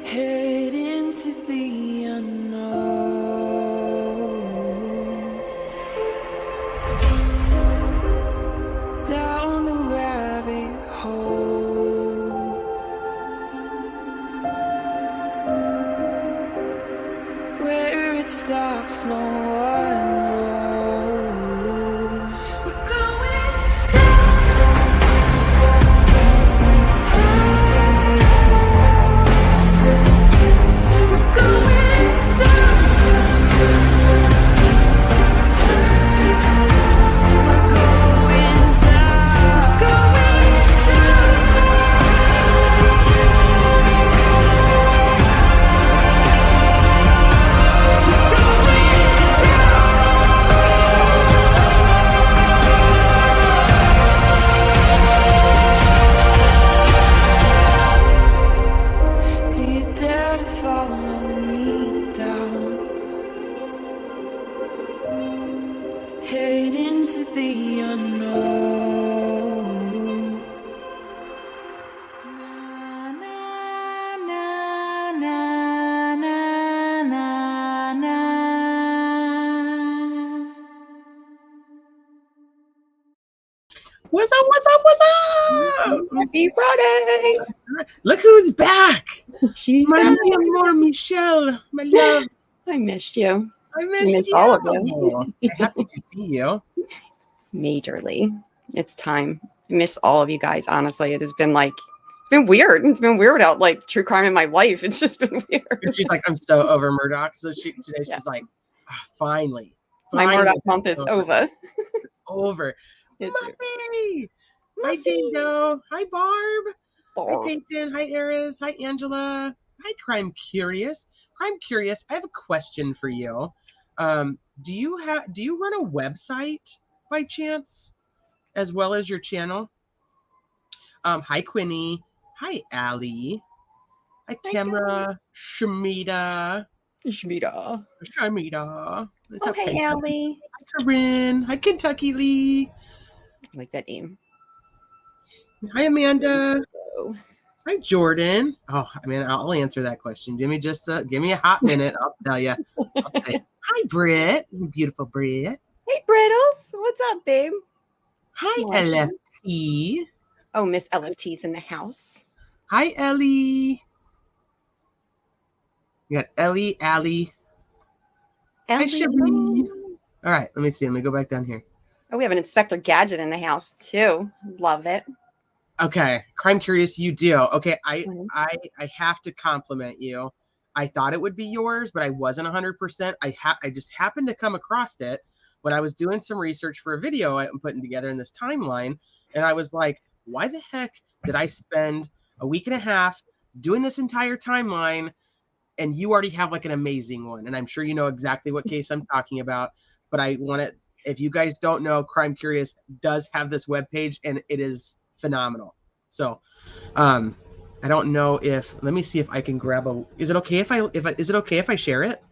Head into the unknown, down the rabbit hole, where it stops no one knows. We're going head into the unknown. Na, na, na, na, na, na, na. What's up? What's up? What's up? Happy Friday! Look who's back! She's My back. dear more Michelle, my love. I missed you. I missed you. all of you. I'm happy to see you. Majorly. It's time. I miss all of you guys, honestly. It has been like, it's been weird. It's been weird out like true crime in my life. It's just been weird. And she's like, I'm so over Murdaugh. So today she's like, finally. My Murdaugh month is over. It's over. It's Muffy! Hi, Jane Doe. Hi, Barb. over. Hi, Peyton. Hi, Eris. Hi, Angela. Hi, Crime Curious. Crime Curious, I have a question for you. Do you run a website by chance, as well as your channel? Hi, Quinny. Hi, Allie. Hi, Tamara. Shamita. Shmita. It's Okay, Allie. Hi, Corinne. Hi, Kentucky Lee. I like that name. Hi, Amanda. Oh. Hi, Jordan. Oh, I mean, I'll answer that question. Give me a hot minute. I'll tell you. Hi, Britt. Beautiful Britt. Hey, Brittles. What's up, babe? Hi, Morning. LFT. Oh, Miss LFT's in the house. Hi, Ellie. You got Ellie, Allie. Hi, Ellie. Cherie. All right, let me see. Let me go back down here. Oh, we have an Inspector Gadget in the house, too. Love it. Okay, Crime Curious, you do. Okay, I Mhm. have to compliment you. I thought it would be yours, but I wasn't 100%. I just happened to come across it when I was doing some research for a video I'm putting together in this timeline, and I was like, why the heck did I spend a week and a half doing this entire timeline, and you already have like an amazing one? And I'm sure you know exactly what case I'm talking about, but I want to, if you guys don't know, Crime Curious does have this webpage, and it is phenomenal. So, I don't know if, let me see if I can grab is it okay if I share it?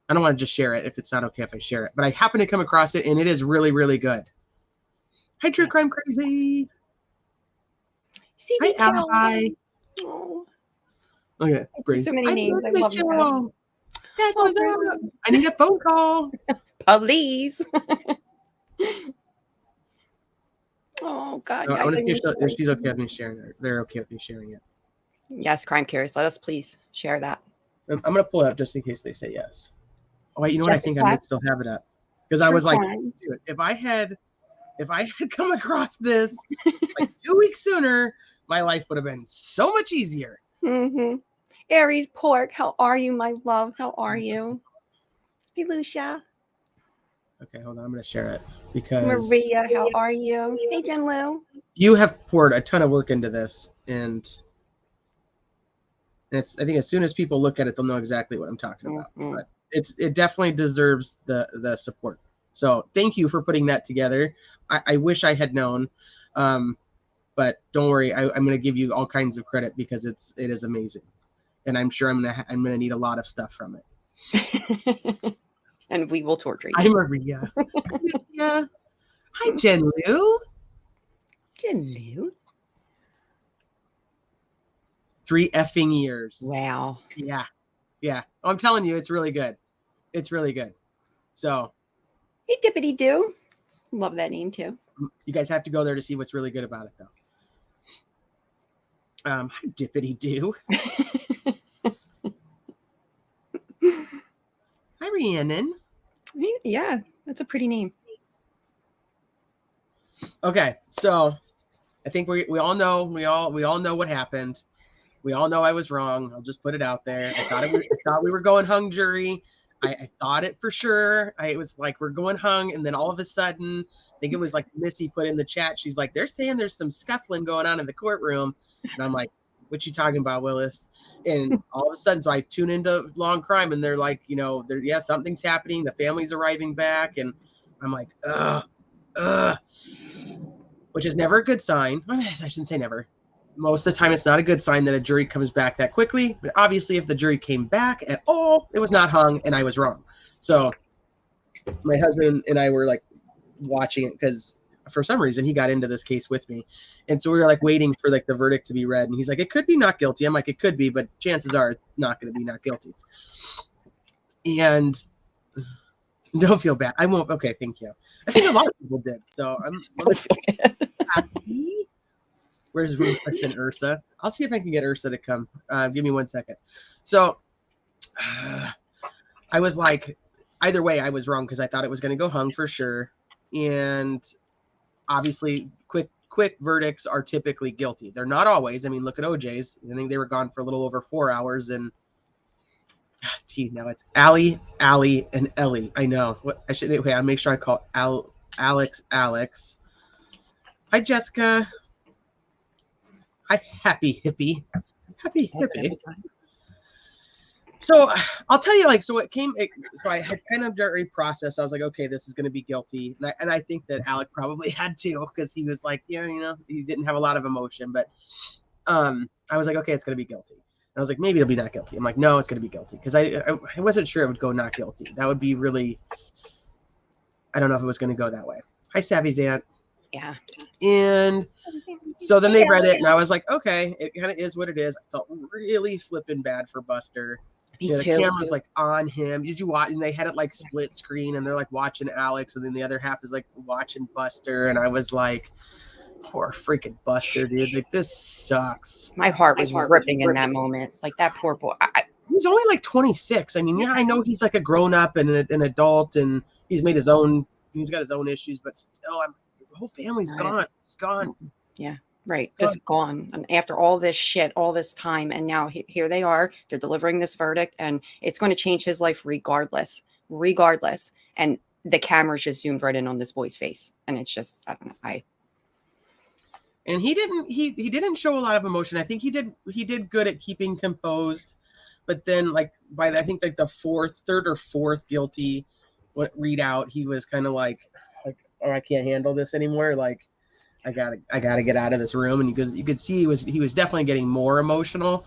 I don't want to just share it if it's not okay if I share it, but I happen to come across it, and it is really, really good. Hi, True Crime Crazy. Hi, Alibi. Oh, Okay, Brace. so many names. I love you. Mitchell. That's what's up. I need a phone call. Police. Oh, God. I guys, want I to see miss if she's you. okay with me sharing it. They're okay with me sharing it. Yes, Crime Curious. Let us please share that. I'm going to pull it up just in case they say yes. Oh, wait, you know what? I Just think in I might case. still have it up. Because I True was like, crime. dude, if I had come across this like 2 weeks sooner, my life would have been so much easier. Mm-hmm. Aries Pork, how are you, my love? How are you? Hey, Lucia. Okay, hold on. I'm going to share it because Maria, how are you? Hey, Jen Lou. you have poured a ton of work into this, and I think as soon as people look at it, they'll know exactly what I'm talking about. Mhm. But it definitely deserves the support. So thank you for putting that together. I wish I had known, but don't worry. I'm going to give you all kinds of credit because it is amazing, and I'm sure I'm gonna need a lot of stuff from it. And we will torture you. Hi, Maria. Hi, Lucia. Hi, Jen Lou. Jen Lou. 3 effing years. Wow. Yeah. Yeah. I'm telling you, it's really good. It's really good. So Hey, Dippity Doo. Love that name too. you guys have to go there to see what's really good about it, though. Hi, Dippity Doo. Hi, Rhiannon. Yeah, that's a pretty name. Okay, so I think we all know we all know what happened. We all know I was wrong. I'll just put it out there. I thought we were going hung jury. I thought it for sure. It was like we're going hung, and then all of a sudden, I think it was like Missy put in the chat. She's like, "They're saying there's some scuffling going on in the courtroom," and I'm like, "What you talking about, Willis?" And all of a sudden, so I tune into Long Crime, and they're like, something's happening. The family's arriving back, and I'm like, ugh, which is never a good sign. I shouldn't say never. Most of the time, it's not a good sign that a jury comes back that quickly. But obviously, if the jury came back at all, it was not hung, and I was wrong. So my husband and I were like watching it because for some reason he got into this case with me, and so we were like waiting for like the verdict to be read. And he's like, "It could be not guilty." I'm like, "It could be, but chances are it's not going to be not guilty." And don't feel bad. I won't. Okay, thank you. I think a lot of people did. So I'm happy. Where's Rufus and Ursa? I'll see if I can get Ursa to come. Give me 1 second. So I was like, either way, I was wrong because I thought it was going to go hung for sure. And obviously, quick verdicts are typically guilty. They're not always. I mean, look at OJ's. I think they were gone for a little over 4 hours. And gee, now it's Allie, and Ellie. I know. What I should. Okay, I'll make sure I call Alex. Hi, Jessica. Hi, happy hippie. So I'll tell you, like, so I had kind of already processed. I was like, okay, this is going to be guilty. And I think that Alec probably had to, because he was like, yeah, he didn't have a lot of emotion, but I was like, okay, it's going to be guilty. And I was like, maybe it'll be not guilty. I'm like, no, it's going to be guilty. Because I wasn't sure it would go not guilty. That would be really, I don't know if it was going to go that way. Hi, Savvy's aunt. Yeah. And so then they read it, and I was like, okay, it kind of is what it is. I felt really flipping bad for Buster. Me The too. camera's like on him. Did you watch? And they had it like split screen, and they're like watching Alex, and then the other half is like watching Buster. And I was like, poor freaking Buster, dude. Like, this sucks. My heart was ripping in that moment. Like, that poor boy. He's only like 26. I mean, yeah, I know he's like a grown up and an adult, and he's got his own issues, but still, the whole family's gone. It's gone. Yeah, right. Just gone. And after all this shit, all this time, and now here they are. They're delivering this verdict, and it's going to change his life regardless. And the camera just zoomed right in on this boy's face, and it's just, I don't know. And he didn't show a lot of emotion. I think he did good at keeping composed, but then like by I think like the third or fourth guilty readout, he was kind of like, oh, I can't handle this anymore. Like, I gotta get out of this room. And you could see he was definitely getting more emotional.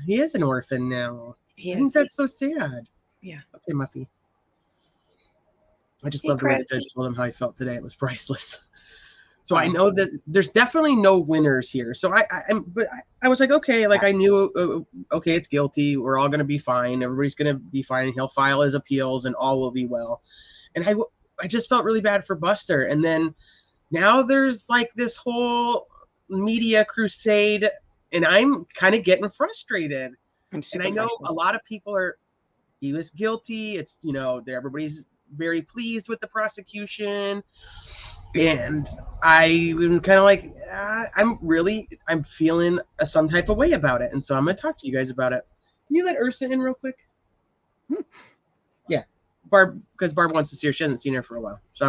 He is an orphan now. I think that's so sad. Yeah. Okay, Muffy. I just love the way the judge told him how he felt today. It was priceless. So I know that there's definitely no winners here. So I was like, okay, like I knew, okay, it's guilty. We're all going to be fine. Everybody's going to be fine. He'll file his appeals and all will be well. And I just felt really bad for Buster. And then now there's like this whole media crusade, and I'm kind of getting frustrated. And I know a lot of people he was guilty. It's, everybody's very pleased with the prosecution. And I'm kind of like, I'm feeling some type of way about it. And so I'm going to talk to you guys about it. Can you let Ursa in real quick? Yeah. Barb, because Barb wants to see her. She hasn't seen her for a while. So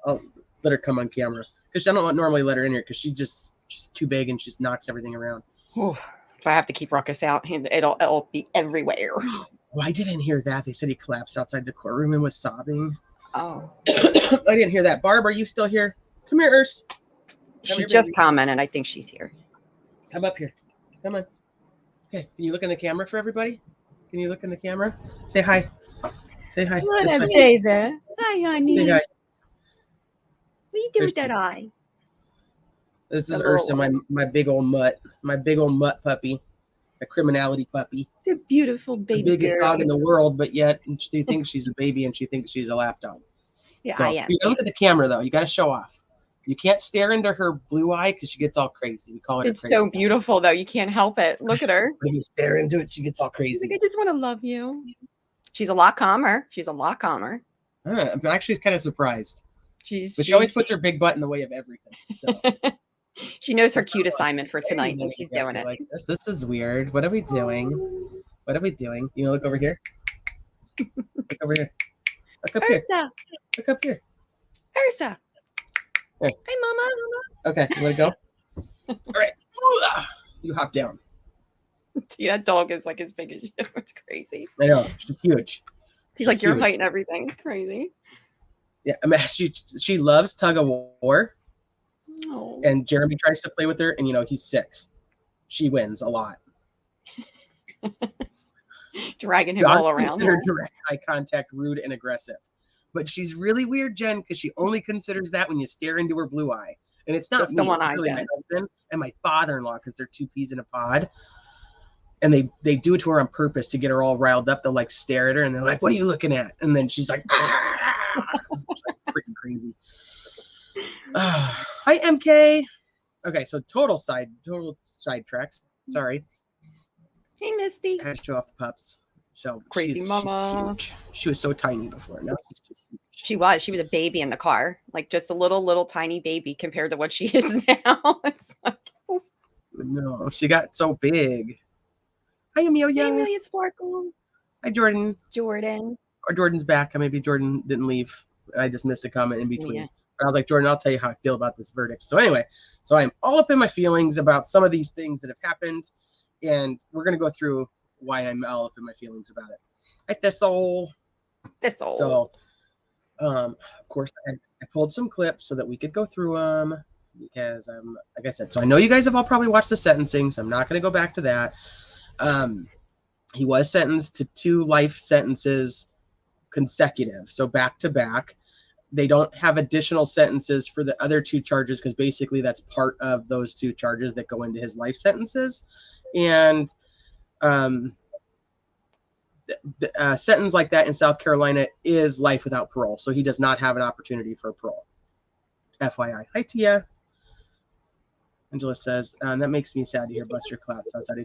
I'll let her come on camera. Because I don't normally let her in here because she's too big and she just knocks everything around. So I have to keep Ruckus out. It'll be everywhere. Well, I didn't hear that. They said he collapsed outside the courtroom and was sobbing. Oh. I didn't hear that. Barb, are you still here? Come here, Urs. She just commented. I think she's here. Come up here. Come on. Okay. Can you look in the camera for everybody? Can you look in the camera? Say hi. Say hi. What up, baby? Hi, honey. Say hi. What you do with that eye? This is The Ursa, little- my big old mutt puppy, a criminality puppy. It's a beautiful The baby biggest girl. dog in the world, but yet she thinks she's a baby and she thinks she's a lap dog. Yeah, So I am. you gotta look at the camera though. You got to show off. You can't stare into her blue eye because she gets all crazy. We call it. It's so beautiful though. You can't help it. Look at her. When you stare into it, she gets all She's crazy. like, I just want to love you. She's a lot calmer. She's a lot calmer. I'm actually kind of surprised. She's But she always puts her big butt in the way of everything. So she knows her cute assignment for Hey, tonight, and she's doing it. like this. This is weird. What are we doing? What are we doing? You know, look over here. Look over here. Look up here. Ursa, Look up here. Ursa. Here. Hey, Mama. Okay, you want to go? All right. You hop down. See, that dog is like as big as you. It's crazy. I know. She's huge. He's like your huge. height and everything. It's crazy. Yeah, I mean, she loves tug of war, Oh. and Jeremy tries to play with her, and he's 6. She wins a lot. Dragging him Dogs all around. consider direct eye contact rude and aggressive, but she's really weird, Jen, because she only considers that when you stare into her blue eye, and it's not Just me. the one It's eye, really Jen. my husband and my father-in-law, because they're 2 peas in a pod, and they do it to her on purpose to get her all riled up. They'll like stare at her, and they're like, "What are you looking at?" And then she's like, "Ah!" It's like freaking crazy. Hi, MK. Okay, so total sidetracks. Sorry. Hey, Misty. I had to show off the pups. So Crazy she's mama. huge. She was so tiny before. Now she's just huge. She was a baby in the car, like just a little tiny baby compared to what she is now. It's like, oof. No, she got so big. Hi, Amelia. Hey, Amelia Sparkle. Hi, Jordan. Jordan. Or Jordan's back. Maybe Jordan didn't leave. I just missed a comment in between. Yeah. But I was like, Jordan, I'll tell you how I feel about this verdict. So anyway, so I'm all up in my feelings about some of these things that have happened, and we're going to go through why I'm all up in my feelings about it. Hi, Thistle. Thistle. So, of course, I pulled some clips so that we could go through them because, like I said, so I know you guys have all probably watched the sentencing, so I'm not going to go back to that. He was sentenced to 2 life sentences consecutive, so back to back. They don't have additional sentences for the other 2 charges because basically that's part of those 2 charges that go into his life sentences. And the sentence like that in South Carolina is life without parole, so he does not have an opportunity for parole. FYI. Hi, Tia. Angela says, that makes me sad to hear Buster claps outside.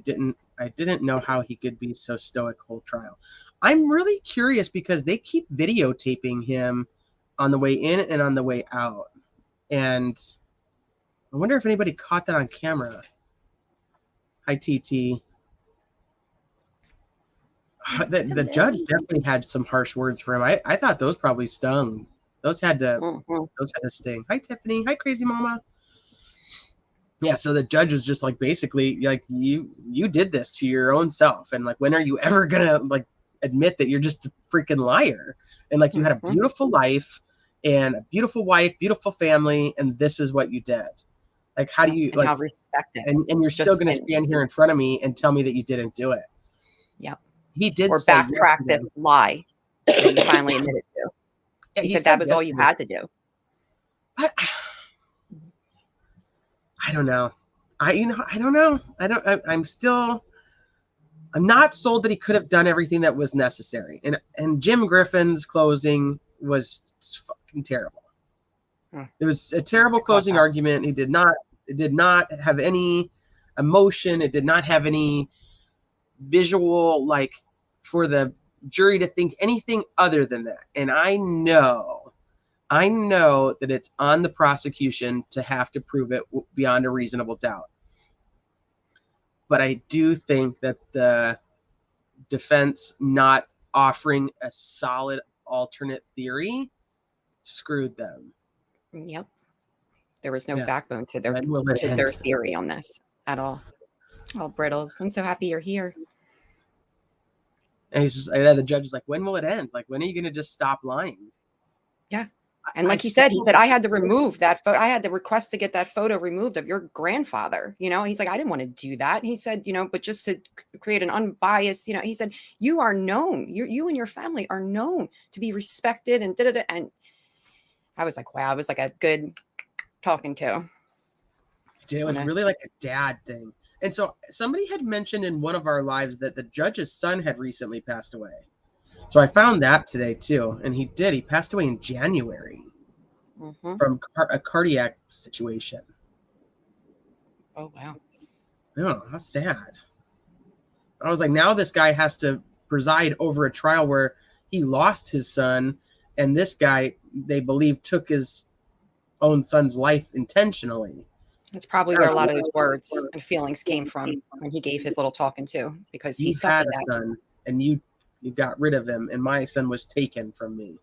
I didn't know how he could be so stoic whole trial. I'm really curious because they keep videotaping him on the way in and on the way out. And I wonder if anybody caught that on camera. Hi, TT. The judge definitely had some harsh words for him. I thought those probably stung. Those had to sting. Hi, Tiffany. Hi, Crazy Mama. Yeah, so the judge was just like, basically, like, you did this to your own self, and like, when are you ever gonna like admit that you're just a freaking liar? And like, you had a beautiful life and a beautiful wife, beautiful family, and this is what you did. Like, how do you and like how respect it? and you're still gonna stand here in front of me and tell me that you didn't do it? Yeah. He did Or say backtrack yesterday- this lie that you finally admitted to. Yeah, He said that was all you had to do. But I don't know. I don't know. I'm not sold that he could have done everything that was necessary. And Jim Griffin's closing was fucking terrible. It was a terrible closing argument. It did not have any emotion. It did not have any visual, like, for the jury to think anything other than that. And I know that it's on the prosecution to have to prove it beyond a reasonable doubt. But I do think that the defense not offering a solid alternate theory screwed them. Yep. There was no backbone to their theory on this at all. Oh, Brittles, I'm so happy you're here. And the judge is like, when will it end? Like, when are you going to just stop lying? Yeah. And like he said, I had to remove that photo. I had to request to get that photo removed of your grandfather. He's like, I didn't want to do that. And he said, but just to create an unbiased, he said, you are known. You and your family are known to be respected and da-da-da. And I was like, wow, it was like a good talking to. It was really like a dad thing. And so somebody had mentioned in one of our lives that the judge's son had recently passed away. So I found that today too. And he did. He passed away in January from a cardiac situation. Oh, wow. Oh, how sad. I was like, now this guy has to preside over a trial where he lost his son, and this guy, they believe, took his own son's life intentionally. That's probably where a lot of his words and feelings came from when he gave his little talking to, because he had suffered a son, and you got rid of him, and my son was taken from me.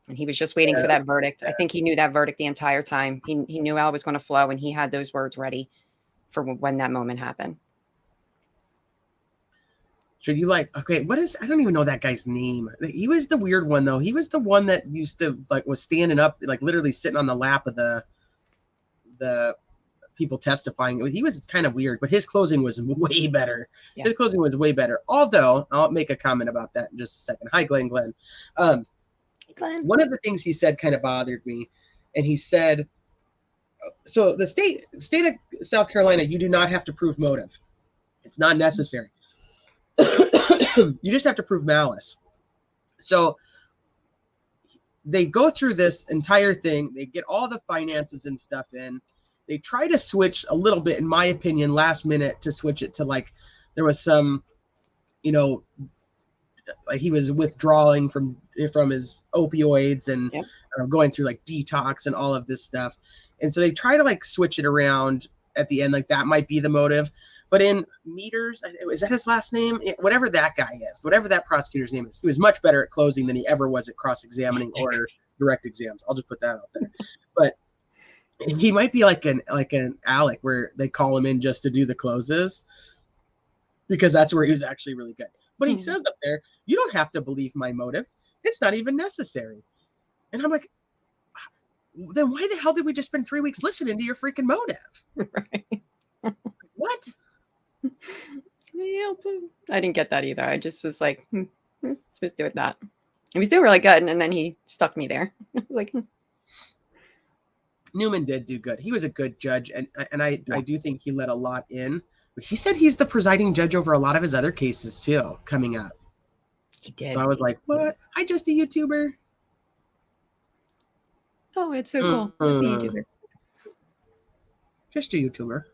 And he was just waiting for that verdict. I think he knew that verdict the entire time. He knew how it was going to flow, and he had those words ready for when that moment happened. Should you I don't even know that guy's name. He was the weird one though. He was the one that used to was standing up, literally sitting on the lap of the people testifying. He was kind of weird, but his closing was way better. Yeah. His closing was way better. Although I'll make a comment about that in just a second. Hi, Glenn. Glenn. One of the things he said kind of bothered me, and he said, so the state of South Carolina, you do not have to prove motive. It's not necessary. You just have to prove malice. So they go through this entire thing. They get all the finances and stuff in. They try to switch a little bit, in my opinion, last minute to switch it to there was some, he was withdrawing from his opioids and going through detox and all of this stuff. And so they try to switch it around at the end, that might be the motive. But in Meters, is that his last name? Whatever that guy is, whatever that prosecutor's name is, he was much better at closing than he ever was at cross-examining or direct exams. I'll just put that out there. But he might be like an Alec, where they call him in just to do the closes, because that's where he was actually really good. But he says up there, you don't have to believe my motive. It's not even necessary. And I'm like, then why the hell did we just spend 3 weeks listening to your freaking motive? Right. What? I didn't get that either. I just was like, supposed to do with that. He was doing really good, and then he stuck me there. I was like, Newman did do good. He was a good judge, and I do think he let a lot in. But he said he's the presiding judge over a lot of his other cases too, coming up. He did. So I was like, what? I just a YouTuber. Oh, it's so cool. Just a YouTuber. Just a YouTuber.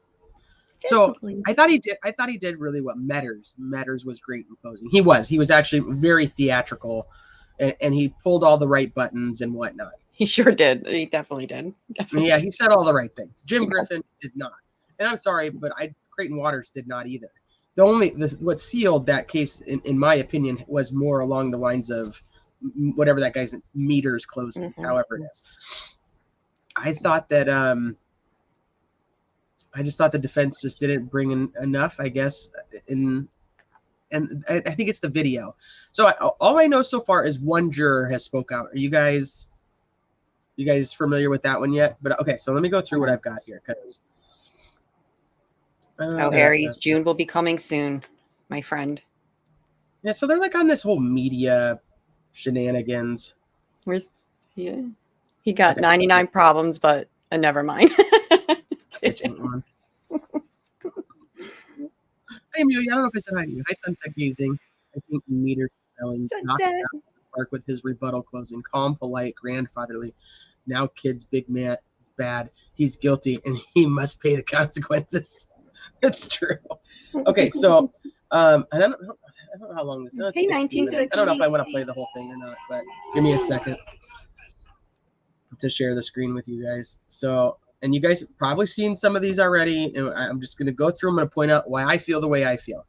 So I thought he did really well. Metters was great in closing. He was actually very theatrical, and he pulled all the right buttons and whatnot. He sure did. He definitely did. Definitely. Yeah, he said all the right things. Jim Griffin did not. And I'm sorry, but Creighton Waters did not either. What sealed that case, in my opinion, was more along the lines of whatever that guy's Meters closing, however it is. I thought that I just thought the defense just didn't bring in enough, I guess, and I think it's the video. So all I know so far is one juror has spoke out. Are you guys familiar with that one yet? But okay, so let me go through what I've got here, because Harry's June will be coming soon, my friend. Yeah, so they're on this whole media shenanigans. Where's he got 99 problems, but never mind. Which ain't one. Hey, Amelia, I don't know if I said hi to you. Hi, sunset gazing. I think Meter spelling. Knocked out the park with his rebuttal closing. Calm, polite, grandfatherly. Now kid's big man, bad. He's guilty, and he must pay the consequences. That's true. Okay, so I don't know how long this is. Hey, 16 minutes. I don't know if I want to play the whole thing or not, but give me a second to share the screen with you guys. So, and you guys have probably seen some of these already, and I'm just going to go through them and point out why I feel the way I feel.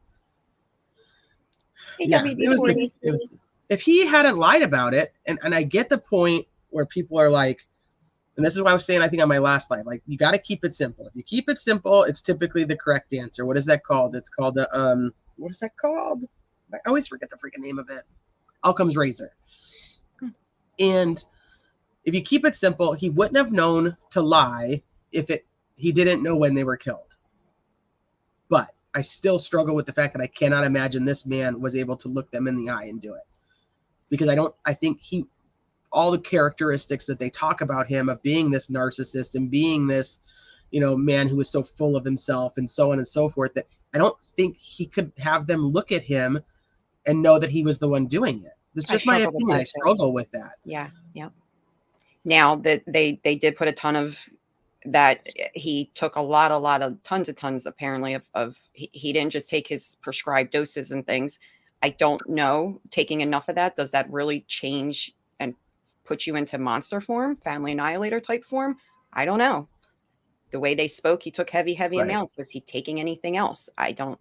Hey, yeah, it was, if he hadn't lied about it, and I get the point where people are like, and this is why I was saying, I think on my last live, you got to keep it simple. If you keep it simple, it's typically the correct answer. What is that called? It's called what is that called? I always forget the freaking name of it. Occam's razor. And if you keep it simple, he wouldn't have known to lie if he didn't know when they were killed. But I still struggle with the fact that I cannot imagine this man was able to look them in the eye and do it. Because I think all the characteristics that they talk about him of being this narcissist and being this, man who was so full of himself and so on and so forth, that I don't think he could have them look at him and know that he was the one doing it. That's just my opinion. I struggle with that. Yeah. Yeah. Now that they did put a ton of that, he took tons apparently of he didn't just take his prescribed doses and things. I don't know, taking enough of that, does that really change and put you into monster form, family annihilator type form? I don't know. The way they spoke, he took heavy Right. amounts. Was he taking anything else? I don't,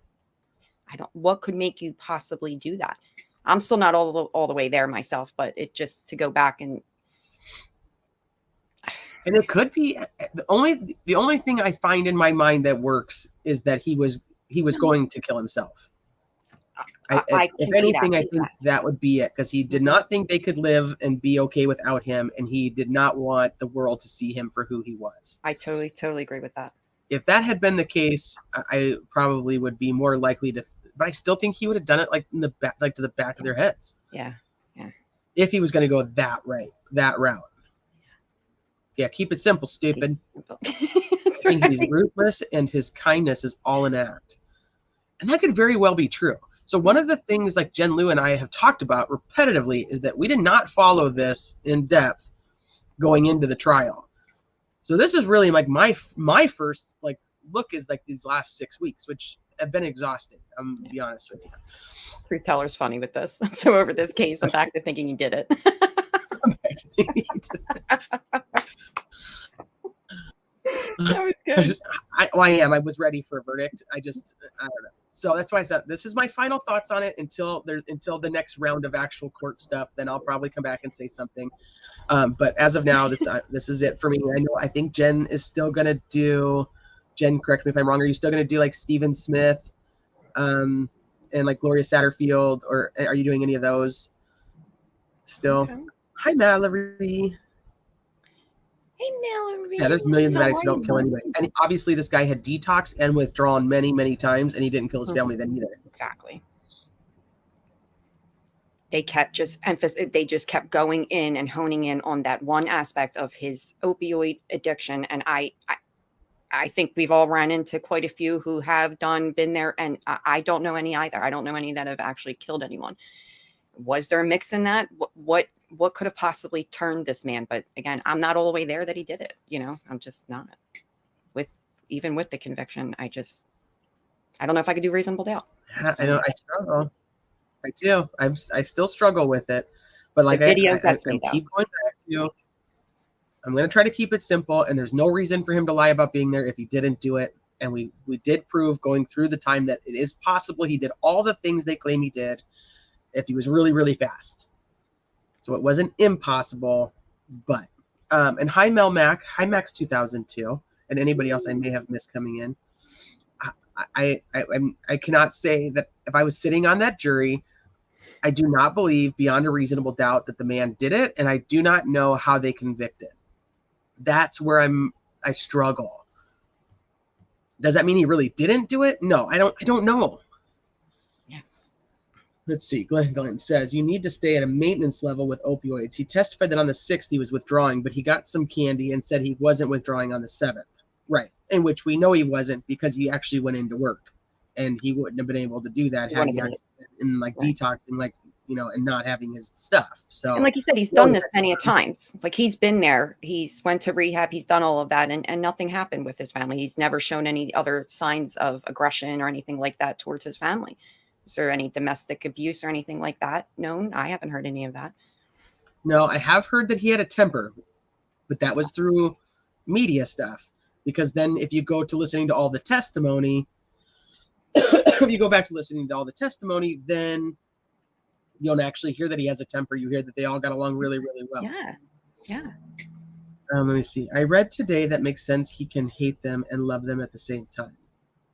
what could make you possibly do that? I'm still not all the way there myself, but it just to go back and it could be the only thing I find in my mind that works is that he was going to kill himself. If anything, I think that would be it, because he did not think they could live and be okay without him, and he did not want the world to see him for who he was. I totally agree with that. If that had been the case, I probably would be more likely to, but I still think he would have done it like in the back, like to the back of their heads. Yeah. If he was going to go that route. Yeah, keep it simple, stupid. I think he's ruthless, and his kindness is all an act. And that could very well be true. So one of the things like Jen Lou and I have talked about repetitively is that we did not follow this in depth going into the trial. So this is really like my first like look is like these last 6 weeks, which have been exhausting. I'm gonna be honest with you. Truth teller's funny with this. So over this case, I'm back to thinking he did it. That was good. I was ready for a verdict. I don't know. So that's why I said this is my final thoughts on it until the next round of actual court stuff. Then I'll probably come back and say something. But as of now, this is it for me. I think Jen is still gonna do. Jen, correct me if I'm wrong. Are you still gonna do like Stephen Smith, and like Gloria Satterfield, or are you doing any of those still? Okay. Hi, Mallory. Hey, Mallory. Yeah, there's millions of addicts who don't kill anybody. And obviously this guy had detox and withdrawn many, many times, and he didn't kill his family then either. Exactly. They just kept going in and honing in on that one aspect of his opioid addiction. And I think we've all ran into quite a few who have been there, and I don't know any either. I don't know any that have actually killed anyone. Was there a mix in that? What could have possibly turned this man? But again, I'm not all the way there that he did it. I'm just not. Even with the conviction, I don't know if I could do reasonable doubt. Yeah, I know. I struggle. I do. I still struggle with it. But like I keep going back to, I'm going to try to keep it simple, and there's no reason for him to lie about being there if he didn't do it. And we did prove going through the time that it is possible he did all the things they claim he did if he was really, really fast. So it wasn't impossible, but and hi Mel Mac, hi Max 2002, and anybody else I may have missed coming in. I cannot say that if I was sitting on that jury, I do not believe beyond a reasonable doubt that the man did it, and I do not know how they convicted. That's where I struggle. Does that mean he really didn't do it? No, I don't know. Let's see. Glenn says, you need to stay at a maintenance level with opioids. He testified that on the 6th he was withdrawing, but he got some candy and said he wasn't withdrawing on the 7th. Right. In which we know he wasn't, because he actually went into work. And he wouldn't have been able to do that had he actually been like detoxing, like, and not having his stuff. So, and like you said, he's done this many a times. It's like he's been there. He's went to rehab. He's done all of that, and nothing happened with his family. He's never shown any other signs of aggression or anything like that towards his family. Is there any domestic abuse or anything like that known? I haven't heard any of that. No, I have heard that he had a temper, but that was through media stuff. Because then if you go to listening to all the testimony, if you go back to listening to all the testimony, then you don't actually hear that he has a temper. You hear that they all got along really, really well. Yeah. Let me see. I read today that makes sense. He can hate them and love them at the same time.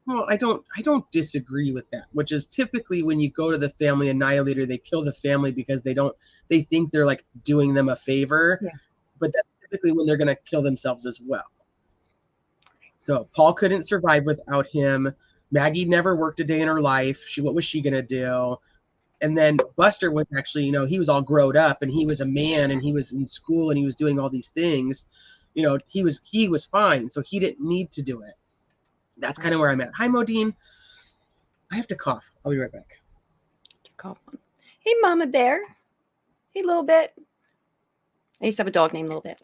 Well, I don't disagree with that, which is typically when you go to the family annihilator, they kill the family because they think they're like doing them a favor, but that's typically when they're going to kill themselves as well. So Paul couldn't survive without him. Maggie never worked a day in her life. What was she going to do? And then Buster was actually, he was all grown up and he was a man and he was in school and he was doing all these things. you know, he was fine, so he didn't need to do it. That's kind of where I'm at. Hi, Modine. I have to cough. I'll be right back. Hey, Mama Bear. Hey, Little Bit. I used to have a dog named Little Bit.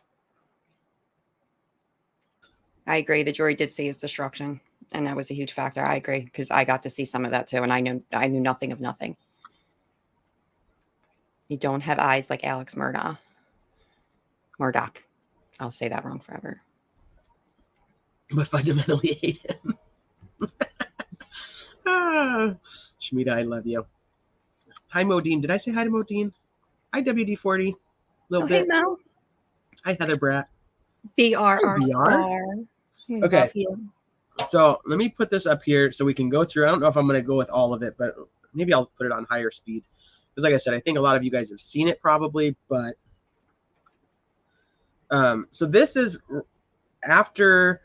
I agree. The jury did see his destruction, and that was a huge factor. I agree, because I got to see some of that too, and I knew nothing of nothing. You don't have eyes like Alex Murdaugh. I'll say that wrong forever. But fundamentally hate him. Shmita, I love you. Hi, Modine. Did I say hi to Modine? Hi, WD-40. Little bit. Hey, Mo. Hi, Heather Bratt. BRR star. Okay. So let me put this up here so we can go through. I don't know if I'm going to go with all of it, but maybe I'll put it on higher speed. Because like I said, I think a lot of you guys have seen it probably, but so this is after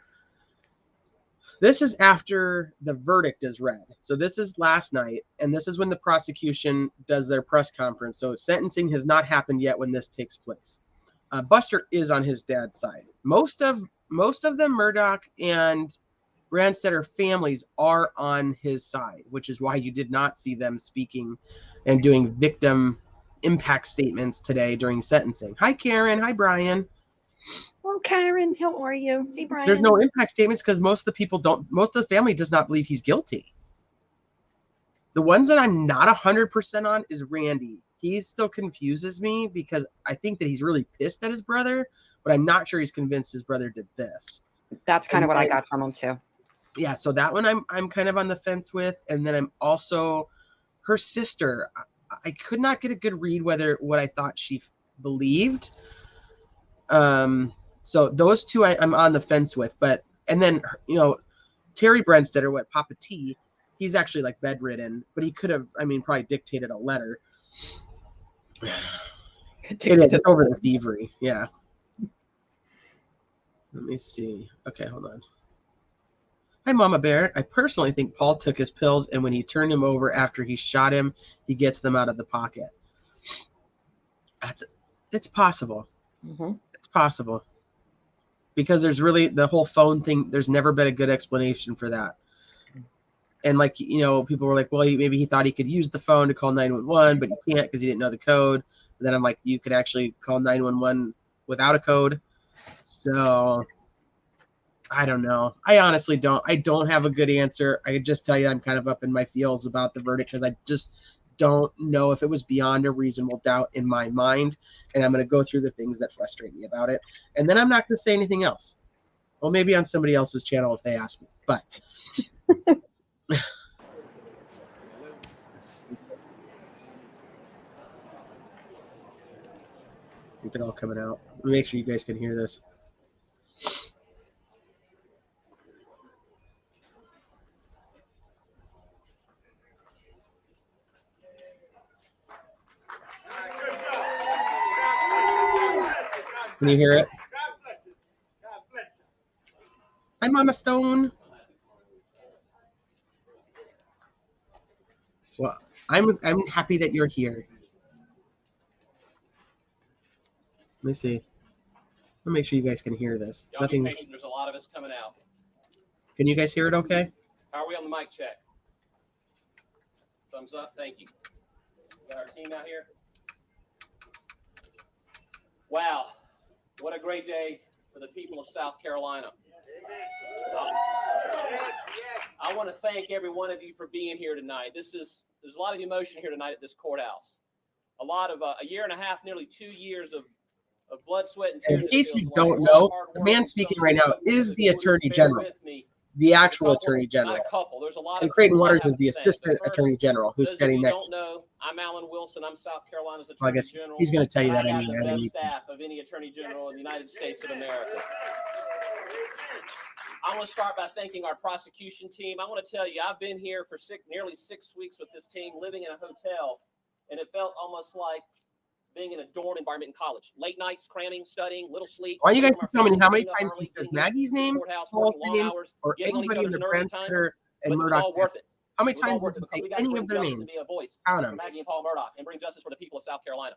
the verdict is read. So this is last night, and this is when the prosecution does their press conference. So sentencing has not happened yet when this takes place. Buster is on his dad's side. Most of the Murdaugh and Brandstetter families are on his side, which is why you did not see them speaking and doing victim impact statements today during sentencing. Hi, Karen. Hi, Brian. Oh, Karen, how are you? Hey, Brian. There's no impact statements because most of the family does not believe he's guilty. The ones that I'm not 100% on is Randy. He still confuses me because I think that he's really pissed at his brother, but I'm not sure he's convinced his brother did this. That's kind of what I got from him too. Yeah, so that one I'm kind of on the fence with, and then I'm also her sister. I could not get a good read what I thought she believed. So those two I'm on the fence with, and then you know Terry Brandstetter, Papa T, he's actually like bedridden, but he could have probably dictated a letter. It is over the thievery, yeah. Let me see. Okay, hold on. Hi, Mama Bear. I personally think Paul took his pills, and when he turned him over after he shot him, he gets them out of the pocket. It's possible. Mm-hmm. It's possible. Because there's really the whole phone thing. There's never been a good explanation for that. And people were like, well, maybe he thought he could use the phone to call 911, but he can't because he didn't know the code. And then I'm like, you could actually call 911 without a code. So I don't know. I honestly don't. I don't have a good answer. I could just tell you I'm kind of up in my feels about the verdict because I just don't know if it was beyond a reasonable doubt in my mind. And I'm going to go through the things that frustrate me about it. And then I'm not going to say anything else. Well, maybe on somebody else's channel if they ask me. But I think they're all coming out. Let me make sure you guys can hear this. Can you hear it? Hi, Mama Stone. Well, I'm happy that you're here. Let me see. I'll make sure you guys can hear this. Y'all be patient. There's a lot of us coming out. Can you guys hear it okay? How are we on the mic check? Thumbs up. Thank you. Got our team out here. Wow. What a great day for the people of South Carolina. I want to thank every one of you for being here tonight. There's a lot of emotion here tonight at this courthouse. A lot of a year and a half, nearly 2 years of blood, sweat, and tears. In case you don't know, the man speaking right now is the Attorney General, the actual Attorney General. And Creighton Waters is the Assistant Attorney General who's standing next to him. I'm Alan Wilson. I'm South Carolina's Attorney Well, I guess General. he's going to tell you that I have anyway. the best staff of any Attorney General in the United States of America. I want to start by thanking our prosecution team. I want to tell you, I've been here for nearly 6 weeks with this team, living in a hotel, and it felt almost like being in a dorm environment in college. Late nights, cramming, studying, little sleep. Why don't you guys tell me how many times he says Maggie's name, Paul's name, or anybody in the Brandstetter and Murdaugh families? How many times does he say any of their names? Count them. Maggie and Paul Murdaugh, and bring justice for the people of South Carolina.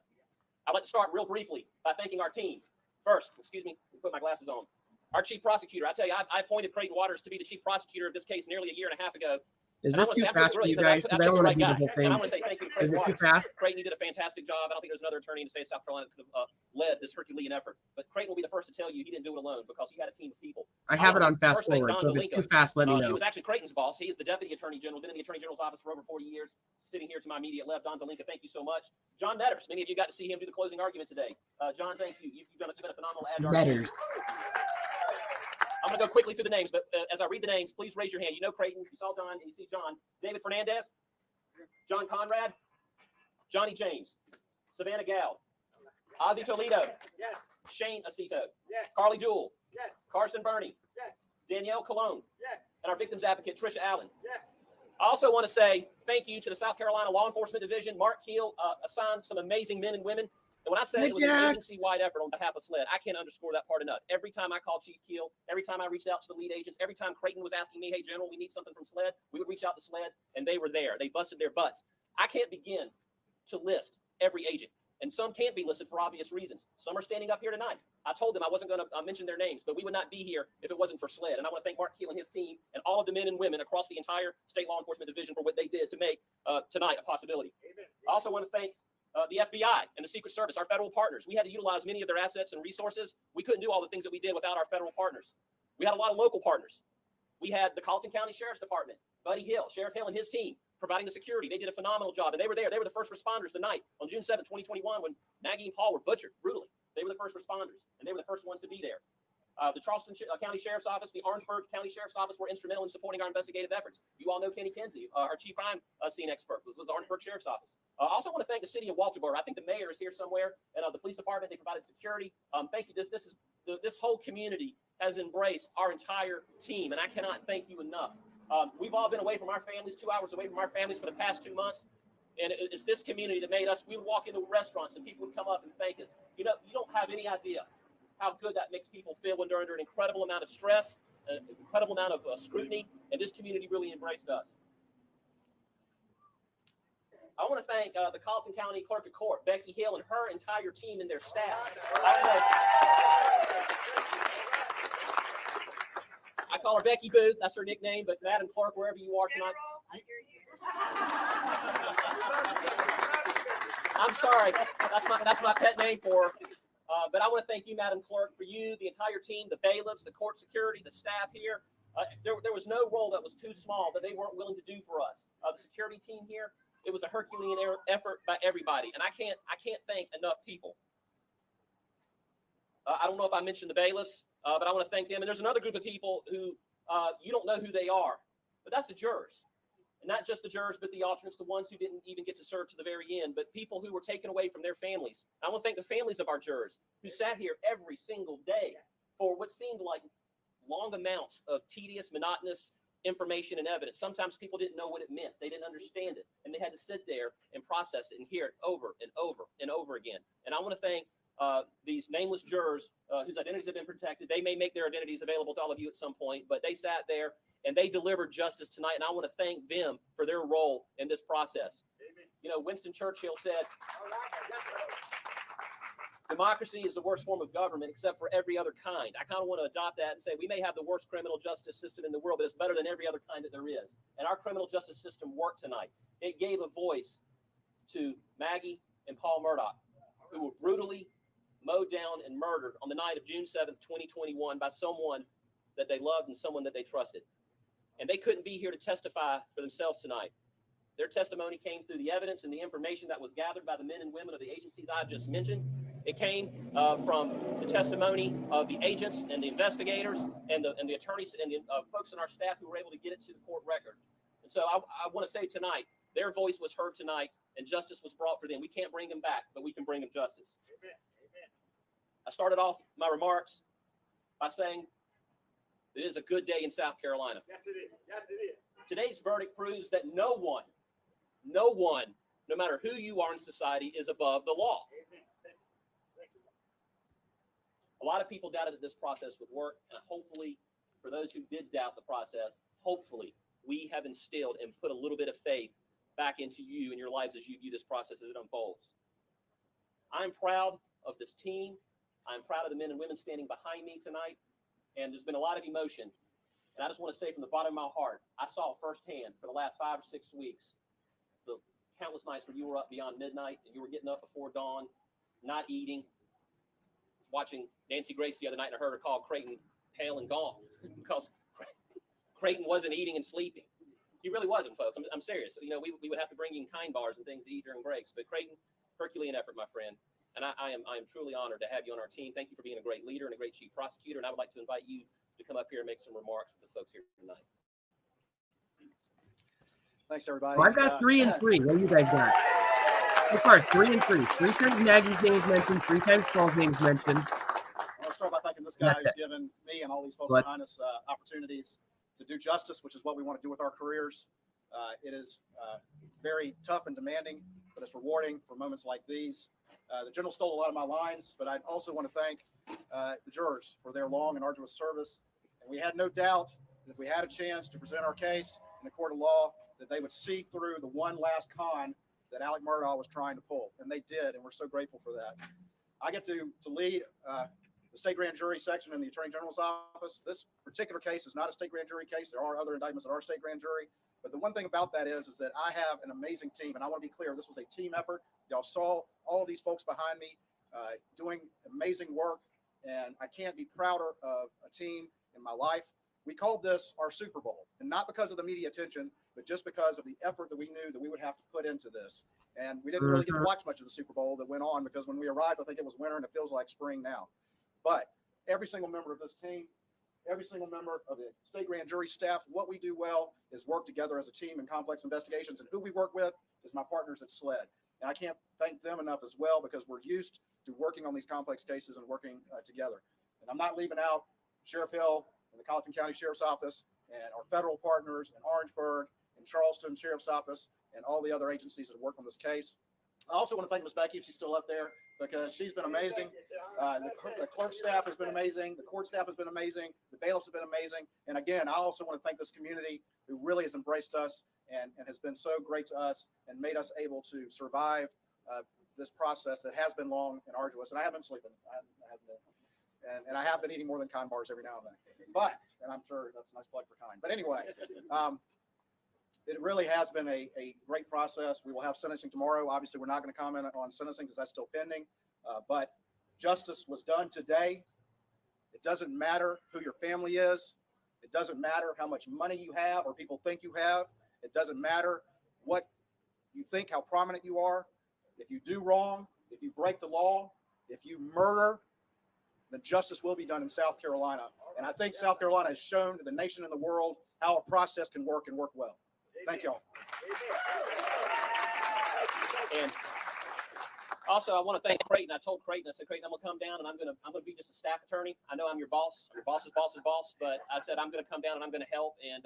I'd like to start real briefly by thanking our team. First, excuse me, put my glasses on. Our chief prosecutor, I tell you, I appointed Creighton Waters to be the chief prosecutor of this case nearly a year and a half ago. Is And I this wanna too say I'm pretty fast for you brilliant guys? Because I don't want to do the whole And I thing. want to say thank you to Creighton Is it too Waters. fast? Creighton, you did a fantastic job. I don't think there's another attorney in the state of South Carolina that could have led this Herculean effort. But Creighton will be the first to tell you he didn't do it alone because he had a team of people. I have it on fast First thing, forward, Don so if it's Zelenko. too fast, let me He know. was actually Creighton's boss. He is the deputy attorney general, been in the attorney general's office for over 40 years. Sitting here to my immediate left, Don Zelenko, thank you so much. John Metters, many of you got to see him do the closing argument today. John, thank you. You've been a phenomenal adjunct. Metters. I'm going to go quickly through the names, but as I read the names, please raise your hand. You know Creighton, you saw Don, and you see John. David Fernandez, John Conrad, Johnny James, Savannah Gal, Ozzy Toledo, Yes. Shane Acito, Yes. Carly Jewell, Yes. Carson Burney, Yes. Danielle Colon, Yes. and our victim's advocate, Trisha Allen. Yes. I also want to say thank you to the South Carolina Law Enforcement Division. Mark Keel assigned some amazing men and women. And when I said Hey, it was an Jax. agency-wide effort on behalf of SLED, I can't underscore that part enough. Every time I called Chief Keel, every time I reached out to the lead agents, every time Creighton was asking me, hey, General, we need something from SLED, we would reach out to SLED, and they were there. They busted their butts. I can't begin to list every agent, and some can't be listed for obvious reasons. Some are standing up here tonight. I told them I wasn't going to mention their names, but we would not be here if it wasn't for SLED. And I want to thank Mark Keel and his team and all of the men and women across the entire state law enforcement division for what they did to make tonight a possibility. Amen. I also want to thank the FBI and the Secret Service, our federal partners. We had to utilize many of their assets and resources. We couldn't do all the things that we did without our federal partners. We had a lot of local partners. We had the Colleton County Sheriff's Department, Buddy Hill, Sheriff Hill and his team providing the security. They did a phenomenal job, and they were there. They were the first responders the night on June 7, 2021, when Maggie and Paul were butchered brutally. They were the first responders, and they were the first ones to be there. The Charleston County Sheriff's Office, the Orangeburg County Sheriff's Office were instrumental in supporting our investigative efforts. You all know Kenny Kinsey, our chief crime scene expert, was with the Orangeburg Sheriff's Office. I also want to thank the city of Walterboro. I think the mayor is here somewhere, and the police department. They provided security. Thank you. This whole community has embraced our entire team, and I cannot thank you enough. We've all been away from our families, 2 hours away from our families for the past 2 months. And it's this community that made us, we would walk into restaurants and people would come up and thank us. You know, you don't have any idea how good that makes people feel when they're under an incredible amount of stress, an incredible amount of scrutiny, and this community really embraced us. I want to thank the Colleton County Clerk of Court, Becky Hill, and her entire team and their staff. I call her Becky Boo, that's her nickname, but Madam Clerk, wherever you are tonight. I'm sorry, that's my pet name for her. But I want to thank you, Madam Clerk, for you, the entire team, the bailiffs, the court security, the staff here. There was no role that was too small that they weren't willing to do for us. The security team here, it was a Herculean effort by everybody, and I can't thank enough people. I don't know if I mentioned the bailiffs, but I want to thank them. And there's another group of people who you don't know who they are, but that's the jurors. And not just the jurors, but the alternates, the ones who didn't even get to serve to the very end, but people who were taken away from their families. I want to thank the families of our jurors who sat here every single day for what seemed like long amounts of tedious, monotonous information and evidence. Sometimes people didn't know what it meant. They didn't understand it. And they had to sit there and process it and hear it over and over and over again. And I want to thank these nameless jurors whose identities have been protected. They may make their identities available to all of you at some point, but they sat there and they delivered justice tonight. And I want to thank them for their role in this process. Amen. You know, Winston Churchill said, democracy is the worst form of government except for every other kind. I kind of want to adopt that and say we may have the worst criminal justice system in the world, but it's better than every other kind that there is. And our criminal justice system worked tonight. It gave a voice to Maggie and Paul Murdaugh, who were brutally mowed down and murdered on the night of June 7th, 2021 by someone that they loved and someone that they trusted. And they couldn't be here to testify for themselves tonight. Their testimony came through the evidence and the information that was gathered by the men and women of the agencies I've just mentioned. It came from the testimony of the agents and the investigators and the attorneys and the folks in our staff who were able to get it to the court record. And so I want to say tonight, their voice was heard tonight and justice was brought for them. We can't bring them back, but we can bring them justice. Amen. Amen. I started off my remarks by saying it is a good day in South Carolina. Yes, it is. Yes, it is. Today's verdict proves that no one, no matter who you are in society, is above the law. Amen. Thank you. A lot of people doubted that this process would work, and hopefully, for those who did doubt the process, hopefully we have instilled and put a little bit of faith back into you and your lives as you view this process as it unfolds. I'm proud of this team. I'm proud of the men and women standing behind me tonight, and there's been a lot of emotion. And I just want to say from the bottom of my heart, I saw firsthand for the last 5 or 6 weeks the countless nights where you were up beyond midnight and you were getting up before dawn, not eating, watching Nancy Grace the other night, and I heard her call Creighton pale and gaunt because Creighton wasn't eating and sleeping. He really wasn't, folks. I'm serious. You know, we would have to bring in kind bars and things to eat during breaks, but Creighton, Herculean effort, my friend. And I am truly honored to have you on our team. Thank you for being a great leader and a great chief prosecutor. And I would like to invite you to come up here and make some remarks with the folks here tonight. Thanks, everybody. Well, I've got 3 and 3. What do you guys got? So far, 3 and 3. 3 times Nagy's names mentioned, 3 times Paul's names mentioned. I'll start by thanking this guy who's given me and all these folks behind us opportunities to do justice, which is what we want to do with our careers. It is very tough and demanding, but it's rewarding for moments like these. The general stole a lot of my lines, but I also want to thank the jurors for their long and arduous service. And we had no doubt that if we had a chance to present our case in a court of law, that they would see through the one last con that Alec Murdaugh was trying to pull. And they did, and we're so grateful for that. I get to lead the state grand jury section in the Attorney General's office. This particular case is not a state grand jury case. There are other indictments that are state grand jury. But the one thing about that is that I have an amazing team. And I want to be clear, this was a team effort. Y'all saw all of these folks behind me doing amazing work. And I can't be prouder of a team in my life. We called this our Super Bowl, and not because of the media attention, but just because of the effort that we knew that we would have to put into this. And we didn't really get to watch much of the Super Bowl that went on, because when we arrived, I think it was winter, and it feels like spring now. But every single member of this team, every single member of the state grand jury staff, what we do well is work together as a team in complex investigations. And who we work with is my partners at SLED. And I can't thank them enough as well, because we're used to working on these complex cases and working together. And I'm not leaving out Sheriff Hill and the Colleton County Sheriff's Office and our federal partners in Orangeburg and Charleston Sheriff's Office and all the other agencies that work on this case. I also want to thank Ms. Becky, if she's still up there, because she's been amazing. The clerk staff has been amazing. The court staff has been amazing. The bailiffs have been amazing. And again, I also want to thank this community who really has embraced us and has been so great to us and made us able to survive this process that has been long and arduous. And I have been sleeping. And I have been eating more than kind bars every now and then. But, and I'm sure that's a nice plug for kind. But anyway, it really has been a great process. We will have sentencing tomorrow. Obviously, we're not going to comment on sentencing because that's still pending. But justice was done today. It doesn't matter who your family is. It doesn't matter how much money you have or people think you have. It doesn't matter what you think, how prominent you are. If you do wrong, if you break the law, if you murder, then justice will be done in South Carolina. And I think South Carolina has shown to the nation and the world how a process can work and work well. Thank y'all. And also, I want to thank Creighton. I told Creighton, I said, Creighton, I'm gonna come down and I'm gonna be just a staff attorney. I know I'm your boss. Your boss's boss's boss, but I said I'm gonna come down and I'm gonna help. And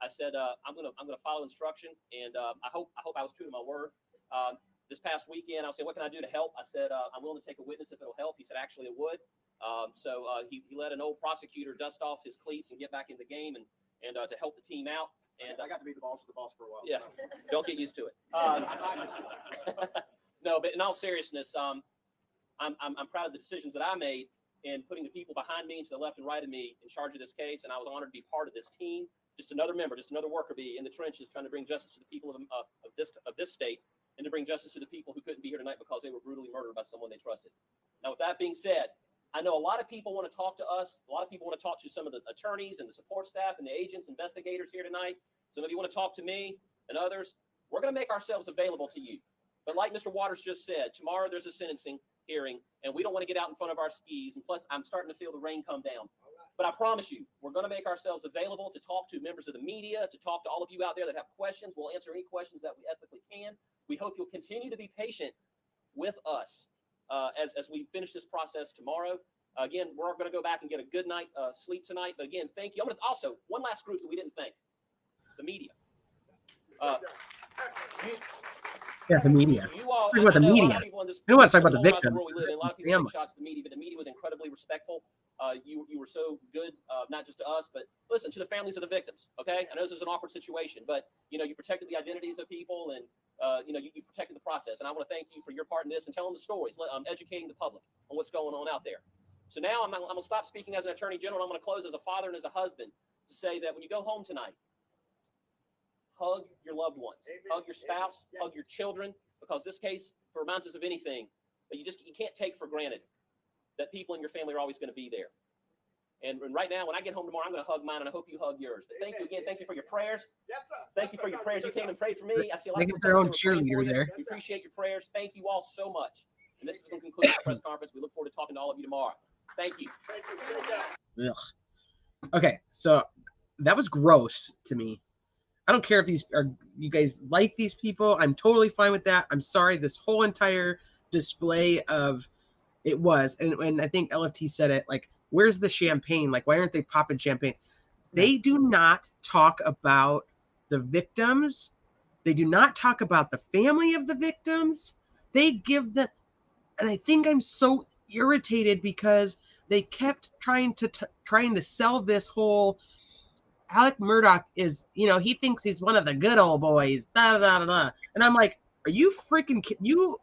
I said I'm gonna follow instruction. And I hope I was true to my word. This past weekend, I said, what can I do to help? I said, I'm willing to take a witness if it'll help. He said, actually, it would. So he let an old prosecutor dust off his cleats and get back in the game and to help the team out. And I got to be the boss of the boss for a while. Yeah, don't get used to it. No, but in all seriousness, I'm proud of the decisions that I made in putting the people behind me and to the left and right of me in charge of this case. And I was honored to be part of this team, just another member, just another worker bee in the trenches trying to bring justice to the people of this state, and to bring justice to the people who couldn't be here tonight because they were brutally murdered by someone they trusted. Now, with that being said, I know a lot of people want to talk to us. A lot of people want to talk to some of the attorneys and the support staff and the agents, investigators here tonight. Some of you want to talk to me and others. We're going to make ourselves available to you. But like Mr. Waters just said, tomorrow there's a sentencing hearing, and we don't want to get out in front of our skis. And plus, I'm starting to feel the rain come down. But I promise you, we're going to make ourselves available to talk to members of the media, to talk to all of you out there that have questions. We'll answer any questions that we ethically can. We hope you'll continue to be patient with us as we finish this process tomorrow. Again, we're going to go back and get a good night sleep tonight. But again, thank you. I'm going to also, one last group that we didn't thank, the media. The media. You all, talk about the media. We don't want to talk about the victims. A lot of people take shots at the media, but the media was incredibly respectful. You were so good, not just to us, but listen, to the families of the victims. Okay, I know this is an awkward situation, but you protected the identities of people, and you protected the process. And I want to thank you for your part in this and telling the stories, educating the public on what's going on out there. So now I'm going to stop speaking as an attorney general. And I'm going to close as a father and as a husband to say that when you go home tonight, hug your loved ones, hug your spouse, hug your children, because this case reminds us of anything that you can't take for granted that people in your family are always going to be there. And right now, when I get home tomorrow, I'm going to hug mine, and I hope you hug yours. But thank you again. Thank you for your prayers. Yes, sir. Thank you for your prayers. You came and prayed for me. I see a lot They of get people their own that were praying for cheerleader you. there. We appreciate your prayers. Thank you all so much. And this is going to conclude this press conference. We look forward to talking to all of you tomorrow. Thank you. Thank you. Ugh. Okay, so that was gross to me. I don't care if you guys like these people. I'm totally fine with that. I'm sorry. This whole entire display of it was, and I think LFT said it, like, where's the champagne? Like, why aren't they popping champagne? They do not talk about the victims. They do not talk about the family of the victims. They give them, and I think I'm so irritated because they kept trying to sell this whole Alec Murdaugh is, he thinks he's one of the good old boys, da da da da. And I'm like, are you freaking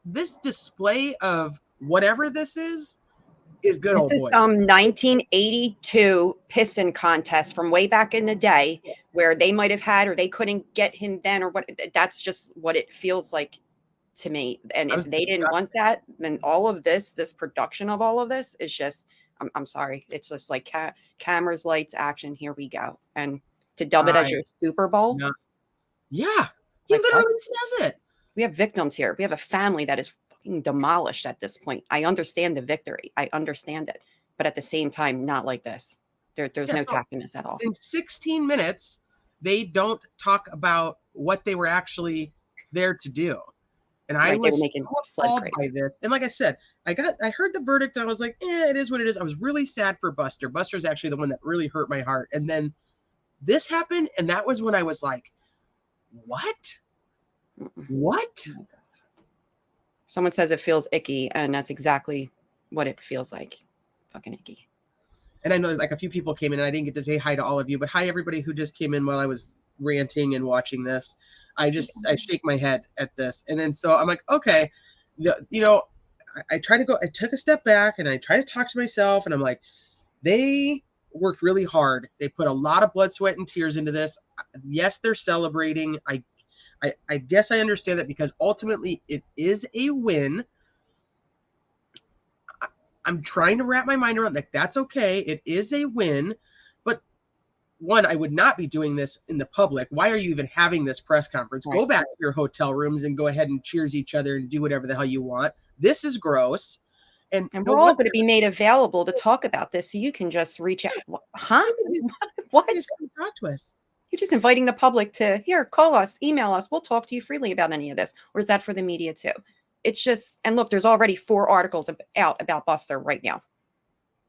this display of whatever this is good old This is boys. some 1982 piston contest from way back in the day where they might have had, or they couldn't get him then, or what. That's just what it feels like to me. And if they didn't want that, then all of this production of all of this is just, I'm sorry. It's just like cameras, lights, action. Here we go. And to dub it as your Super Bowl. No. Yeah. He literally says it. We have victims here. We have a family that is fucking demolished at this point. I understand the victory. I understand it. But at the same time, not like this. There's no tackiness at all. In 16 minutes, they don't talk about what they were actually there to do. And I was so appalled by this. And like I said, I heard the verdict and I was like, it is what it is. I was really sad for Buster. Buster's actually the one that really hurt my heart. And then this happened, and that was when I was like, what? What? Someone says it feels icky, and that's exactly what it feels like. Fucking icky. And I know like a few people came in, and I didn't get to say hi to all of you, but hi everybody who just came in while I was ranting and watching this. I shake my head at this. And then so I'm like, okay, I try to go, I took a step back and I try to talk to myself, and I'm like, they worked really hard. They put a lot of blood, sweat, and tears into this. Yes, they're celebrating. I guess I understand that because ultimately it is a win. I'm trying to wrap my mind around like that's okay. It is a win. But one, I would not be doing this in the public. Why are you even having this press conference? Right. Go back to your hotel rooms and go ahead and cheers each other and do whatever the hell you want. This is gross. And we're all going to be made available to talk about this, so you can just reach out. Huh? What? Talk to us. You're just inviting the public to call us, email us. We'll talk to you freely about any of this. Or is that for the media too? It's just, and look, there's already 4 articles out about Buster right now.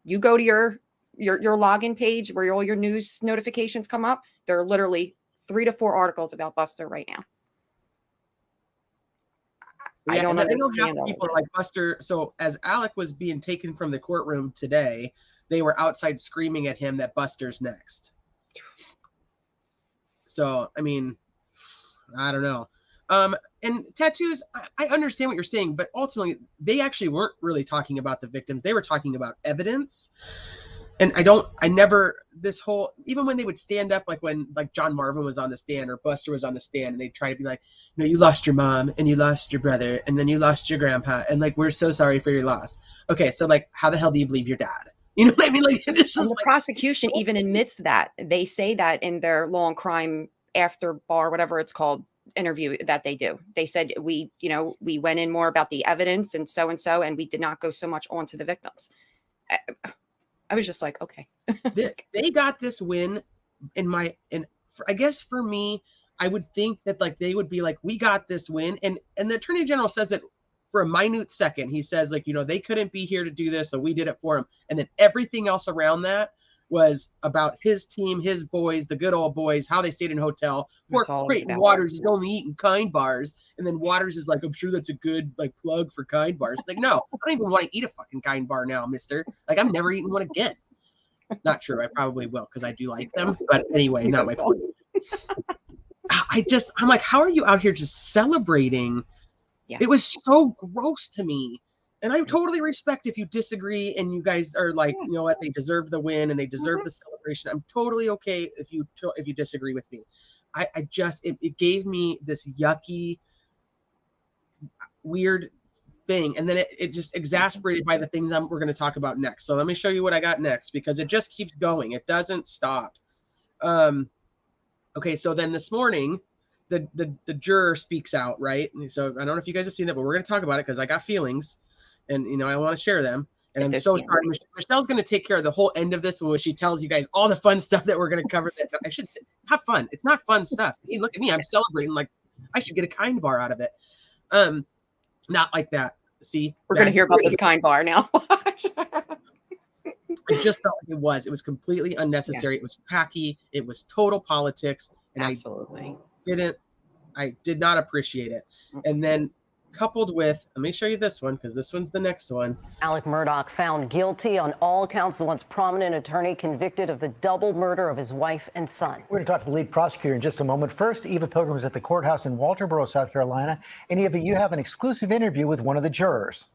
You go to your login page where all your news notifications come up. There are literally 3 to 4 articles about Buster right now. Yeah, I don't understand. People are like Buster. So as Alec was being taken from the courtroom today, they were outside screaming at him that Buster's next. So, I mean, I don't know. And tattoos, I understand what you're saying, but ultimately they actually weren't really talking about the victims. They were talking about evidence. And even when they would stand up, like when like John Marvin was on the stand or Buster was on the stand, and they'd try to be like, you lost your mom and you lost your brother and then you lost your grandpa. And like, we're so sorry for your loss. Okay. So like, how the hell do you believe your dad? You know what I mean? Like, it's just the prosecution even admits that. They say that in their long crime after bar, whatever it's called, interview that they do. They said we went in more about the evidence and so, and we did not go so much onto the victims. I was just like, okay. They got this win I guess for me, I would think that like they would be like, we got this win. And the Attorney General says it for a minute second. He says like, they couldn't be here to do this, so we did it for them. And then everything else around that was about his team, his boys, the good old boys, how they stayed in hotel. Poor Creighton Waters is only eating Kind bars. And then Waters is like, I'm sure that's a good like plug for Kind bars. Like, no, I don't even want to eat a fucking Kind bar now, mister. Like, I'm never eating one again. Not true. I probably will because I do like them. But anyway, not my point. I'm like, how are you out here just celebrating? Yes. It was so gross to me. And I totally respect if you disagree and you guys are like, you know what, they deserve the win and they deserve the celebration. I'm totally okay if you disagree with me. It gave me this yucky, weird thing. And then it just exasperated by the things we're going to talk about next. So let me show you what I got next because it just keeps going. It doesn't stop. Okay, so then this morning, the juror speaks out, right? And so I don't know if you guys have seen that, but we're going to talk about it because I got feelings, and I want to share them. And I'm so sorry. Michelle's going to take care of the whole end of this when she tells you guys all the fun stuff that we're going to cover. That I should say, have fun. It's not fun stuff. See, look at me. I'm celebrating like I should get a kind bar out of it. Not like that. See, we're going to hear about this kind bar now. I just felt like it was completely unnecessary. Yeah. It was tacky. It was total politics. And absolutely. I did not appreciate it. And then coupled with, let me show you this one because this one's the next one. Alec Murdaugh found guilty on all counts. The once prominent attorney convicted of the double murder of his wife and son. We're going to talk to the lead prosecutor in just a moment. First, Eva Pilgrim is at the courthouse in Walterboro, South Carolina. And Eva, you have an exclusive interview with one of the jurors.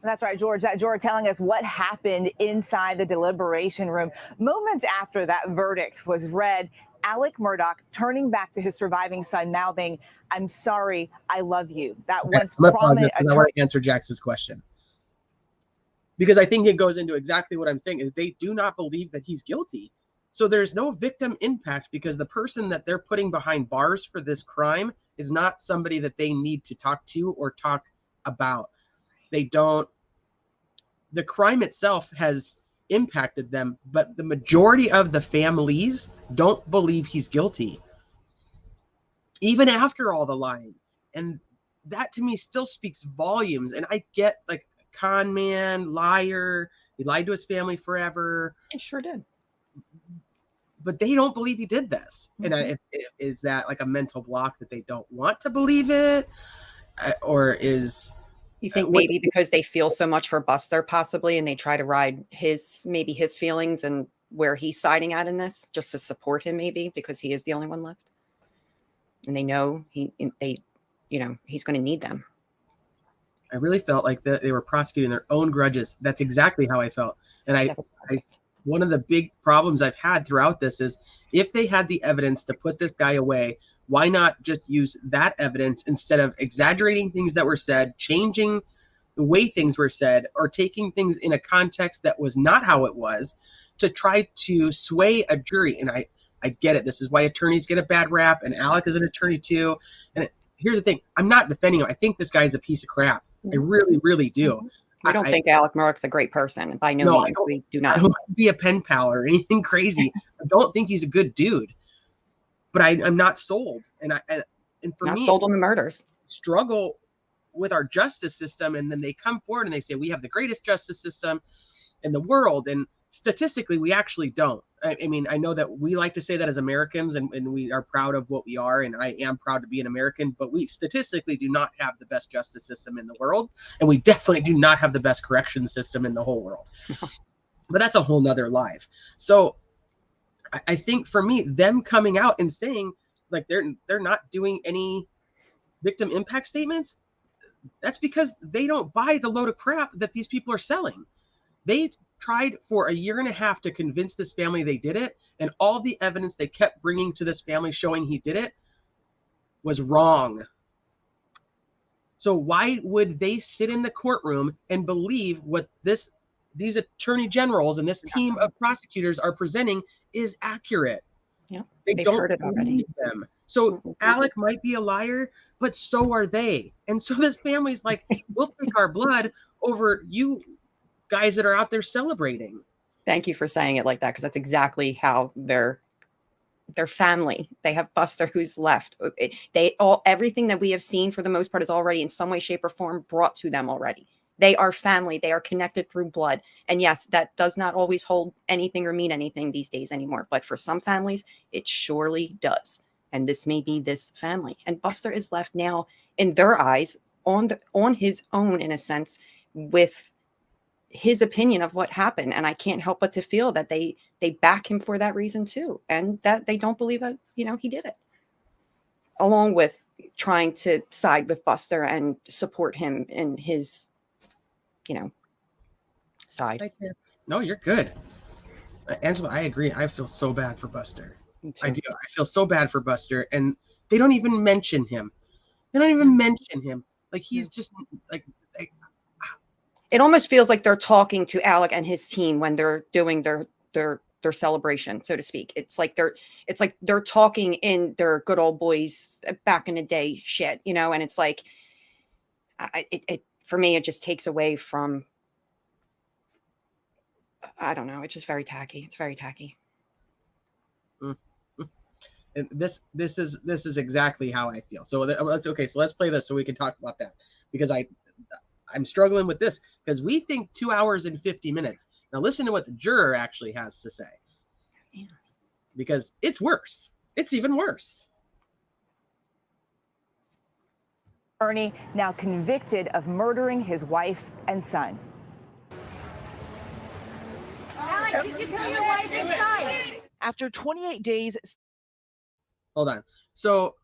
That's right, George. That juror telling us what happened inside the deliberation room. Moments after that verdict was read, Alec Murdaugh turning back to his surviving son, mouthing, "I'm sorry, I love you." That once prominent attorney. I want to answer Jackson's question. Because I think it goes into exactly what I'm saying. Is they do not believe that he's guilty. So there's no victim impact because the person that they're putting behind bars for this crime is not somebody that they need to talk to or talk about. They don't. The crime itself has impacted them, but the majority of the families don't believe he's guilty, even after all the lying. And that to me still speaks volumes. And I get like con man, liar, he lied to his family forever. It sure did. But they don't believe he did this. Mm-hmm. And is that like a mental block that they don't want to believe it? Or is... You think maybe because they feel so much for Buster possibly, and they try to ride his feelings and where he's siding at in this, just to support him maybe because he is the only one left, and they know he's going to need them. I really felt like that they were prosecuting their own grudges. That's exactly how I felt, and one of the big problems I've had throughout this is if they had the evidence to put this guy away, why not just use that evidence instead of exaggerating things that were said, changing the way things were said, or taking things in a context that was not how it was to try to sway a jury? And I get it. This is why attorneys get a bad rap, and Alec is an attorney too. And here's the thing. I'm not defending him. I think this guy's a piece of crap. I really, really do. I don't think Alec Murdaugh's a great person. By no means. We do not. I don't want to be a pen pal or anything crazy. I don't think he's a good dude. But I'm not sold. And for me, sold on the murders. Struggle with our justice system, and then they come forward and they say we have the greatest justice system in the world. And statistically, we actually don't. I mean, I know that we like to say that as Americans, and we are proud of what we are, and I am proud to be an American, but we statistically do not have the best justice system in the world, and we definitely do not have the best correction system in the whole world. But that's a whole nother life. So I think for me, them coming out and saying like they're not doing any victim impact statements, that's because they don't buy the load of crap that these people are selling. They tried for a year and a half to convince this family they did it, and all the evidence they kept bringing to this family showing he did it was wrong. So why would they sit in the courtroom and believe what these attorney generals and this team of prosecutors are presenting is accurate? Yeah, they don't believe them. So Alec might be a liar, but so are they. And so this family's like, we'll take our blood over you guys that are out there celebrating. Thank you for saying it like that, because that's exactly how their family. They have Buster who's left. Everything that we have seen for the most part is already in some way, shape, or form brought to them already. They are family. They are connected through blood. And yes, that does not always hold anything or mean anything these days anymore. But for some families, it surely does. And this may be this family. And Buster is left now in their eyes on his own, in a sense, with his opinion of what happened. And I can't help but to feel that they back him for that reason too. And that they don't believe that, he did it. Along with trying to side with Buster and support him in his, side. No, you're good. Angela, I agree. I feel so bad for Buster. I do. I feel so bad for Buster. And they don't even mention him. Like, he's just like it almost feels like they're talking to Alec and his team when they're doing their celebration, so to speak. It's like they're talking in their good old boys back in the day shit, and it's like, it for me, it just takes away from, I don't know. It's just very tacky. It's very tacky. And this is exactly how I feel. So that's okay. So let's play this so we can talk about that, because I'm struggling with this, because we think 2 hours and 50 minutes. Now listen to what the juror actually has to say, because it's worse. It's even worse. Ernie now convicted of murdering his wife and son. After 28 days. Hold on. So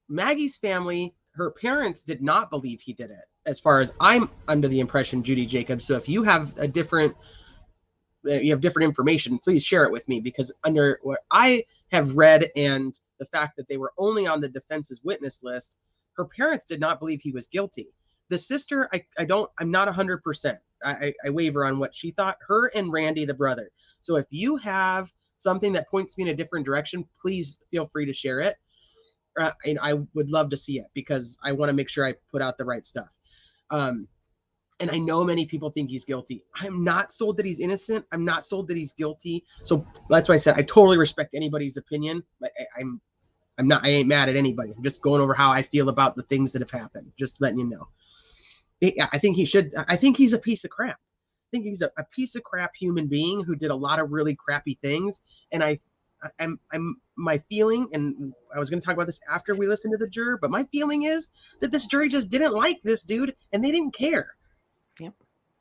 Maggie's family, her parents did not believe he did it, as far as I'm under the impression, Judy Jacobs. So if you have different information, please share it with me, because under what I have read and the fact that they were only on the defense's witness list, her parents did not believe he was guilty. The sister, I'm not 100%. I waver on what she thought. Her and Randy, the brother. So if you have something that points me in a different direction, please feel free to share it. And I would love to see it, because I want to make sure I put out the right stuff. And I know many people think he's guilty. I'm not sold that he's innocent. I'm not sold that he's guilty. So that's why I said I totally respect anybody's opinion. I ain't mad at anybody. I'm just going over how I feel about the things that have happened. Just letting you know. I think he's a piece of crap. I think he's a piece of crap human being who did a lot of really crappy things. And my feeling, and I was going to talk about this after we listened to the juror, but my feeling is that this jury just didn't like this dude, and they didn't care. Yep.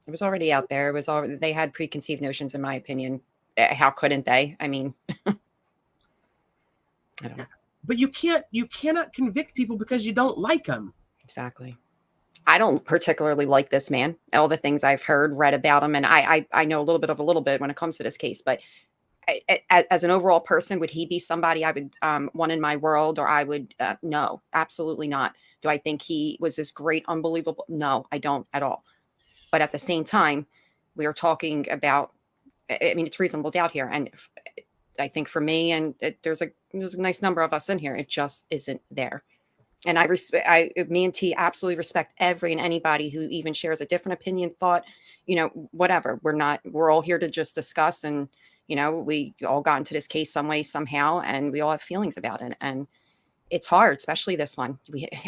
It was already out there. It was already, they had preconceived notions, in my opinion. How couldn't they? I mean, I don't know. But you cannot convict people because you don't like them. Exactly. I don't particularly like this man. All the things I've heard, read about him, and I know a little bit when it comes to this case. But as an overall person, would he be somebody I would want in my world, or I would no, absolutely not. Do I think he was this great, unbelievable? No, I don't at all. But at the same time, we are talking about. I mean, it's reasonable doubt here, and I think for me, and there's a nice number of us in here, it just isn't there. And me and T absolutely respect every and anybody who even shares a different opinion, thought, whatever. We're all here to just discuss. And, we all got into this case some way, somehow, and we all have feelings about it. And it's hard, especially this one.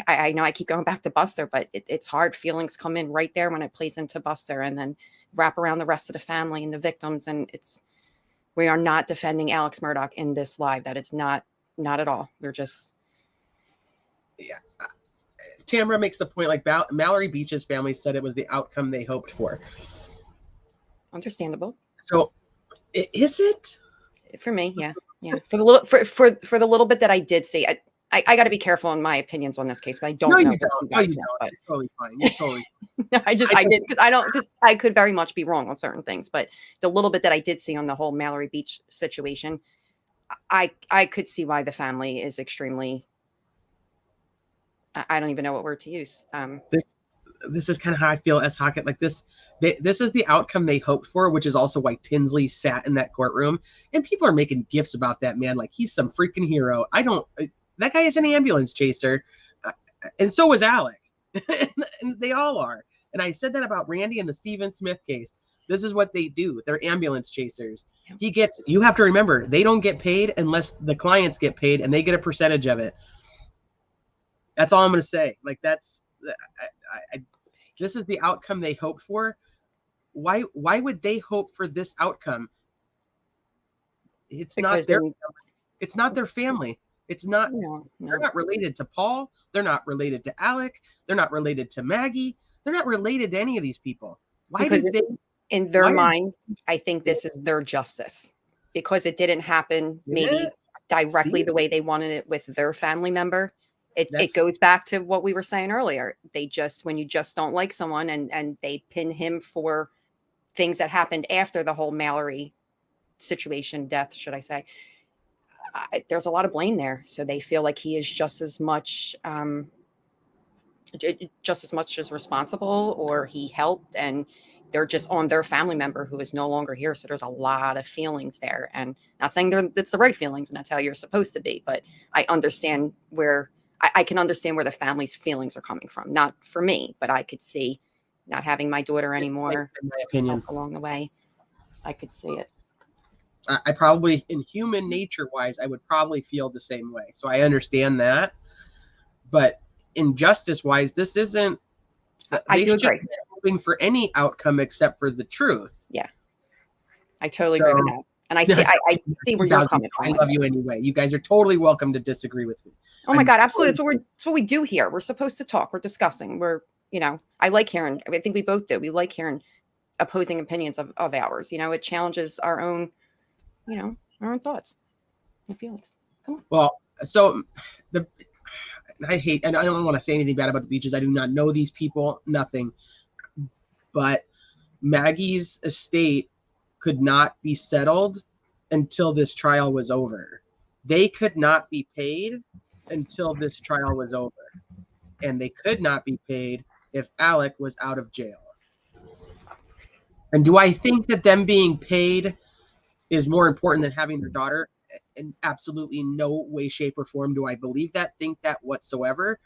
I know I keep going back to Buster, but it's hard. Feelings come in right there when it plays into Buster, and then wrap around the rest of the family and the victims. And we are not defending Alex Murdaugh in this live. That is not at all. We're just. Yeah. Tamara makes the point, like Mallory Beach's family said it was the outcome they hoped for. Understandable. So is it? For me, yeah. For the little bit that I did see, I got to be careful in my opinions on this case, because I don't know. You don't. No, you don't. It's totally fine. You're totally because I could very much be wrong on certain things, but the little bit that I did see on the whole Mallory Beach situation, I could see why the family is extremely. I don't even know what word to use. This is kind of how I feel as Hockett. Like this is the outcome they hoped for, which is also why Tinsley sat in that courtroom. And people are making gifs about that man, like he's some freaking hero. That guy is an ambulance chaser, and so was Alec, and they all are. And I said that about Randy and the Stephen Smith case. This is what they do. They're ambulance chasers. You have to remember, they don't get paid unless the clients get paid, and they get a percentage of it. That's all I'm going to say. Like this is the outcome they hoped for. Why would they hope for this outcome? It's not their family. It's not. No. They're not related to Paul. They're not related to Alec. They're not related to Maggie. They're not related to any of these people. Why do they? In their Why- mind, I think this is their justice because it didn't happen maybe Yeah. directly See? the way they wanted it with their family member. It That's- goes back to what we were saying earlier. They just, when you just don't like someone and they pin him for things that happened after the whole Mallory situation, death, should I say, there's a lot of blame there. So they feel like he is just as much as responsible, or he helped, and they're just on their family member who is no longer here. So there's a lot of feelings there, and not saying it's the right feelings and that's how you're supposed to be, but I understand where I can understand where the family's feelings are coming from. Not for me, but I could see not having my daughter anymore. In my opinion, along the way, I could see it. I probably, in human nature wise, I would probably feel the same way. So I understand that. But in justice wise, this isn't, I do agree. be hoping for any outcome except for the truth. Yeah. I totally agree with that. And I see where you're coming from. I love you anyway. You guys are totally welcome to disagree with me. Oh my God, absolutely. It's what we do here. We're supposed to talk. We're discussing. I like hearing, I think we both do. We like hearing opposing opinions of ours. It challenges our own, our own thoughts and feelings. Come on. Well, so I hate, and I don't want to say anything bad about the Beaches. I do not know these people, nothing. But Maggie's estate could not be settled until this trial was over. They could not be paid until this trial was over. And they could not be paid if Alec was out of jail. And do I think that them being paid is more important than having their daughter? In absolutely no way, shape, or form do I believe that, think that whatsoever.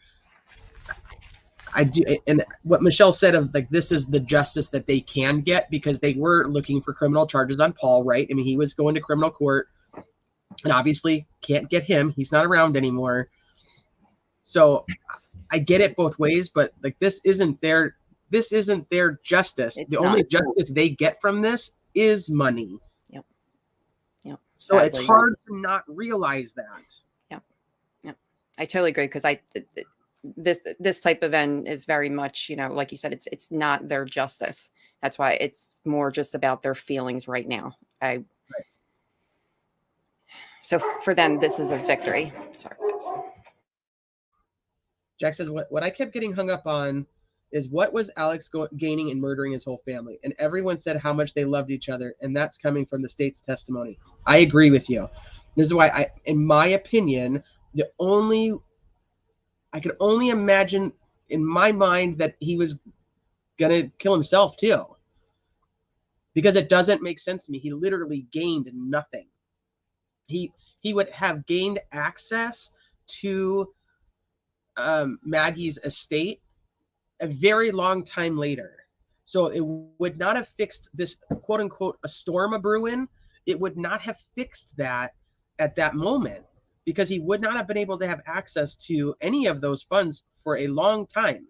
I do, and what Michelle said of like, this is the justice that they can get, because they were looking for criminal charges on Paul, right? I mean, he was going to criminal court, and obviously can't get him. He's not around anymore. So I get it both ways, but like, this isn't their justice. The only justice they get from this is money. Yep. So it's hard to not realize that. Yep. I totally agree, because this type of end is very much, like you said, it's not their justice. That's why it's more just about their feelings right now. Right. So for them, this is a victory. Sorry. Jack says, what I kept getting hung up on is what was Alex gaining in murdering his whole family? And everyone said how much they loved each other, and that's coming from the state's testimony. I agree with you. This is why in my opinion, I could only imagine in my mind that he was going to kill himself too. Because it doesn't make sense to me. He literally gained nothing. He would have gained access to Maggie's estate a very long time later. So it would not have fixed this, quote unquote, a storm a brewing. It would not have fixed that at that moment, because he would not have been able to have access to any of those funds for a long time.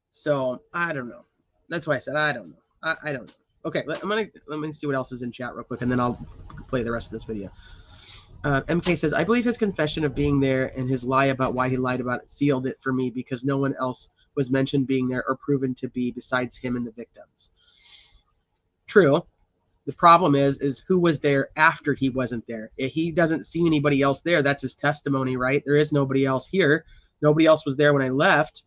So I don't know. That's why I said I don't know. I don't know. Okay, let me see what else is in chat real quick, and then I'll play the rest of this video. MK says, I believe his confession of being there and his lie about why he lied about it sealed it for me, because no one else was mentioned being there or proven to be besides him and the victims. True. The problem is who was there after he wasn't there. If he doesn't see anybody else there, that's his testimony, right? There is nobody else here. Nobody else was there when I left.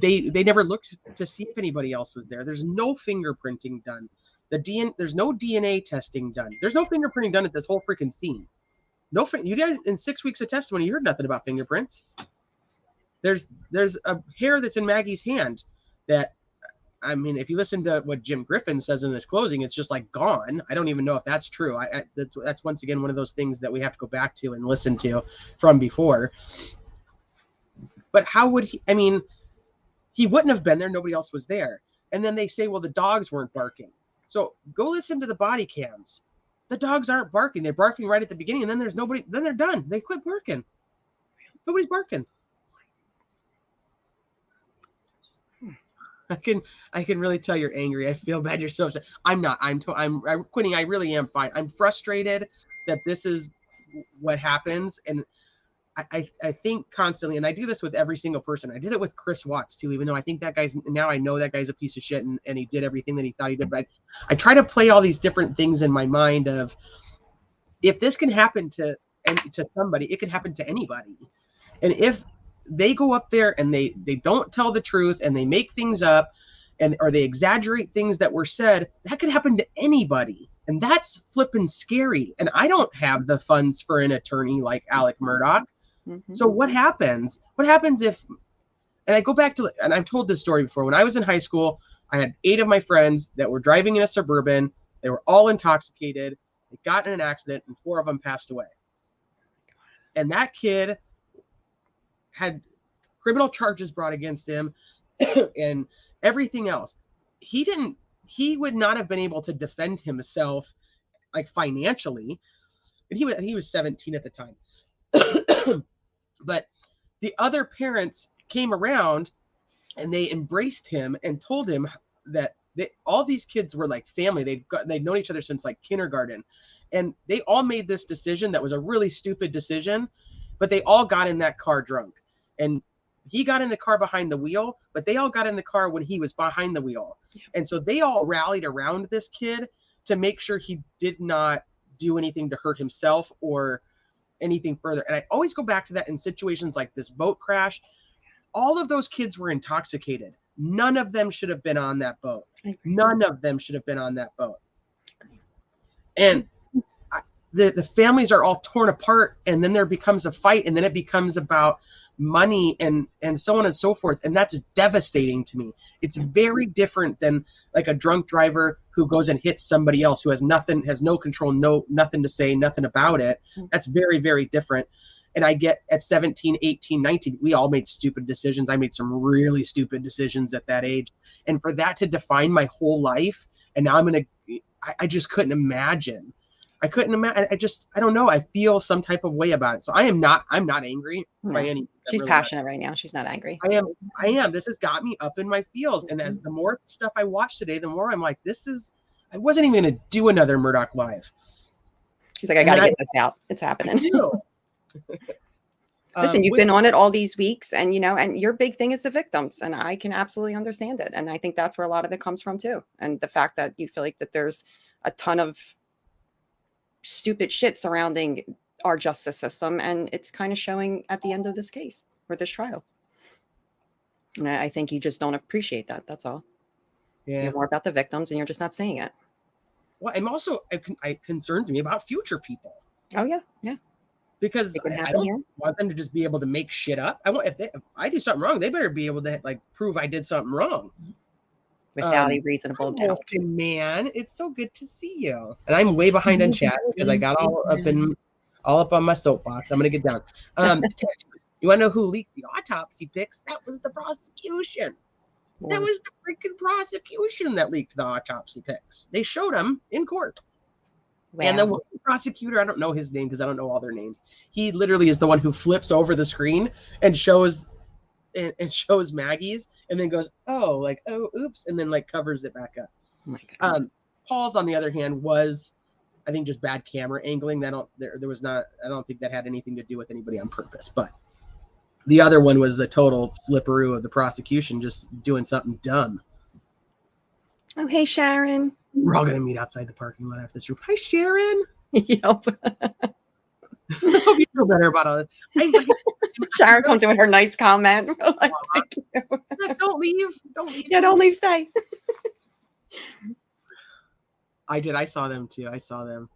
They never looked to see if anybody else was there. There's no fingerprinting done. There's no DNA testing done. There's no fingerprinting done at this whole freaking scene. You guys, in 6 weeks of testimony, you heard nothing about fingerprints. There's a hair that's in Maggie's hand that, I mean, if you listen to what Jim Griffin says in his closing, it's just like gone. I don't even know if that's true. That's once again one of those things that we have to go back to and listen to from before. But how would he? I mean, he wouldn't have been there. Nobody else was there. And then they say, well, the dogs weren't barking. So go listen to the body cams. The dogs aren't barking. They're barking right at the beginning, and then there's nobody. Then they're done. They quit barking. Nobody's barking. I can really tell you're angry. I feel bad. You're so upset. I'm not. I'm quitting. I really am fine. I'm frustrated that this is what happens, and I think constantly, and I do this with every single person. I did it with Chris Watts too, even though I think that guy's, now I know that guy's a piece of shit and he did everything that he thought he did. But I try to play all these different things in my mind of, if this can happen to somebody, it can happen to anybody. And if they go up there and they don't tell the truth and they make things up, or they exaggerate things that were said, that could happen to anybody. And that's flipping scary. And I don't have the funds for an attorney like Alec Murdaugh. Mm-hmm. So what happens? What happens if, and I go back to, and I've told this story before, when I was in high school, I had 8 of my friends that were driving in a Suburban. They were all intoxicated. They got in an accident and 4 of them passed away. And that kid had criminal charges brought against him and everything else. He would not have been able to defend himself, like, financially. And he was 17 at the time. But the other parents came around and they embraced him and told him that all these kids were like family. They'd known each other since like kindergarten, and they all made this decision that was a really stupid decision, but they all got in that car drunk. And he got in the car behind the wheel, but they all got in the car when he was behind the wheel. Yeah. And so they all rallied around this kid to make sure he did not do anything to hurt himself or anything further. And I always go back to that in situations like this boat crash. All of those kids were intoxicated. None of them should have been on that boat. None of them should have been on that boat. And the families are all torn apart, and then there becomes a fight, and then it becomes about money and so on and so forth. And that's devastating to me. It's very different than like a drunk driver who goes and hits somebody else who has nothing, has no control, nothing to say, nothing about it. That's very, very different. And I get at 17, 18, 19, we all made stupid decisions. I made some really stupid decisions at that age. And for that to define my whole life, and now I just couldn't imagine. I couldn't imagine. I don't know. I feel some type of way about it. So I'm not angry by any means. She's really passionate right now. She's not angry. I am. This has got me up in my feels. And as the more stuff I watch today, the more I'm like, I wasn't even going to do another Murdaugh Live. She's like, I got to get this out. It's happening. Listen, you've been on it all these weeks, and and your big thing is the victims, and I can absolutely understand it. And I think that's where a lot of it comes from too. And the fact that you feel like that there's a ton of stupid shit surrounding our justice system, and it's kind of showing at the end of this case or this trial. And I think you just don't appreciate that. That's all. Yeah. You're more about the victims, and you're just not seeing it. Well, I'm also, it concerns me about future people. Oh yeah, yeah. Because I don't want them to just be able to make shit up. If I do something wrong, they better be able to like prove I did something wrong. Without a reasonable doubt. Man, it's so good to see you. And I'm way behind on chat because I got all up on my soapbox. I'm gonna get down. You want to know who leaked the autopsy pics? That was the prosecution. That was the freaking prosecution that leaked the autopsy pics. They showed them in court. Wow. And the prosecutor, I don't know his name because I don't know all their names. He literally is the one who flips over the screen and shows Maggie's, and then goes, oh, oops, and then like covers it back up. Oh my God. Paul's, on the other hand, was, I think, just bad camera angling. I don't think that had anything to do with anybody on purpose. But the other one was a total flipperoo of the prosecution, just doing something dumb. Oh, hey, Sharon. We're all gonna meet outside the parking lot after this room. Hi, Sharon. Yep. I hope you feel better about all this. Sharon comes in with her nice comment. Like, thank you. Don't leave. Yeah, don't leave. Stay. I did. I saw them too. I saw them.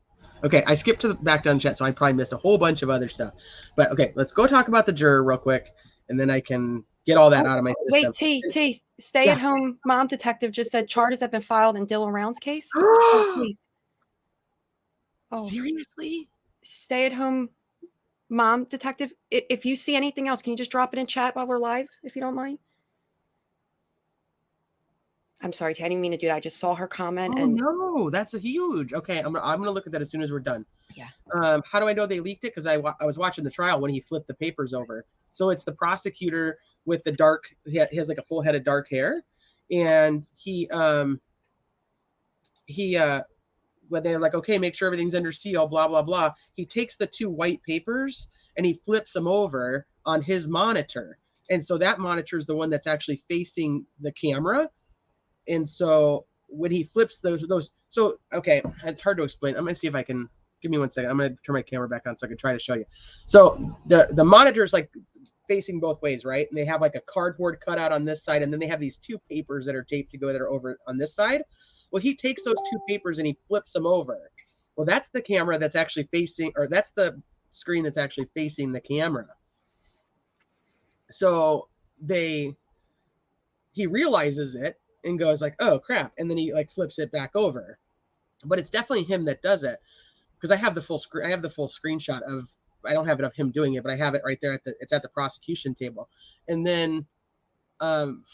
Okay, I skipped to the back down chat, so I probably missed a whole bunch of other stuff. But okay, let's go talk about the juror real quick, and then I can get all that out of my system. Wait, T, stay-at-home mom detective just said charges have been filed in Dylan Round's case. Please. Seriously? Stay-at-home mom detective. If you see anything else, can you just drop it in chat while we're live, if you don't mind? I'm sorry, T, I didn't mean to do that. I just saw her comment. No, that's a huge. Okay, I'm gonna look at that as soon as we're done. Yeah. How do I know they leaked it? Because I was watching the trial when he flipped the papers over. So it's the prosecutor with the dark. He has like a full head of dark hair, and the when they're like, okay, make sure everything's under seal, blah, blah, blah, he takes the 2 white papers and he flips them over on his monitor. And so that monitor is the one that's actually facing the camera. And so when he flips those, so, okay, it's hard to explain. I'm going to see if I can, give me 1 second. I'm going to turn my camera back on so I can try to show you. So the monitor is like facing both ways, right? And they have like a cardboard cutout on this side. And then they have these 2 papers that are taped together over on this side. Well, he takes those 2 papers and he flips them over. Well, that's the camera that's actually facing, or that's the screen that's actually facing the camera. So he realizes it and goes like, oh crap. And then he like flips it back over. But it's definitely him that does it. Because I have the full screen, I have the full screenshot of, I don't have it of him doing it, but I have it right there it's at the prosecution table. And then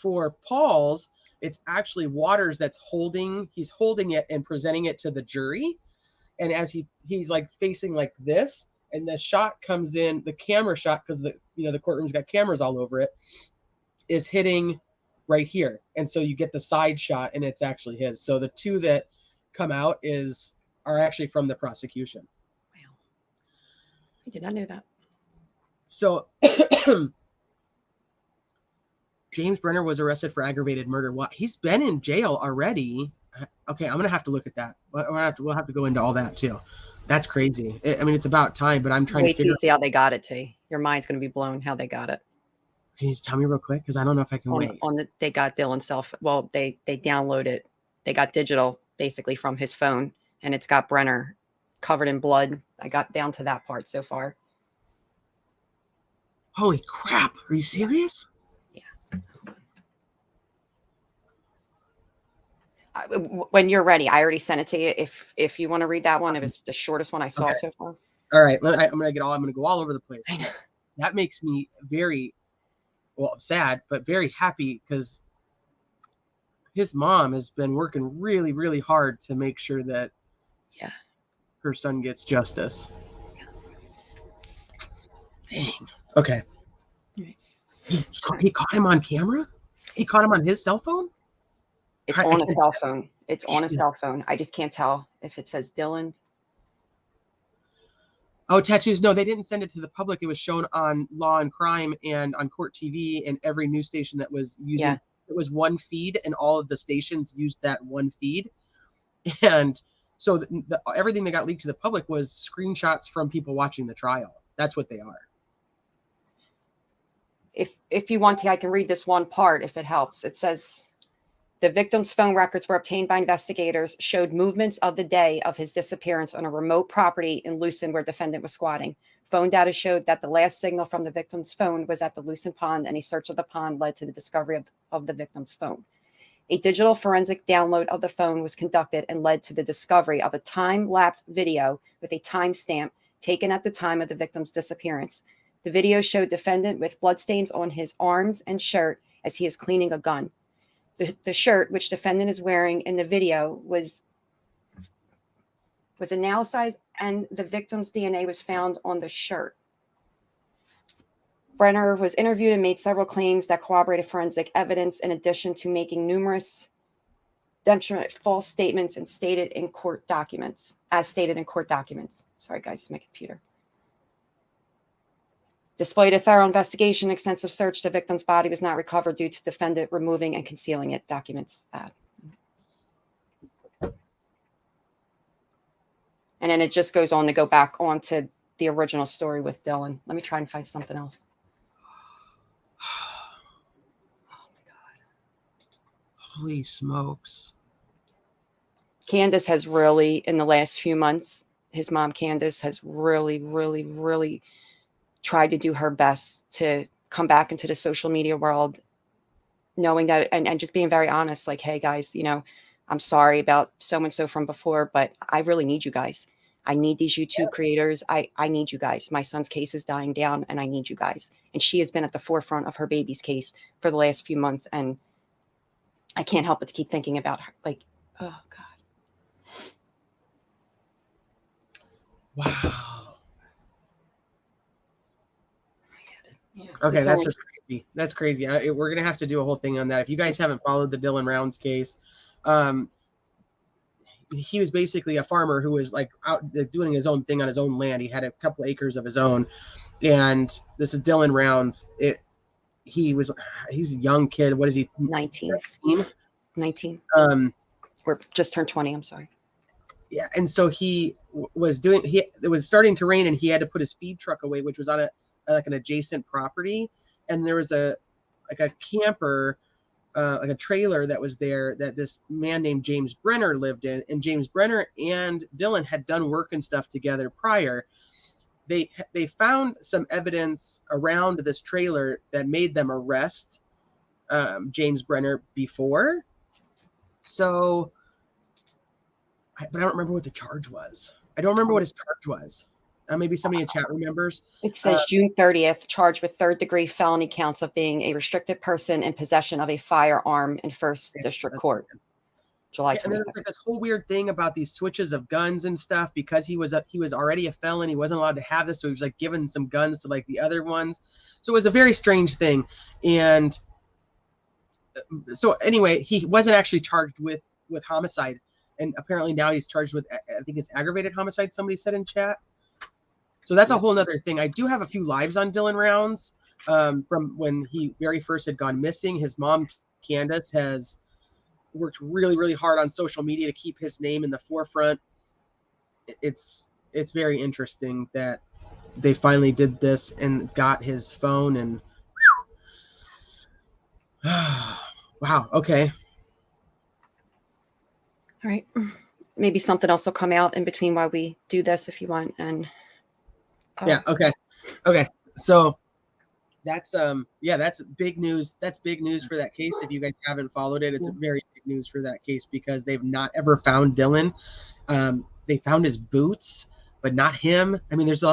for Paul's, it's actually Waters that's he's holding it and presenting it to the jury. And as he's like facing like this, and the shot comes in, the camera shot, because the courtroom's got cameras all over it, is hitting right here. And so you get the side shot and it's actually his. So the 2 that come out are actually from the prosecution. Wow. I did not know that. So James Brenner was arrested for aggravated murder. What? He's been in jail already. Okay, I'm gonna have to look at that. We'll have to go into all that too. That's crazy. I mean, it's about time, but I'm trying to figure. Wait till you see how they got it. T. Your mind's gonna be blown how they got it. Can you just tell me real quick? Because I don't know if I can wait. They got Dylan's well, they download it. They got digital basically from his phone, and it's got Brenner covered in blood. I got down to that part so far. Holy crap! Are you serious? When you're ready, I already sent it to you. If you want to read that one, it was the shortest one I saw so far. All right, I'm gonna go all over the place. That makes me very, sad, but very happy, because his mom has been working really, really hard to make sure that her son gets justice. Dang. Okay. Right. He caught him on camera? He caught him on his cell phone? It's on a cell phone. It's on a cell phone. I just can't tell if it says Dylan. Oh, tattoos. No, they didn't send it to the public. It was shown on Law and Crime and on Court TV and every news station that was using it was one feed, and all of the stations used that one feed. And so everything that got leaked to the public was screenshots from people watching the trial. That's what they are. If you want to, I can read this one part if it helps. It says, the victim's phone records were obtained by investigators, showed movements of the day of his disappearance on a remote property in Lucin where defendant was squatting. Phone data showed that the last signal from the victim's phone was at the Lucin pond, and a search of the pond led to the discovery of the victim's phone. A digital forensic download of the phone was conducted and led to the discovery of a time-lapse video with a timestamp taken at the time of the victim's disappearance. The video showed defendant with bloodstains on his arms and shirt as he is cleaning a gun. The shirt, which defendant is wearing in the video, was analyzed, and the victim's DNA was found on the shirt. Brenner was interviewed and made several claims that corroborated forensic evidence, in addition to making numerous false statements as stated in court documents. Sorry, guys, it's my computer. Despite a thorough investigation, extensive search, the victim's body was not recovered due to defendant removing and concealing it. Documents add. And then it just goes on to go back onto the original story with Dylan. Let me try and find something else. Oh my God. Holy smokes. Candace has really, in the last few months, his mom, Candace, has really, really, really tried to do her best to come back into the social media world, knowing that, and just being very honest, like, hey guys, I'm sorry about so-and-so from before, but I really need you guys. I need these YouTube creators. I need you guys. My son's case is dying down and I need you guys. And she has been at the forefront of her baby's case for the last few months. And I can't help but to keep thinking about her. Like, oh God. Wow. Yeah. Okay, that's just crazy. That's crazy. We're going to have to do a whole thing on that. If you guys haven't followed the Dylan Rounds case, he was basically a farmer who was like out doing his own thing on his own land. He had a couple acres of his own, and this is Dylan Rounds. He's a young kid. What is he? 19. 19. Or just turned 20. I'm sorry. Yeah, and so it was starting to rain, and he had to put his feed truck away, which was on an adjacent property, and there was a camper, like a trailer that was there that this man named James Brenner lived in, and James Brenner and Dylan had done work and stuff together prior. They found some evidence around this trailer that made them arrest James Brenner before. So, but I don't remember what the charge was. I don't remember what his charge was. Maybe somebody in chat remembers. It says June 30th, charged with third-degree felony counts of being a restricted person in possession of a firearm in First District Court. July 25th. And then there's like this whole weird thing about these switches of guns and stuff because he was already a felon. He wasn't allowed to have this, so he was like given some guns to like the other ones. So it was a very strange thing. And so anyway, he wasn't actually charged with homicide, and apparently now he's charged with, I think it's aggravated homicide. Somebody said in chat. So that's a whole nother thing. I do have a few lives on Dylan Rounds from when he very first had gone missing. His mom, Candace, has worked really, really hard on social media to keep his name in the forefront. It's very interesting that they finally did this and got his phone and wow. Okay. All right. Maybe something else will come out in between while we do this if you want. And yeah. Okay. So that's that's big news. That's big news for that case. If you guys haven't followed it, it's very big news for that case because they've not ever found Dylan. They found his boots, but not him. I mean, there was a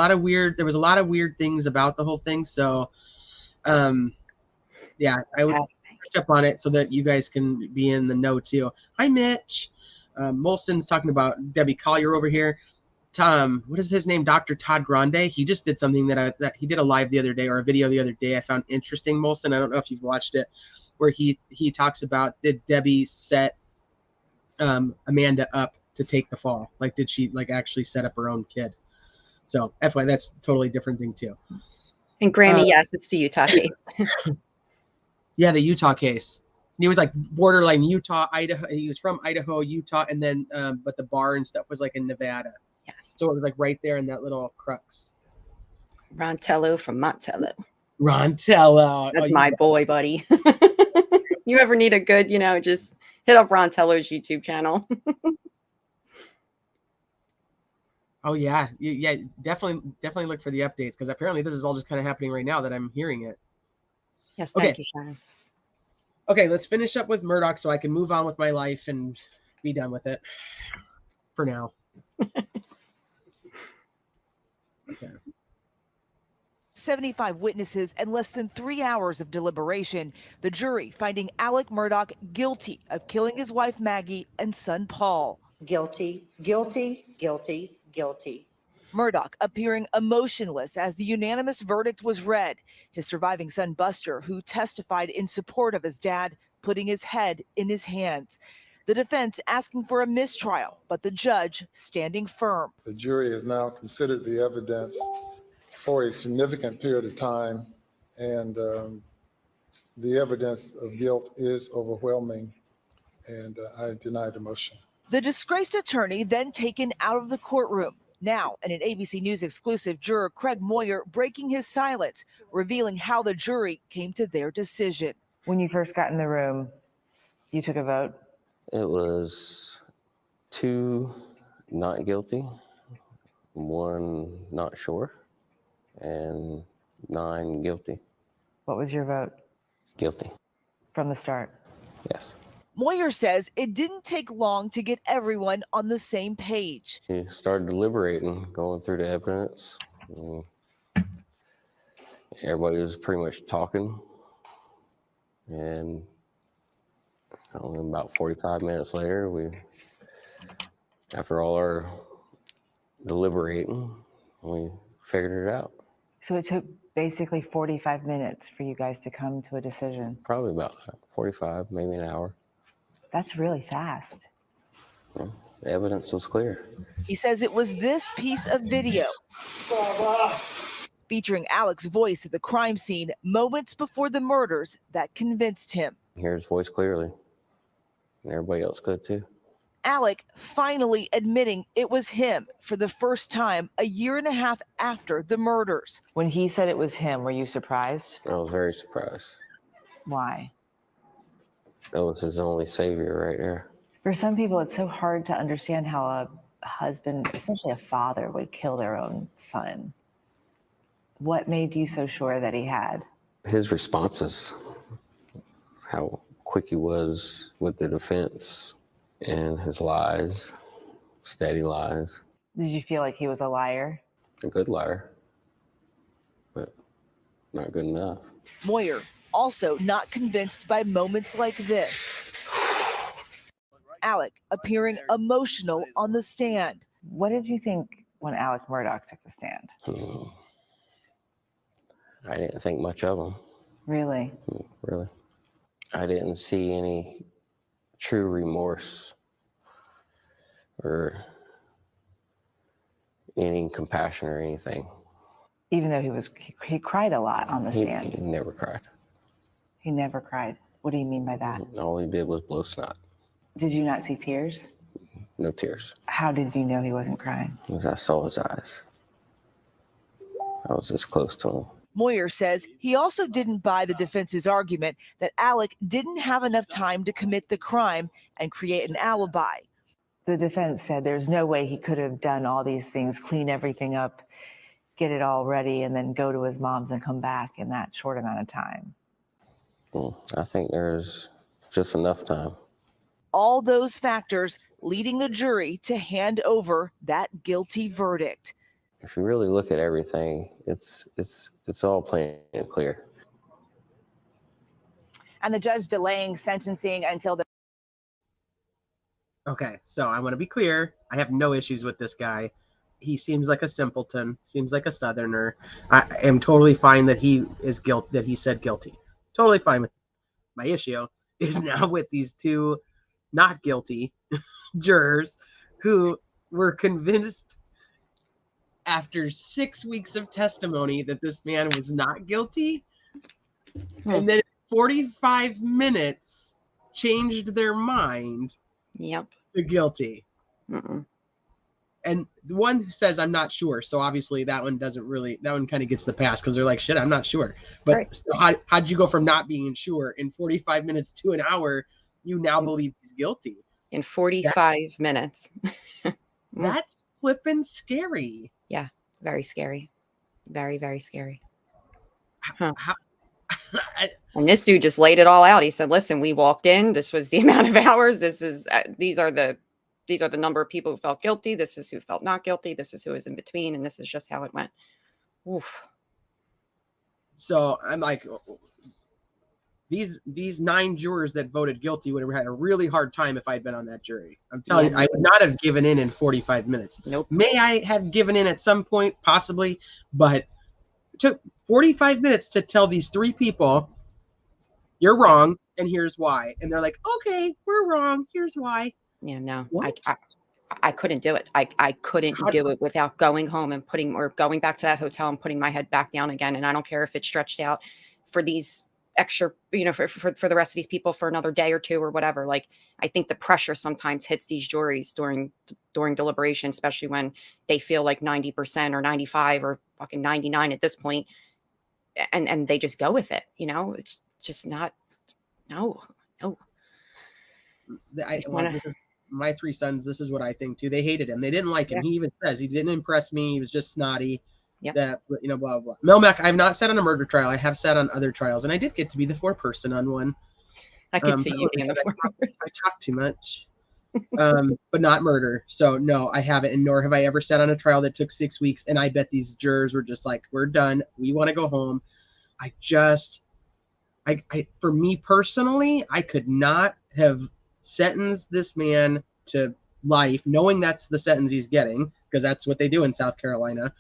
lot of weird things about the whole thing. So, yeah, I would catch up on it so that you guys can be in the know too. Hi, Mitch. Molson's talking about Debbie Collier over here. Tom, what is his name? Dr. Todd Grande. He just did something that he did a live the other day or a video the other day. I found interesting, Molson. I don't know if you've watched it, where he talks about, did Debbie set Amanda up to take the fall? Like, did she like actually set up her own kid? So FYI, that's a totally different thing too. And Grammy, yes, it's the Utah case. Yeah, the Utah case. He was like borderline Utah, Idaho. He was from Idaho, Utah, and then but the bar and stuff was like in Nevada. Yes. So it was like right there in that little crux. Rontello from Montello. Rontello. That's my boy, buddy. You ever need a good, just hit up Rontello's YouTube channel. Oh yeah. Yeah, definitely look for the updates because apparently this is all just kind of happening right now that I'm hearing it. Yes, thank you, Shannon. Okay, let's finish up with Murdaugh so I can move on with my life and be done with it for now. Okay. 75 witnesses and less than 3 hours of deliberation. The jury finding Alec Murdaugh guilty of killing his wife Maggie and son Paul. Guilty, guilty, guilty, guilty. Murdaugh appearing emotionless as the unanimous verdict was read. His surviving son Buster, who testified in support of his dad, putting his head in his hands. The defense asking for a mistrial, but the judge standing firm. The jury has now considered the evidence for a significant period of time, and the evidence of guilt is overwhelming, and I deny the motion. The disgraced attorney then taken out of the courtroom. Now, in an ABC News exclusive, juror Craig Moyer breaking his silence, revealing how the jury came to their decision. When you first got in the room, you took a vote? It was 2 not guilty, 1 not sure, and 9 guilty. What was your vote? Guilty. From the start? Yes. Moyer says it didn't take long to get everyone on the same page. We started deliberating, going through the evidence. Everybody was pretty much talking. And I don't know, about 45 minutes later, after all our deliberating, we figured it out. So it took basically 45 minutes for you guys to come to a decision? Probably about 45, maybe an hour. That's really fast. Yeah, The evidence was clear. He says it was this piece of video featuring Alec's voice at the crime scene moments before the murders that convinced him. Hear his voice clearly. And everybody else could too. Alec finally admitting it was him for the first time a year and a half after the murders. When he said it was him, were you surprised? I was very surprised. Why? That was his only savior right there. For some people, it's so hard to understand how a husband, especially a father, would kill their own son. What made you so sure that he had? His responses, how quick he was with the defense, and his lies, steady lies. Did you feel like he was a liar? A good liar, but not good enough. Moyer also not convinced by moments like this. Alec appearing emotional on the stand. What did you think when Alec Murdaugh took the stand? I didn't think much of him. Really? Really. I didn't see any true remorse or any compassion or anything. Even though he cried a lot on the stand. He never cried. He never cried. What do you mean by that? All he did was blow snot. Did you not see tears? No tears. How did you know he wasn't crying? Because I saw his eyes. I was this close to him. Moyer says he also didn't buy the defense's argument that Alec didn't have enough time to commit the crime and create an alibi. The defense said there's no way he could have done all these things, clean everything up, get it all ready, and then go to his mom's and come back in that short amount of time. I think there's just enough time. All those factors leading the jury to hand over that guilty verdict. If you really look at everything, it's all plain and clear. And the judge delaying sentencing until the... Okay, so I want to be clear. I have no issues with this guy. He seems like a simpleton, seems like a Southerner. I am totally fine that he is that he said guilty. Totally fine with it. My issue is now with these two not guilty jurors who were convinced after 6 weeks of testimony that this man was not guilty. And then 45 minutes changed their mind to guilty. And the one who says, I'm not sure. So obviously that one kind of gets the pass because they're like, shit, I'm not sure. But Right. still, how'd you go from not being sure in 45 minutes to an hour? You now believe he's guilty. In 45 minutes. That's flippin' scary. Yeah, very scary. Very, very scary. Huh. And this dude just laid it all out. He said, listen, we walked in. This was the amount of hours. This is, these are the number of people who felt guilty. This is who felt not guilty. This is who is in between. And this is just how it went. Oof. So I'm like, these 9 jurors that voted guilty would have had a really hard time if I'd been on that jury. I'm telling you, I would not have given in 45 minutes. Nope. May I have given in at some point? Possibly. But it took 45 minutes to tell these 3 people, you're wrong, and here's why. And they're like, okay, we're wrong. Here's why. Yeah, no, What? I couldn't do it. I couldn't do it without going home and going back to that hotel and putting my head back down again. And I don't care if it's stretched out for these extra, for the rest of these people for another day or 2 or whatever. Like, I think the pressure sometimes hits these juries during deliberation, especially when they feel like 90% or 95 or fucking 99 at this point, and they just go with it. It's just not. No. My 3 sons, this is what I think too. They hated him. They didn't like him. Yeah. He even says he didn't impress me. He was just snotty. Yep. That, blah, blah, blah. Melmac, I've not sat on a murder trial. I have sat on other trials, and I did get to be the 4-person on one. I could see you being the 4-person. I talk too much, but not murder. So no, I haven't, and nor have I ever sat on a trial that took 6 weeks. And I bet these jurors were just like, we're done. We want to go home. For me personally, I could not have sentenced this man to life, knowing that's the sentence he's getting, because that's what they do in South Carolina.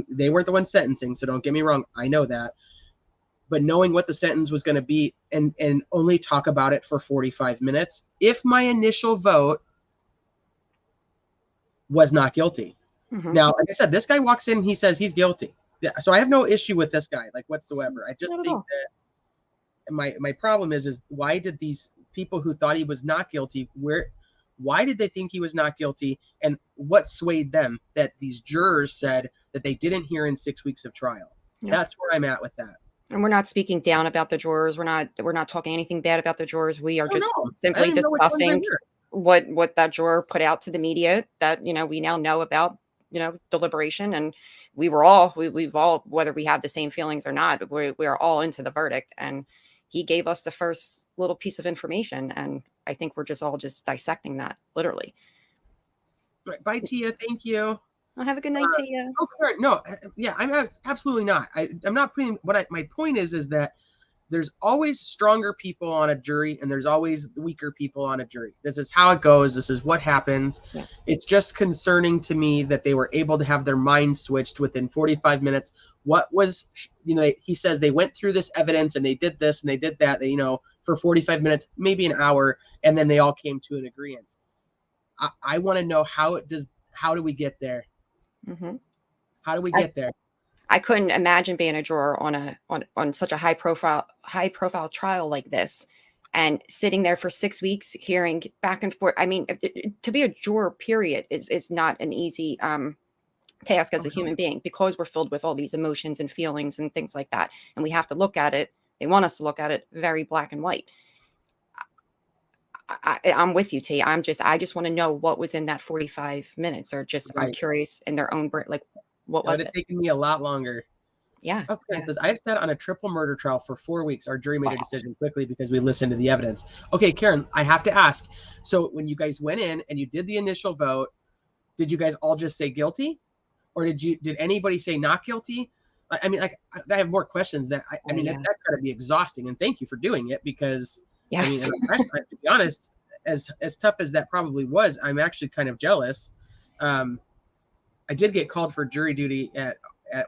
They weren't the ones sentencing, so don't get me wrong. I know that. But knowing what the sentence was going to be and only talk about it for 45 minutes, if my initial vote was not guilty. Mhm. Now, like I said, this guy walks in, he says he's guilty. Yeah, so I have no issue with this guy, like whatsoever. I just Not at think all. that my problem is why did these people who thought he was not guilty, why did they think he was not guilty, and what swayed them that these jurors said that they didn't hear in 6 weeks of trial? Yep. That's where I'm at with that. And we're not speaking down about the jurors. We're not talking anything bad about the jurors. We are Oh, just no. I simply didn't know which ones I discussing heard. what that juror put out to the media that, we now know about, deliberation. And we've all, whether we have the same feelings or not, we are all into the verdict. And he gave us the first little piece of information. And I think we're just all dissecting that literally. Right. Bye, Tia. Thank you. Well, have a good night, Tia. Oh, Karen, no, yeah, I'm absolutely not. I'm not putting my point is that there's always stronger people on a jury and there's always weaker people on a jury. This is how it goes. This is what happens. Yeah. It's just concerning to me that they were able to have their minds switched within 45 minutes. What was, he says they went through this evidence and they did this and they did that, for 45 minutes, maybe an hour, and then they all came to an agreement. I want to know how do we get there? Mm-hmm. How do we get there? I couldn't imagine being a juror on such a high profile trial like this, and sitting there for 6 weeks hearing back and forth. I mean, to be a juror, period, is not an easy task as a human being, because we're filled with all these emotions and feelings and things like that, and we have to look at it. They want us to look at it very black and white. I'm with you, T. I just want to know what was in that 45 minutes, or just I'm curious in their own brain, like what was it? Would have taken me a lot longer. Yeah. Oh, Chris says, I've sat on a triple murder trial for 4 weeks. Our jury made a decision quickly because we listened to the evidence. Okay, Karen, I have to ask. So when you guys went in and you did the initial vote, did you guys all just say guilty, or did anybody say not guilty? I mean, like, I have more questions. That's got to be exhausting. And thank you for doing it, because yes. I mean, to be honest, as tough as that probably was, I'm actually kind of jealous. I did get called for jury duty at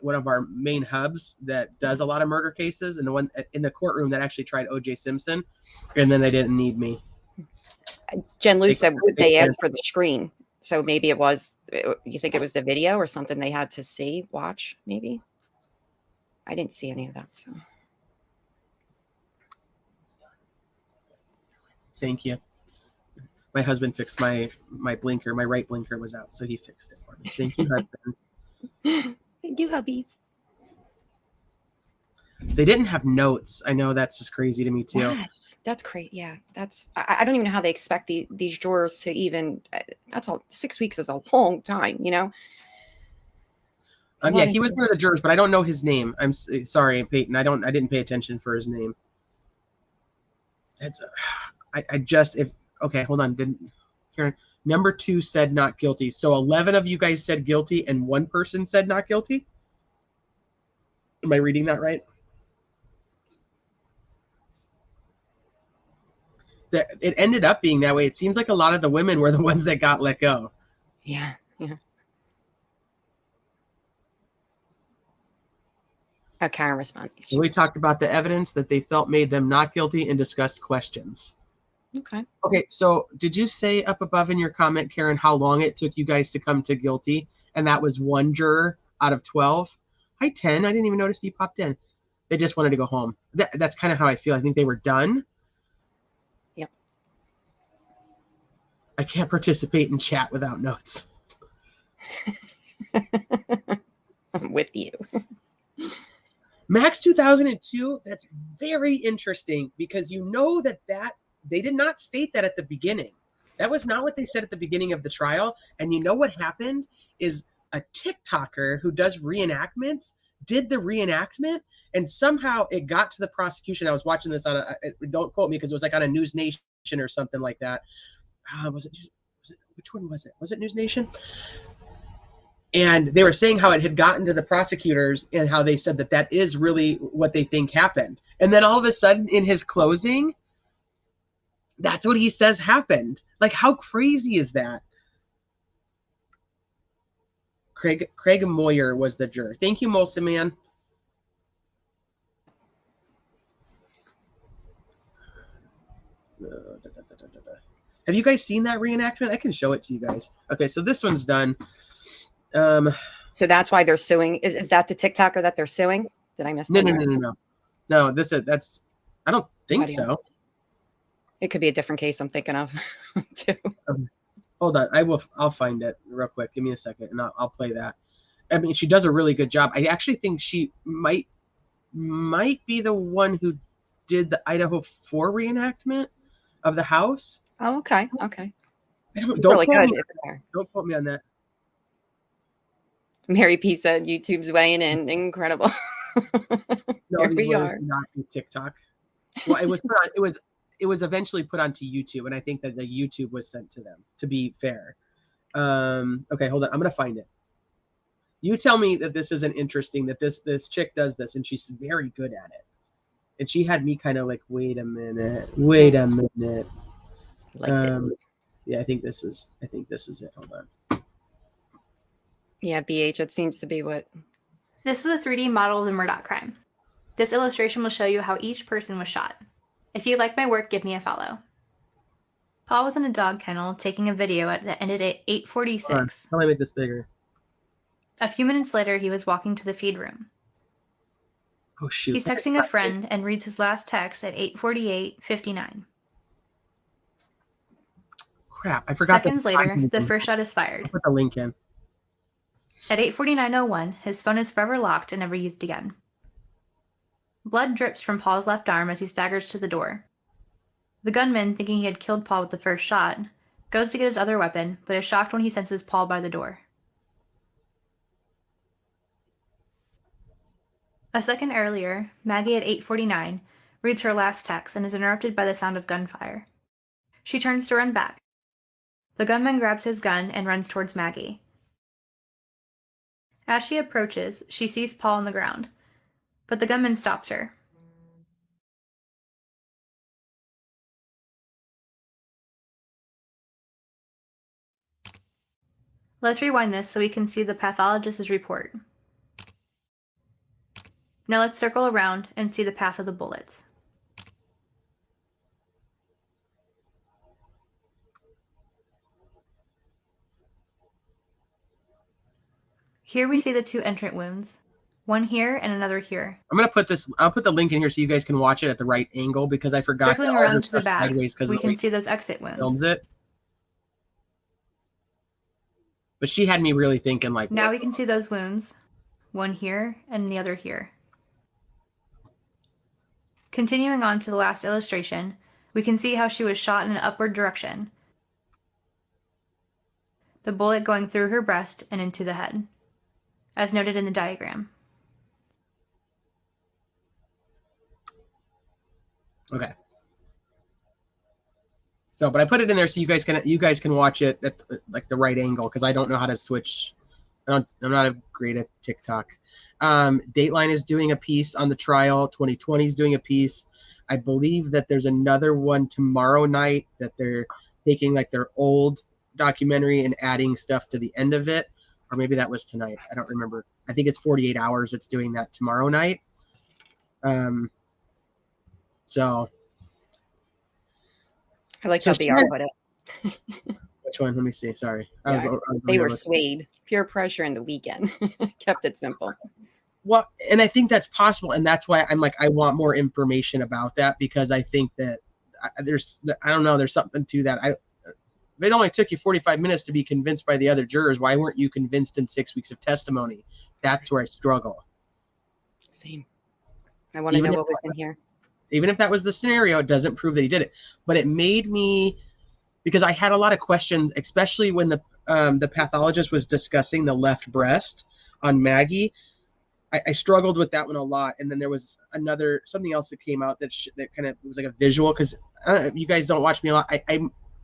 one of our main hubs that does a lot of murder cases, and the one in the courtroom that actually tried O.J. Simpson, and then they didn't need me. Jen Lou said they asked for the screen, so maybe it was. You think it was the video or something they had to watch? Maybe. I didn't see any of that. So. Thank you. My husband fixed my blinker. My right blinker was out, so he fixed it for me. Thank you, husband. Thank you, hubbies. They didn't have notes. I know, that's just crazy to me too. Yes, that's crazy. Yeah, I don't even know how they expect these jurors to even. That's all. 6 weeks is a long time, Yeah, he was one of the jurors, but I don't know his name. I'm sorry, Peyton. I didn't pay attention for his name. Okay, hold on. Karen, number 2 said not guilty. So 11 of you guys said guilty and 1 person said not guilty? Am I reading that right? It ended up being that way. It seems like a lot of the women were the ones that got let go. Yeah. Karen responded. We talked about the evidence that they felt made them not guilty and discussed questions. Okay, so did you say up above in your comment, Karen, how long it took you guys to come to guilty? And that was 1 juror out of 12? Hi, 10. I didn't even notice you popped in. They just wanted to go home. That's kind of how I feel. I think they were done. Yep. I can't participate in chat without notes. I'm with you. Max 2002, that's very interesting, because that they did not state that at the beginning. That was not what they said at the beginning of the trial. And what happened is a TikToker who does reenactments did the reenactment, and somehow it got to the prosecution. I was watching this on don't quote me, because it was like on a News Nation or something like that. Which one was it? Was it News Nation? And they were saying how it had gotten to the prosecutors and how they said that is really what they think happened. And then all of a sudden in his closing, that's what he says happened. Like, how crazy is that? Craig Moyer was the juror. Thank you, Molson Man. Have you guys seen that reenactment? I can show it to you guys. Okay, so this one's done. So that's why they're suing. Is that the TikToker that they're suing? Did I miss that? No, that's, I don't think so. It could be a different case I'm thinking of too. Hold on, I'll find it real quick. Give me a second and I'll play that. I mean, she does a really good job. I actually think she might be the one who did the Idaho 4 reenactment of the house. Oh, okay. Don't really quote good. me. Don't quote me on that. Mary P said YouTube's weighing in. Incredible. No, Here we are. Not do TikTok. Well, it was eventually put onto YouTube, and I think that the YouTube was sent to them. To be fair, okay, hold on. I'm gonna find it. You tell me that this isn't interesting. That this chick does this, and she's very good at it. And she had me kind of like, wait a minute. Yeah, I think this is it. Hold on. Yeah, BH. It seems to be what. This is a 3D model of the Murdaugh crime. This illustration will show you how each person was shot. If you like my work, give me a follow. Paul was in a dog kennel taking a video that ended at 8:46. How do I make this bigger? A few minutes later, he was walking to the feed room. Oh, shoot. He's texting a friend and reads his last text at 8:48:59. Crap, I forgot. Seconds later, the first shot is fired. I'll put the link in. At 8:49:01, his phone is forever locked and never used again. Blood drips from Paul's left arm as he staggers to the door. The gunman, thinking he had killed Paul with the first shot, goes to get his other weapon, but is shocked when he senses Paul by the door. A second earlier, Maggie at 8:49 reads her last text and is interrupted by the sound of gunfire. She turns to run back. The gunman grabs his gun and runs towards Maggie. As she approaches, she sees Paul on the ground, but the gunman stops her. Let's rewind this so we can see the pathologist's report. Now let's circle around and see the path of the bullets. Here we see the two entrant wounds, one here and another here. I'll put the link in here so you guys can watch it at the right angle because I forgot Circling around to the back, we can see those exit wounds. Films it. But she had me really thinking like. Now we can see those wounds, one here and the other here. Continuing on to the last illustration, we can see how she was shot in an upward direction. The bullet going through her breast and into the head, as noted in the diagram. Okay. So, but I put it in there so you guys can watch it at like the right angle because I don't know how to switch. I'm not great at TikTok. Dateline is doing a piece on the trial. 2020 is doing a piece. I believe that there's another one tomorrow night that they're taking like their old documentary and adding stuff to the end of it. Or maybe that was tonight. I don't remember. I think it's 48 Hours. It's doing that tomorrow night. So. I like how BR put it. Which one? Let me see. Sorry. They were swayed. Pure pressure in the weekend. Kept it simple. Well, and I think that's possible. And that's why I'm like, I want more information about that because I think that I don't know, there's something to that. It only took you 45 minutes to be convinced by the other jurors. Why weren't you convinced in 6 weeks of testimony? That's where I struggle. Same. I want to know what was in here. Even if that was the scenario, it doesn't prove that he did it. But it made me, because I had a lot of questions, especially when the pathologist was discussing the left breast on Maggie. I struggled with that one a lot. And then there was something else that came out that kind of was like a visual, because you guys don't watch me a lot.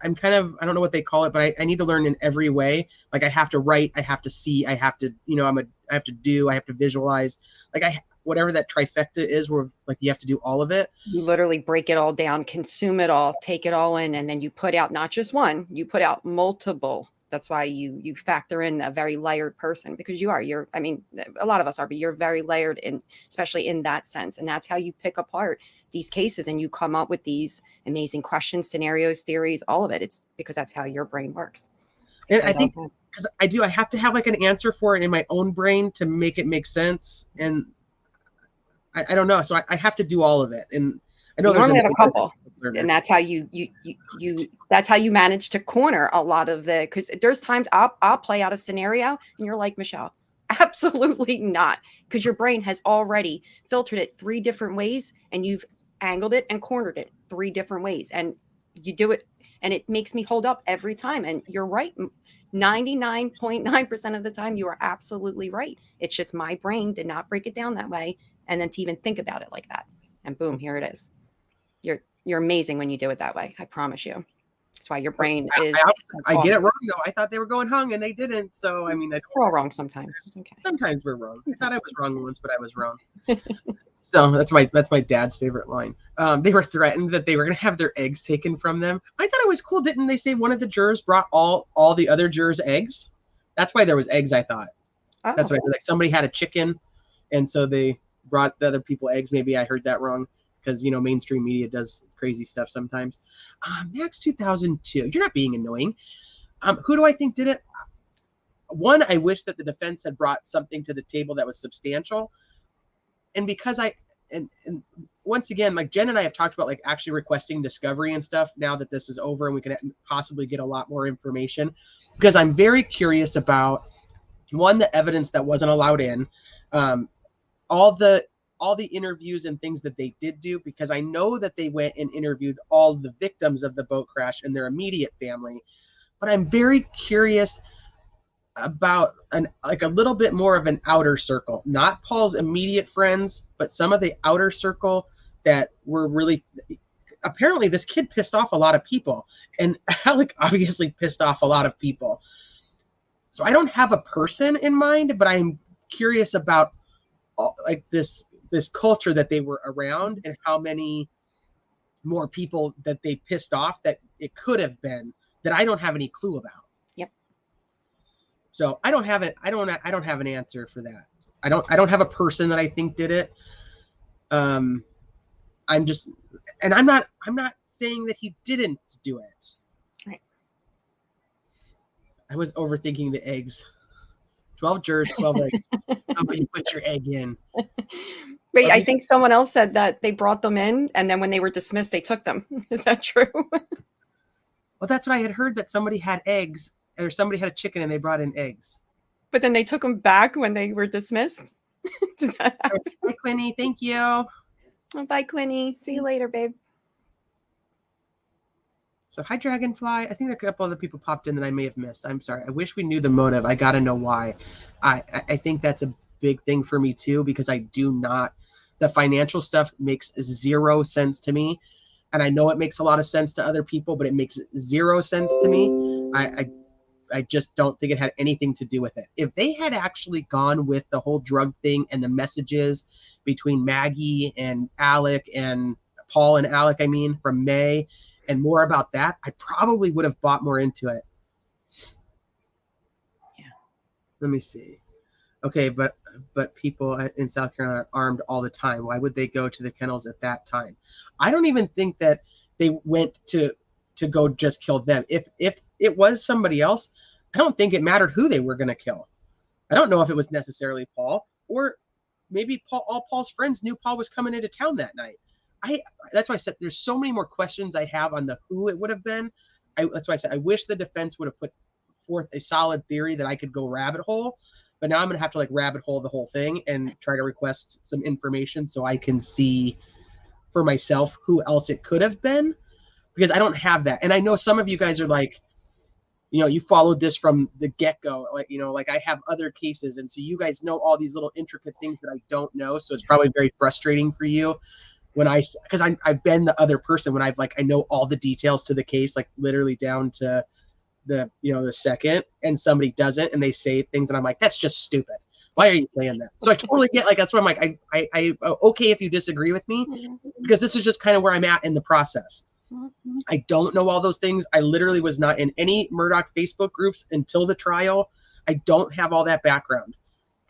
I'm kind of, I don't know what they call it, but I need to learn in every way. Like I have to write, I have to see, I have to, I have to visualize. Like whatever that trifecta is, where like you have to do all of it. You literally break it all down, consume it all, take it all in, and then you put out not just one, you put out multiple. That's why you factor in a very layered person, because I mean, a lot of us are, but you're very layered especially in that sense. And that's how you pick apart these cases and you come up with these amazing questions, scenarios, theories, all of it. It's because that's how your brain works. And I think because I have to have like an answer for it in my own brain to make it make sense. And I don't know. So I have to do all of it. And I know You there's normally have a couple. learner. And that's how you that's how you manage to corner a lot of the, because there's times I'll play out a scenario and you're like, Michelle, absolutely not, because your brain has already filtered it 3 different ways and you've angled it and cornered it 3 different ways, and you do it and it makes me hold up every time. And you're right, 99.9% of the time you are absolutely right. It's just my brain did not break it down that way, and then to even think about it like that, and boom, here it is. You're amazing when you do it that way. I promise you. That's why your brain is. I get it wrong though. I thought they were going hung and they didn't. So I mean, we're all wrong sometimes. It's okay. Sometimes we're wrong. I thought I was wrong once, but I was wrong. So that's my dad's favorite line. They were threatened that they were going to have their eggs taken from them. I thought it was cool. Didn't they say one of the jurors brought all the other jurors' eggs? That's why there was eggs. I thought. Oh. That's what I like. Somebody had a chicken, and so they brought the other people eggs. Maybe I heard that wrong. Because, you know, mainstream media does crazy stuff sometimes. Max 2002. You're not being annoying. Who do I think did it? One, I wish that the defense had brought something to the table that was substantial. And because and once again, like Jen and I have talked about like actually requesting discovery and stuff now that this is over and we can possibly get a lot more information. Because I'm very curious about, one, the evidence that wasn't allowed in, all the interviews and things that they did do, because I know that they went and interviewed all the victims of the boat crash and their immediate family. But I'm very curious about a little bit more of an outer circle, not Paul's immediate friends, but some of the outer circle that were really, apparently this kid pissed off a lot of people, and Alec obviously pissed off a lot of people. So I don't have a person in mind, but I'm curious about like this culture that they were around and how many more people that they pissed off that it could have been that I don't have any clue about. Yep. So I don't have an answer for that. I don't have a person that I think did it. I'm not saying that he didn't do it. Right. I was overthinking the eggs. 12 jurors, 12 eggs. How about you put your egg in? Wait, I think someone else said that they brought them in, and then when they were dismissed, they took them. Is that true? Well, that's what I had heard, that somebody had eggs, or somebody had a chicken and they brought in eggs. But then they took them back when they were dismissed? Did that happen? Bye, Quinny. Thank you. Oh, bye, Quinny. See you later, babe. So, hi, Dragonfly. I think a couple other people popped in that I may have missed. I'm sorry. I wish we knew the motive. I got to know why. I think that's a big thing for me, too, because I do not. The financial stuff makes 0 sense to me. And I know it makes a lot of sense to other people, but it makes 0 sense to me. I just don't think it had anything to do with it. If they had actually gone with the whole drug thing and the messages between Maggie and Alec and Paul and Alec, I mean, from May, and more about that, I probably would have bought more into it. Yeah. Let me see. Okay, but people in South Carolina are armed all the time. Why would they go to the kennels at that time? I don't even think that they went to go just kill them. If it was somebody else, I don't think it mattered who they were going to kill. I don't know if it was necessarily Paul, or maybe all Paul's friends knew Paul was coming into town that night. That's why I said there's so many more questions I have on the who it would have been. That's why I said I wish the defense would have put forth a solid theory that I could go rabbit hole. But now I'm going to have to rabbit hole the whole thing and try to request some information so I can see for myself who else it could have been, because I don't have that. And I know some of you guys are like, you followed this from the get-go. I have other cases. And so you guys know all these little intricate things that I don't know. So it's probably very frustrating for you because I've been the other person when I know all the details to the case, literally down to the second, and somebody doesn't, and they say things and I'm like, that's just stupid. Why are you saying that? So I totally get that's why I'm like, I okay if you disagree with me, because this is just kind of where I'm at in the process. I don't know all those things. I literally was not in any Murdaugh Facebook groups until the trial. I don't have all that background.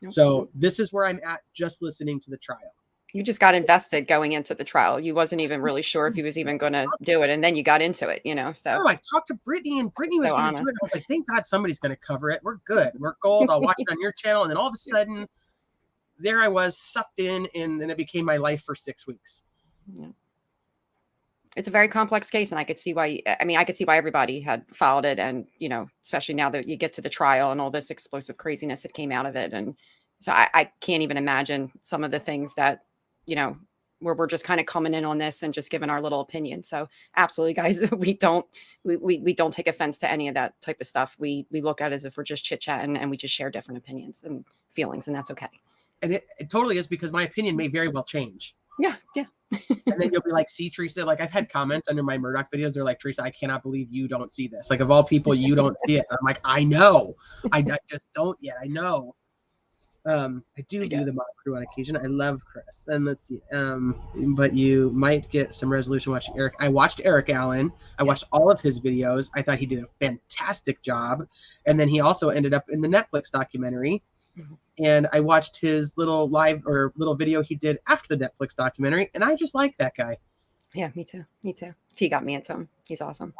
So this is where I'm at, just listening to the trial. You just got invested going into the trial. You wasn't even really sure if he was even going to do it, and then you got into it, so. No, I talked to Brittany, and Brittany was So going to do it. I was like, thank God somebody's going to cover it. We're good. We're gold. I'll watch it on your channel. And then all of a sudden, there I was sucked in, and then it became my life for 6 weeks. Yeah. It's a very complex case, and I could see why. I mean, I could see why everybody had followed it, and especially now that you get to the trial and all this explosive craziness that came out of it, and so I can't even imagine some of the things that where we're just kind of coming in on this and just giving our little opinion. So absolutely, guys, we don't take offense to any of that type of stuff. We look at it as if we're just chit chatting, and we just share different opinions and feelings, and that's okay. And it totally is, because my opinion may very well change. Yeah. And then you'll be like, see, Teresa, like I've had comments under my Murdaugh videos. They're like, Teresa, I cannot believe you don't see this. Like, of all people, you don't see it. And I'm like, I know. I just don't yet. I know. I do the mock crew on occasion. I love Chris. And let's see. But you might get some resolution watching Eric. I watched Eric Allen. I watched all of his videos. I thought he did a fantastic job. And then he also ended up in the Netflix documentary. And I watched his little little video he did after the Netflix documentary, and I just like that guy. Yeah, me too. T got me into him. He's awesome.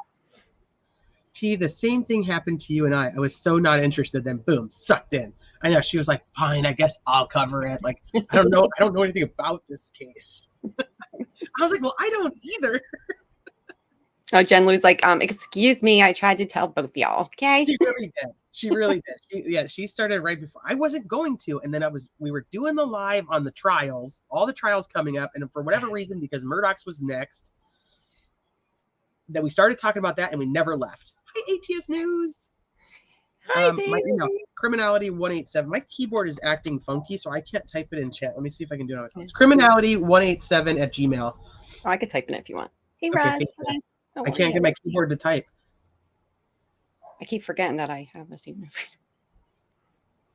T, the same thing happened to you and I. I was so not interested, then boom, sucked in. I know, she was like, fine, I guess I'll cover it. Like, I don't know anything about this case. I was like, well, I don't either. Oh, Jen Lou's like, excuse me, I tried to tell both y'all. Okay. She really did. She started right before. I wasn't going to, and then we were doing the live on the trials, all the trials coming up, and for whatever reason, because Murdaugh's was next, that we started talking about that, and we never left. Hi, ATS News. Hi, my email, criminality 187. My keyboard is acting funky, so I can't type it in chat. Let me see if I can do it on my phone. It's criminality187@gmail. Oh, I could type in it if you want. Hey, Okay, Raz. I can't get my keyboard to type. I keep forgetting that I have this email.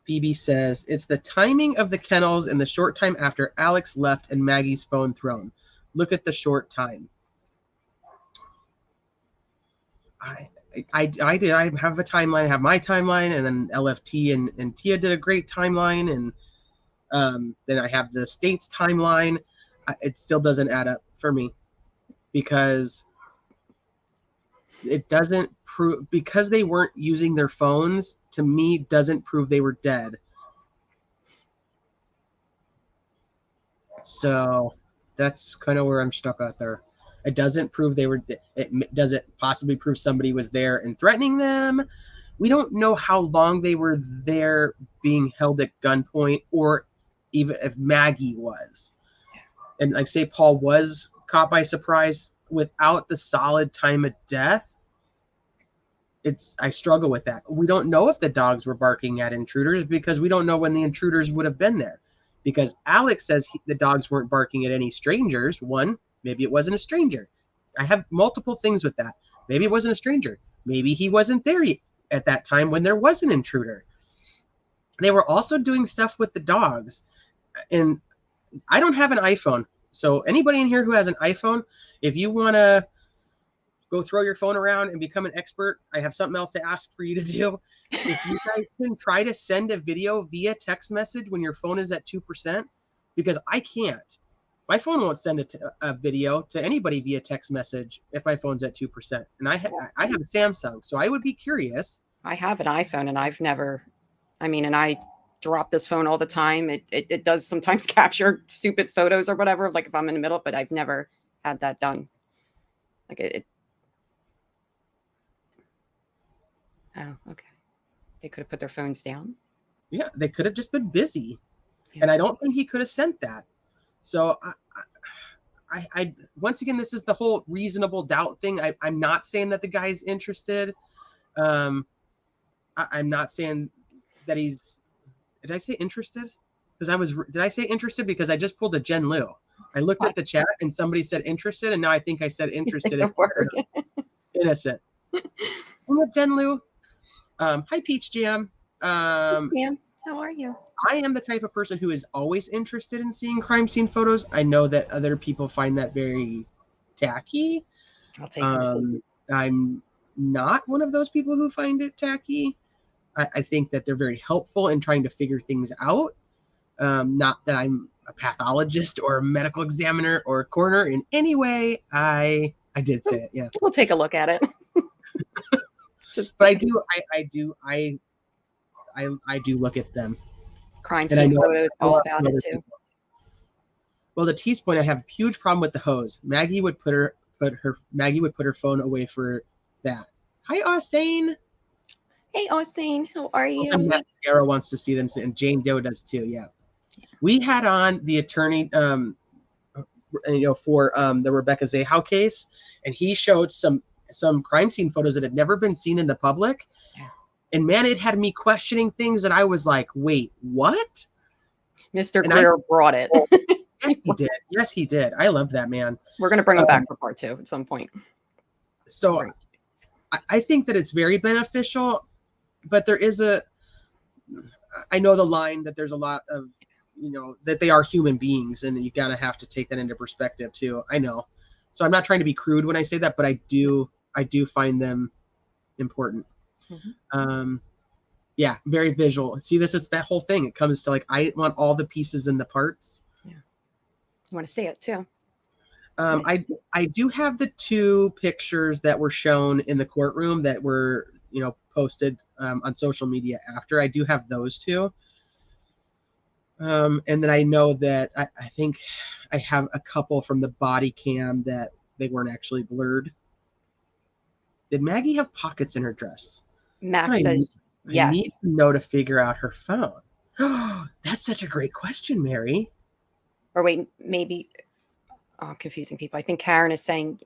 Phoebe says, it's the timing of the kennels and the short time after Alex left and Maggie's phone thrown. Look at the short time. I did. I have a timeline. I have my timeline, and then LFT and Tia did a great timeline, and then I have the state's timeline. It still doesn't add up for me, because it doesn't prove, because they weren't using their phones, to me doesn't prove they were dead. So that's kind of where I'm stuck out there. It doesn't prove they were. Does it possibly prove somebody was there and threatening them? We don't know how long they were there being held at gunpoint, or even if Maggie was. And like, say Paul was caught by surprise without the solid time of death. I struggle with that. We don't know if the dogs were barking at intruders, because we don't know when the intruders would have been there. Because Alex says the dogs weren't barking at any strangers. One, maybe it wasn't a stranger. I have multiple things with that. Maybe it wasn't a stranger. Maybe he wasn't there at that time when there was an intruder. They were also doing stuff with the dogs. And I don't have an iPhone. So anybody in here who has an iPhone, if you want to go throw your phone around and become an expert, I have something else to ask for you to do. If you guys can try to send a video via text message when your phone is at 2%, because I can't. My phone won't send a video to anybody via text message if my phone's at 2%. And I have a Samsung, so I would be curious. I have an iPhone, and I've never, and I drop this phone all the time. It does sometimes capture stupid photos or whatever, like if I'm in the middle, but I've never had that done. Like it. Oh, okay. They could have put their phones down. Yeah, they could have just been busy. Yeah. And I don't think he could have sent that. So I once again, this is the whole reasonable doubt thing. I'm not saying that the guy's interested. I'm not saying that he's, did I say interested? Did I say interested? Because I just pulled a Jen Lou. I looked at the chat and somebody said interested, and now I think I said interested. Innocent. I'm with Jen Lou. Hi, Peach Jam. Jam, how are you? I am the type of person who is always interested in seeing crime scene photos. I know that other people find that very tacky. I'll take it. I'm not one of those people who find it tacky. I think that they're very helpful in trying to figure things out. Not that I'm a pathologist or a medical examiner or a coroner in any way, I did say it. Yeah. We'll take a look at it. But I do look at them. Crime And I scene know photos, a all lot about of it other too. people. Well, to T's point, I have a huge problem with the hose. Maggie would put her phone away for that. Hi, Austin. Hey, Austin, how are you? And Matt Scarrow wants to see them, and Jane Doe does too. Yeah, we had on the attorney, for the Rebecca Zahow case, and he showed some crime scene photos that had never been seen in the public. Yeah. And man, it had me questioning things that I was like, "Wait, what?" Mr. Greer brought it. Yes, he did. Yes, he did. I love that man. We're gonna bring him back for part 2 at some point. So, I think that it's very beneficial, but there is I know the line that there's a lot of, that they are human beings, and you gotta have to take that into perspective too. I know. So I'm not trying to be crude when I say that, but I do find them important. Mm-hmm. Yeah, very visual. See, this is that whole thing. It comes to like, I want all the pieces and the parts. Yeah. You want to see it too? I do have the 2 pictures that were shown in the courtroom that were, posted on social media after. I do have those 2. And then I know that I think I have a couple from the body cam that they weren't actually blurred. Did Maggie have pockets in her dress? Max says yes. I need to know to figure out her phone. That's such a great question, Mary. Or wait, maybe I'm confusing people. I think Karen is saying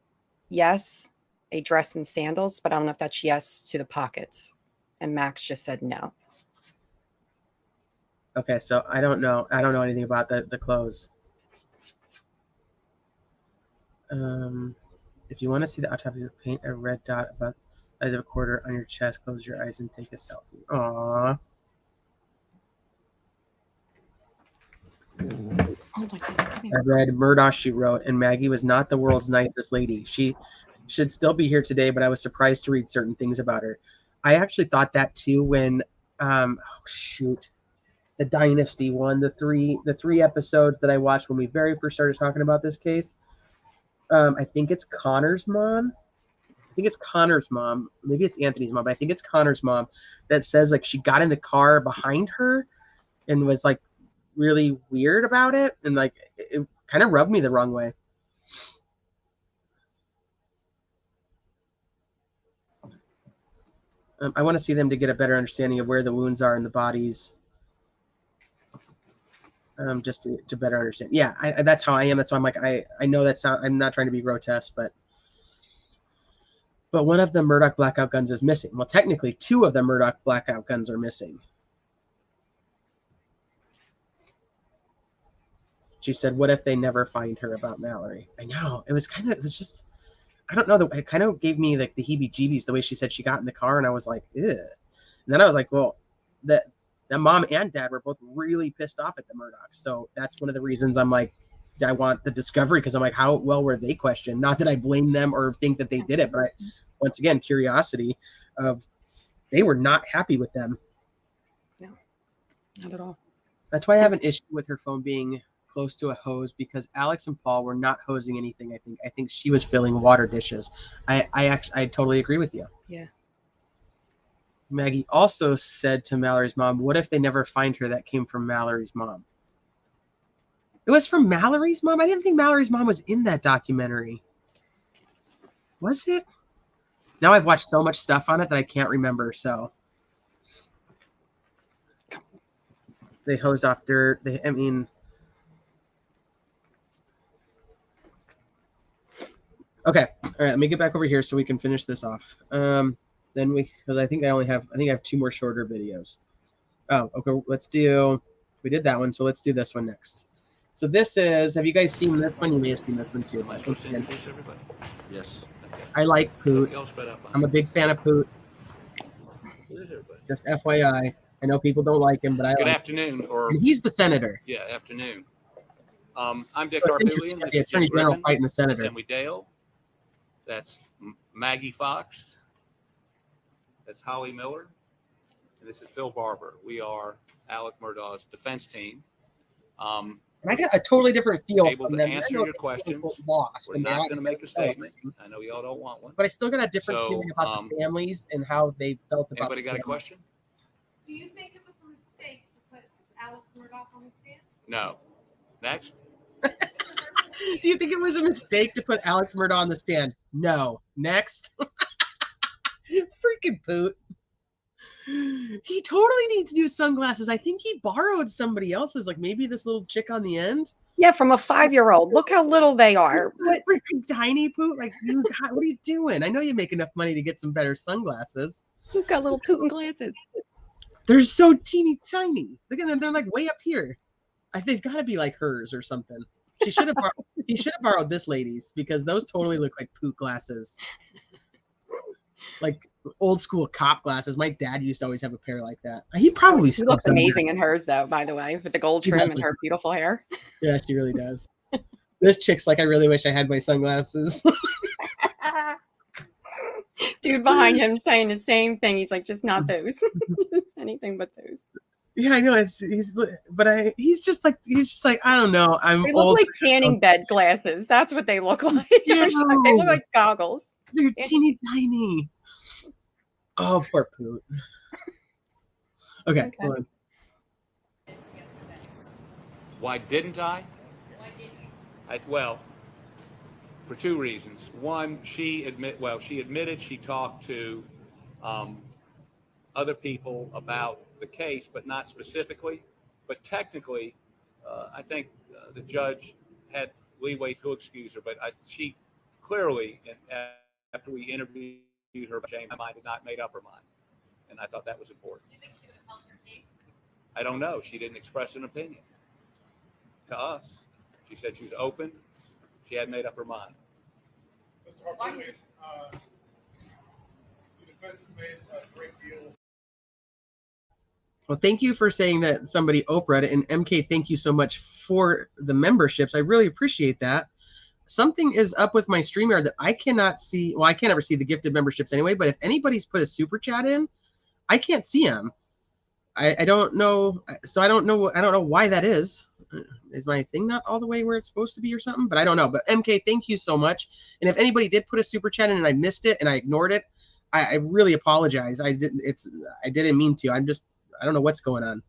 yes, a dress and sandals, but I don't know if that's yes to the pockets. And Max just said no. Okay, so I don't know anything about the clothes. If you want to see the autopsy, paint a red dot about the size of a quarter on your chest, close your eyes, and take a selfie. Aww. Oh my God. I read Murdaugh, she wrote, and Maggie was not the world's nicest lady. She should still be here today, but I was surprised to read certain things about her. I actually thought that too when, the Dynasty one, the three episodes that I watched when we very first started talking about this case. I think it's Connor's mom. Maybe it's Anthony's mom, but I think it's Connor's mom that says like she got in the car behind her and was like really weird about it, and like it kind of rubbed me the wrong way. I want to see them to get a better understanding of where the wounds are in the bodies. Just to better understand. Yeah, that's how I am. That's why I'm like, I know I'm not trying to be grotesque, but one of the Murdaugh blackout guns is missing. Well, technically 2 of the Murdaugh blackout guns are missing. She said, what if they never find her about Mallory? I know. It was just, I don't know. It kind of gave me like the heebie-jeebies the way she said she got in the car, and I was like, ew. And then I was like, well, the mom and dad were both really pissed off at the Murdaughs. So that's one of the reasons I'm like, I want the discovery, because I'm like, how well were they questioned? Not that I blame them or think that they did it, but once again, curiosity of they were not happy with them. No, not at all. That's why I have an issue with her phone being close to a hose, because Alex and Paul were not hosing anything. I think she was filling water dishes. I totally agree with you. Yeah. Maggie also said to Mallory's mom, what if they never find her? That came from Mallory's mom. It was from Mallory's mom? I didn't think Mallory's mom was in that documentary. Was it? Now I've watched so much stuff on it that I can't remember, so. They hosed off dirt. Okay, all right, let me get back over here so we can finish this off. Because I think I have 2 more shorter videos. Oh, okay, we did that one, so let's do this one next. So this is, have you guys seen this one? You may have seen this one too. Yes. I like Poot. I'm a big fan of Poot. Just FYI. I know people don't like him, but I Good like afternoon, him. or And he's the senator. yeah, afternoon. I'm Dick So it's Arbulian. interesting that This the is Attorney Jim General Griffin. fighting the senator. That's Emily Dale. That's Maggie Fox. That's Holly Miller. And this is Phil Barber. We are Alec Murdaugh's defense team. And I got a totally different feel able from to them. I answer know your they questions. lost, We're and they not going to obviously make a statement. I know y'all don't want one. but I still got a different So, feeling about the families and how they felt about. Anybody got a question? Do you think it was a mistake to put Alex Murdaugh on the stand? No. Next. Do you think it was a mistake to put Alex Murdaugh on the stand? No. Next. Freaking poot. He totally needs new sunglasses. I think he borrowed somebody else's, like maybe this little chick on the end. Yeah, from a 5-year-old. Look how little they are. What? Freaking tiny poot. Like, God, what are you doing? I know you make enough money to get some better sunglasses. You've got little Putin glasses. They're so teeny tiny. Look at them. They're like way up here. They've got to be like hers or something. He should have borrowed this lady's because those totally look like poot glasses. Like old school cop glasses. My dad used to always have a pair like that. He probably She still looks does amazing that. in hers, though, by the way, with the gold She trim does and look her beautiful hair. Yeah, she really does. This chick's like, I really wish I had my sunglasses. Dude behind him saying the same thing. He's like, just not those. Anything but those. Yeah, I know. He's just like I don't know. I'm They look old. like tanning bed glasses. That's what they look like. Ew. They look like goggles. They're teeny tiny. Oh, poor Poot. Okay, hold on. Why didn't I? Well, for two reasons. One, she admitted she talked to other people about the case, but not specifically. But technically, I think the judge had leeway to excuse her. But she clearly, after we interviewed her, Jane, my mind had not made up her mind, and I thought that was important. You think she would have helped her case? I don't know. She didn't express an opinion to us. She said she was open. She hadn't made up her mind. Mr. Harper, the defense has made a great deal. Well, thank you for saying that somebody Oprah'd it. And MK, thank you so much for the memberships. I really appreciate that. Something is up with my StreamYard that I cannot see. Well, I can't ever see the gifted memberships anyway, but if anybody's put a super chat in, I can't see them. I don't know. So I don't know why that is. Is my thing not all the way where it's supposed to be or something? But I don't know. But MK, thank you so much. And if anybody did put a super chat in and I missed it and I ignored it, I really apologize. I didn't mean to. I don't know what's going on.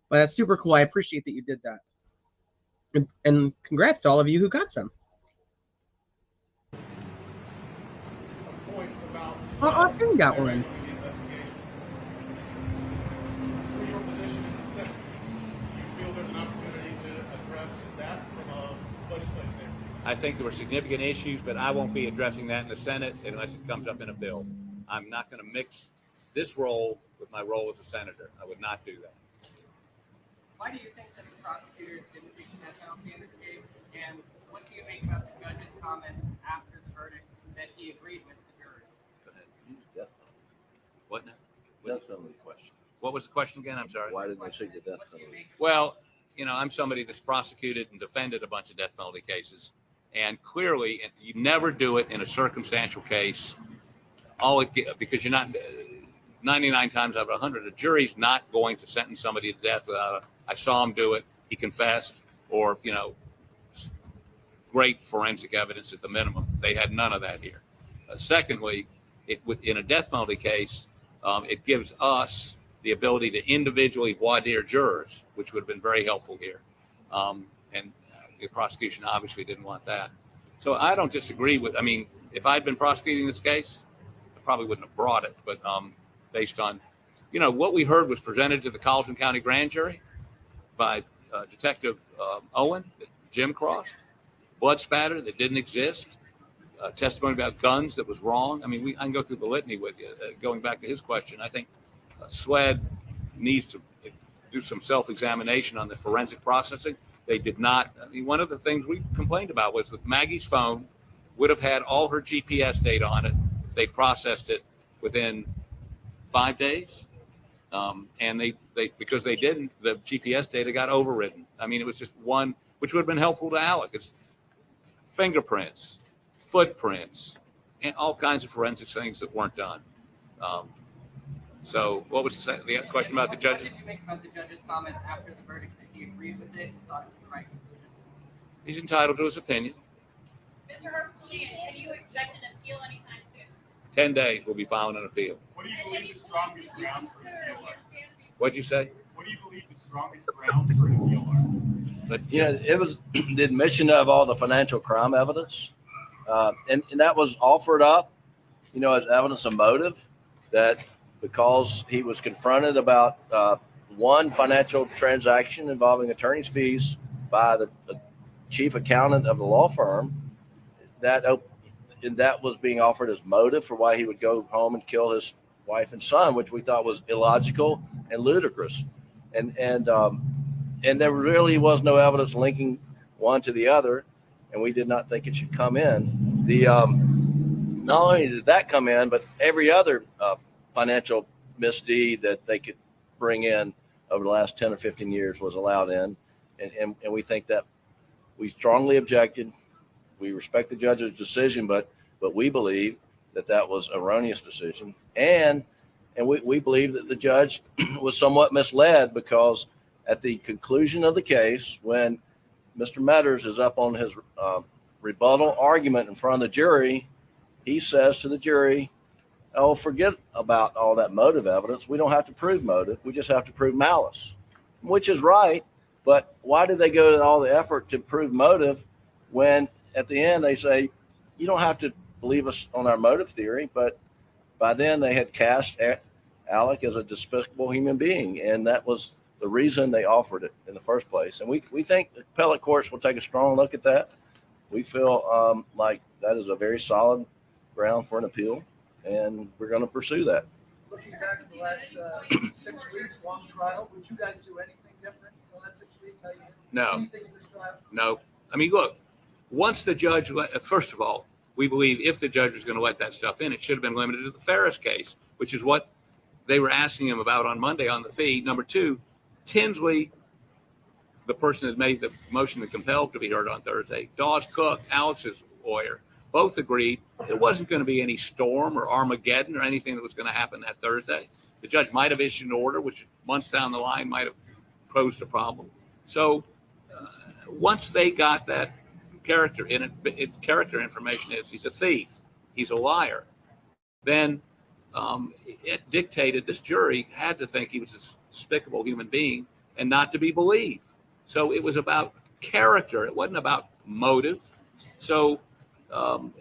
But that's super cool. I appreciate that you did that. And congrats to all of you who got some. Austin got one. For your position in the Senate, do you feel there's an opportunity to address that from a legislative standpoint? I think there were significant issues, but I won't be addressing that in the Senate unless it comes up in a bill. I'm not going to mix this role with my role as a senator. I would not do that. Why do you think that the prosecutors didn't seek the death penalty in this case? And what do you make about the judge's comments after the verdict that he agreed with the jurors? Go ahead. What now? Death penalty question. What was the question again? I'm sorry. Why didn't they seek the death penalty? Well, I'm somebody that's prosecuted and defended a bunch of death penalty cases. And clearly, you never do it in a circumstantial case. Because you're not 99 times out of 100, a jury's not going to sentence somebody to death without I saw him do it, he confessed, or great forensic evidence at the minimum. They had none of that here. Secondly, in a death penalty case, it gives us the ability to individually voir dire jurors, which would have been very helpful here. And the prosecution obviously didn't want that. So I don't disagree with. If I'd been prosecuting this case, I probably wouldn't have brought it. But based on, what we heard was presented to the Colleton County Grand Jury by Detective Owen that Jim crossed, blood spatter that didn't exist, testimony about guns that was wrong. I can go through the litany with you. Going back to his question, I think SWED needs to do some self-examination on the forensic processing. They did not. One of the things we complained about was that Maggie's phone would have had all her GPS data on it if they processed it within 5 days. And they because they didn't, the GPS data got overridden. It was just one, which would have been helpful to Alec. It's fingerprints, footprints, and all kinds of forensic things that weren't done. So what was the question about the judges? What did you make about the judge's comments after the verdict that he agreed agreed with it, thought it was the right conclusion? He's entitled to his opinion. Mr. Herculean, can you expect an appeal anytime soon? 10 days we'll be filing an appeal. What do you believe the strongest grounds for an appeal are? What'd you say? What do you believe the strongest grounds for an appeal are? But You know, it was the admission of all the financial crime evidence, and that was offered up, you know, as evidence of motive, that because he was confronted about one financial transaction involving attorney's fees by the chief accountant of the law firm, that was being offered as motive for why he would go home and kill his wife and son, which we thought was illogical and ludicrous. And there really was no evidence linking one to the other, and we did not think it should come in. Not only did that come in, but every other financial misdeed that they could bring in over the last 10 or 15 years was allowed in. And we think that we strongly objected. We respect the judge's decision, but we believe that was an erroneous decision. And we believe that the judge was somewhat misled, because at the conclusion of the case, when Mr. Metters is up on his rebuttal argument in front of the jury, he says to the jury, "Oh, forget about all that motive evidence. We don't have to prove motive. We just have to prove malice," which is right. But why did they go to all the effort to prove motive when at the end they say, you don't have to believe us on our motive theory? But by then they had cast Alec as a despicable human being, and that was the reason they offered it in the first place. And we think the appellate courts will take a strong look at that. We feel like that is a very solid ground for an appeal, and we're going to pursue that. Looking back at the last 6 weeks, long trial, would you guys do anything different in the last 6 weeks? How you No. anything in this trial? No. I mean, look, once the judge first of all, we believe if the judge was going to let that stuff in, it should have been limited to the Ferris case, which is what they were asking him about on Monday on the feed. Number two, Tinsley, the person that made the motion to compel to be heard on Thursday, Dawes Cook, Alex's lawyer, both agreed there wasn't going to be any storm or Armageddon or anything that was going to happen that Thursday. The judge might have issued an order, which months down the line might have posed a problem. So once they got that character character information is he's a thief, he's a liar, then it dictated this jury had to think he was a despicable human being and not to be believed. So it was about character. It wasn't about motive. So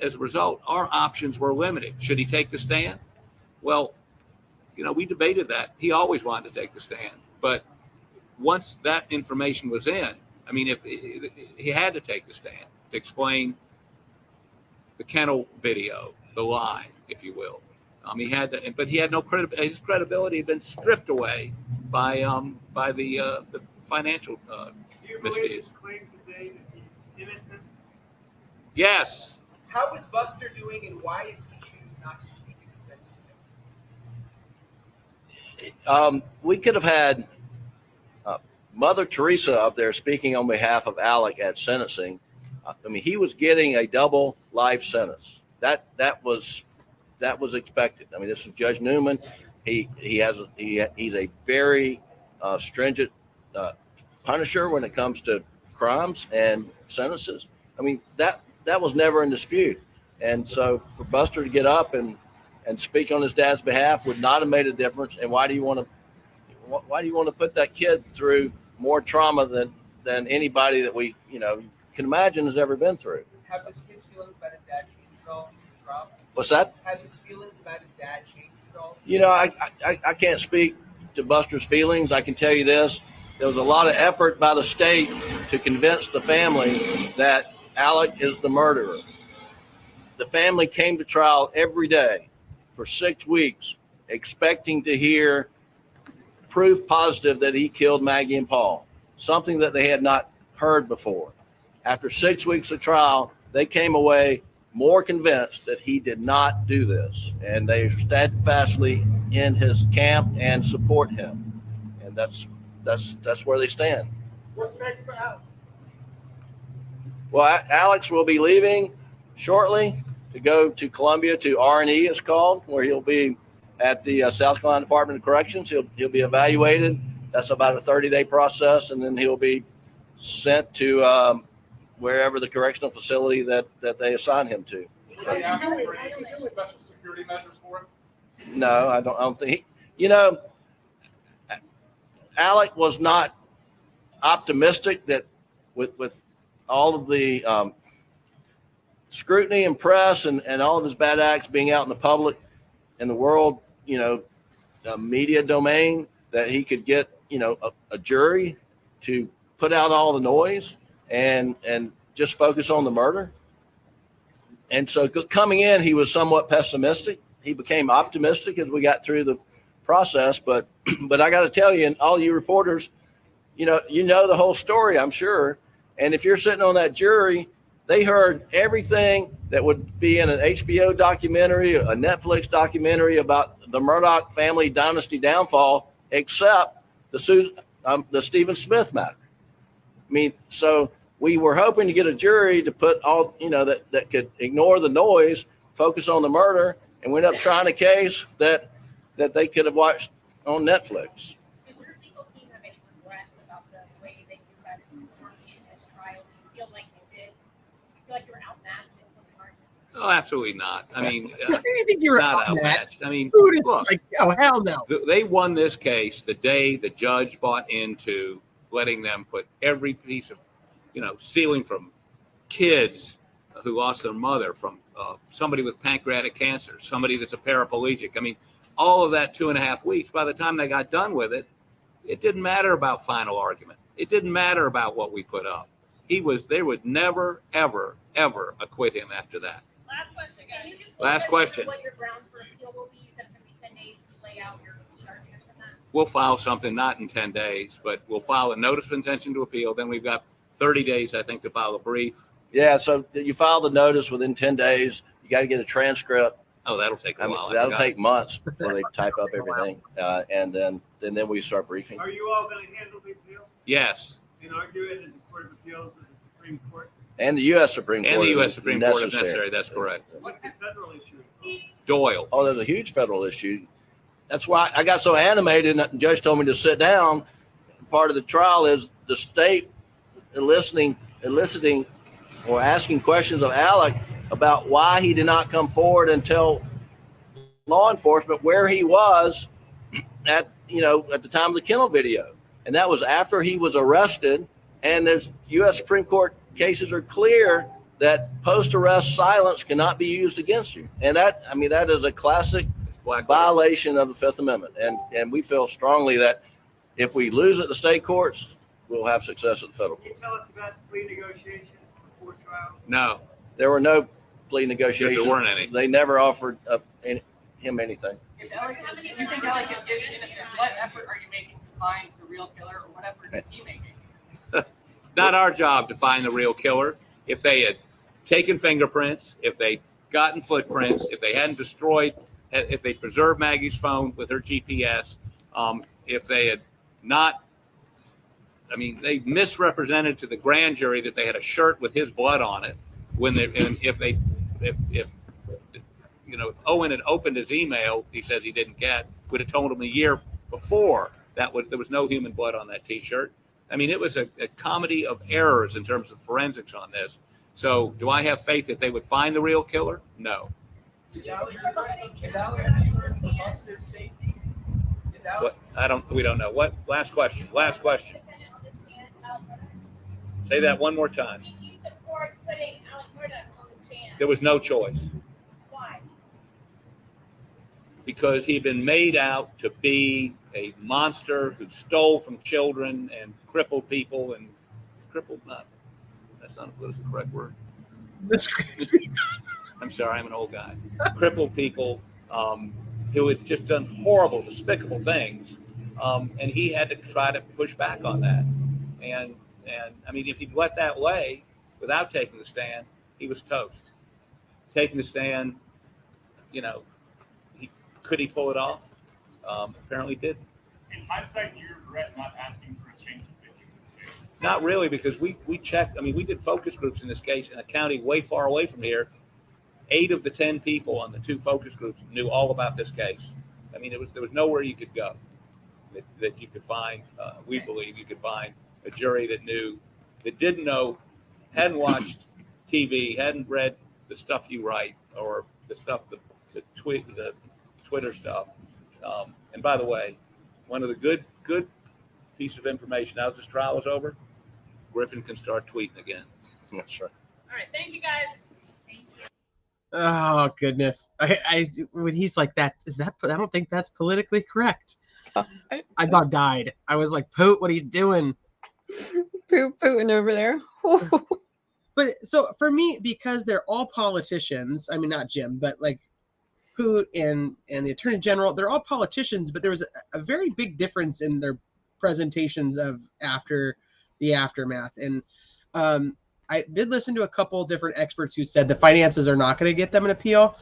as a result, our options were limited. Should he take the stand? Well, you know, we debated that. He always wanted to take the stand. But once that information was in, I mean, if he had to take the stand to explain the kennel video, the lie, if you will. He had to, but he had no credibility. His credibility had been stripped away by the financial misdeeds. Claim today that he's innocent? Yes. How is Buster doing, and why did he choose not to speak in the sentencing? We could have had Mother Teresa up there speaking on behalf of Alec at sentencing. I mean, he was getting a double life sentence. That was expected. I mean, this is Judge Newman. He's a very stringent punisher when it comes to crimes and sentences. I mean, that was never in dispute. And so for Buster to get up and speak on his dad's behalf would not have made a difference. And why do you want to put that kid through more trauma than anybody that we can imagine has ever been through? Have his feelings about his dad changed at all since the trial? What's that? Have his feelings about his dad changed at all? You know, I can't speak to Buster's feelings. I can tell you this. There was a lot of effort by the state to convince the family that Alec is the murderer. The family came to trial every day for 6 weeks, expecting to hear proof positive that he killed Maggie and Paul, something that they had not heard before. After 6 weeks of trial, they came away more convinced that he did not do this, and they steadfastly in his camp and support him. And that's where they stand. What's next for Alex? Well, Alex will be leaving shortly to go to Columbia to R&E, it's called, where he'll be at the South Carolina Department of Corrections. He'll be evaluated. That's about a 30-day process, and then he'll be sent to wherever the correctional facility that they assign him to. Is there any special security measures for him? No, I don't think. You know, Alec was not optimistic that with all of the scrutiny and press and all of his bad acts being out in the public and the world, you know, media domain, that he could get, you know, a jury to put out all the noise and just focus on the murder. And so coming in, he was somewhat pessimistic. He became optimistic as we got through the process. But I got to tell you, and all you reporters, you know the whole story, I'm sure. And if you're sitting on that jury, they heard everything that would be in an HBO documentary, a Netflix documentary about the Murdaugh family dynasty downfall, except the Stephen Smith matter. I mean, so we were hoping to get a jury to put all, you know, that could ignore the noise, focus on the murder, and we ended up trying a case that they could have watched on Netflix. Does your legal team have any regrets about the way they decided to perform in this trial? Do you feel like you did? You feel like you were outmatched in closing arguments? Oh, absolutely not. I mean, I think you were not outmatched. I mean, Dude, it's look, like, oh, hell no. they won this case the day the judge bought into letting them put every piece of, you know, stealing from kids who lost their mother, from somebody with pancreatic cancer, somebody that's a paraplegic. I mean, all of that 2.5 weeks, by the time they got done with it, it didn't matter about final argument. It didn't matter about what we put up. They would never, ever, ever acquit him after that. Last question, guys. Can you just Last question. What your grounds for appeal will be? You said it's going to be 10 days to lay out your arguments in that. We'll file something, not in 10 days, but we'll file a notice of intention to appeal. Then we've got 30 days, I think, to file a brief. Yeah, so you file the notice within 10 days. You got to get a transcript. Oh, that'll take a while. That'll take months before they type up everything, and then we start briefing. Are you all going to handle the appeal Yes. and argue it in the Court of Appeals and the Supreme Court? And the U.S. Supreme Court. And the U.S. Supreme Court if necessary. That's correct. What's the federal issue? Doyle. Oh, there's a huge federal issue. That's why I got so animated, and the judge told me to sit down. Part of the trial is the state eliciting or asking questions of Alec about why he did not come forward and tell law enforcement where he was at the time of the kennel video. And that was after he was arrested. And there's U.S. Supreme Court cases are clear that post-arrest silence cannot be used against you. And that is a classic violation of the Fifth Amendment. And we feel strongly that if we lose at the state courts, we'll have success at the federal court. Can you tell us about the plea negotiations before trial? No. There were no plea negotiations. There weren't any. They never offered him anything. If Alec is innocent, what effort are you making to find the real killer, or what effort is he making? Not our job to find the real killer. If they had taken fingerprints, if they'd gotten footprints, if they hadn't destroyed, if they preserved Maggie's phone with her GPS, if they had not, they misrepresented to the grand jury that they had a shirt with his blood on it. If Owen had opened his email, he says he didn't get, would have told him a year before there was no human blood on that T-shirt. It was a comedy of errors in terms of forensics on this. So do I have faith that they would find the real killer? No. Is Alec concerned for Buster's safety? We don't know. What? Last question. Say that one more time. Did you support putting Alec Murdaugh on the stand? There was no choice. Why? Because he'd been made out to be a monster who stole from children and crippled people and that's not a politically correct word. That's crazy. I'm sorry, I'm an old guy. Crippled people who had just done horrible, despicable things. And he had to try to push back on that. And if he'd let that lay without taking the stand, he was toast. Taking the stand, could he pull it off? Apparently didn't. In hindsight, do you regret not asking for a change of venue in this case? Not really, because we checked. We did focus groups in this case in a county way far away from here. 8 of the 10 people on the 2 focus groups knew all about this case. There was nowhere you could go that you could find. We believe you could find a jury that knew that didn't know, hadn't watched TV, hadn't read the stuff you write or the stuff, the Twitter stuff. And by the way, one of the good piece of information now that this trial is over, Griffin can start tweeting again. That's right. All right, thank you guys. Thank you. Oh goodness! I when he's like that, is that? I don't think that's politically correct. I about died. I was like, Poot, what are you doing? Putin over there. But so for me, because they're all politicians. I mean, not Jim, but like Poot and the Attorney General, they're all politicians. But there was a very big difference in their presentations of after the aftermath. And I did listen to a couple different experts who said the finances are not going to get them an appeal.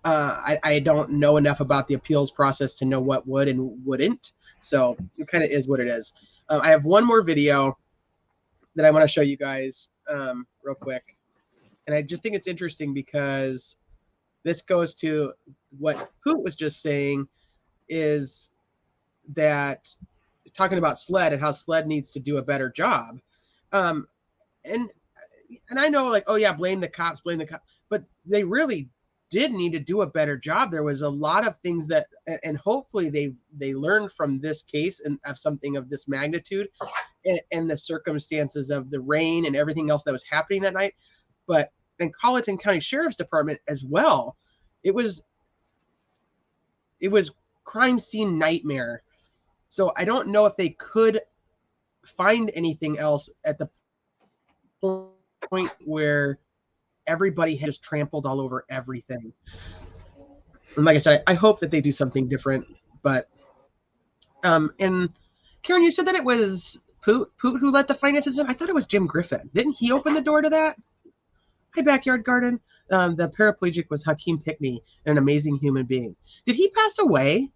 I don't know enough about the appeals process to know what would and wouldn't. So it kind of is what it is. I have one more video that I want to show you guys real quick. And I just think it's interesting because this goes to what Poot was just saying, is that talking about SLED and how SLED needs to do a better job. And I know, like, oh yeah, blame the cops, but they really did need to do a better job. There was a lot of things that, and hopefully they learned from this case and of something of this magnitude and the circumstances of the rain and everything else that was happening that night. But in Colleton County Sheriff's Department as well, it was crime scene nightmare. So I don't know if they could find anything else at the point where everybody had just trampled all over everything. And like I said, I hope that they do something different. But and Karen, you said that it was Poot who let the finances in. I thought it was Jim Griffin. Didn't he open the door to that? Hi, Backyard Garden. The paraplegic was Hakeem Pickney, an amazing human being. Did he pass away?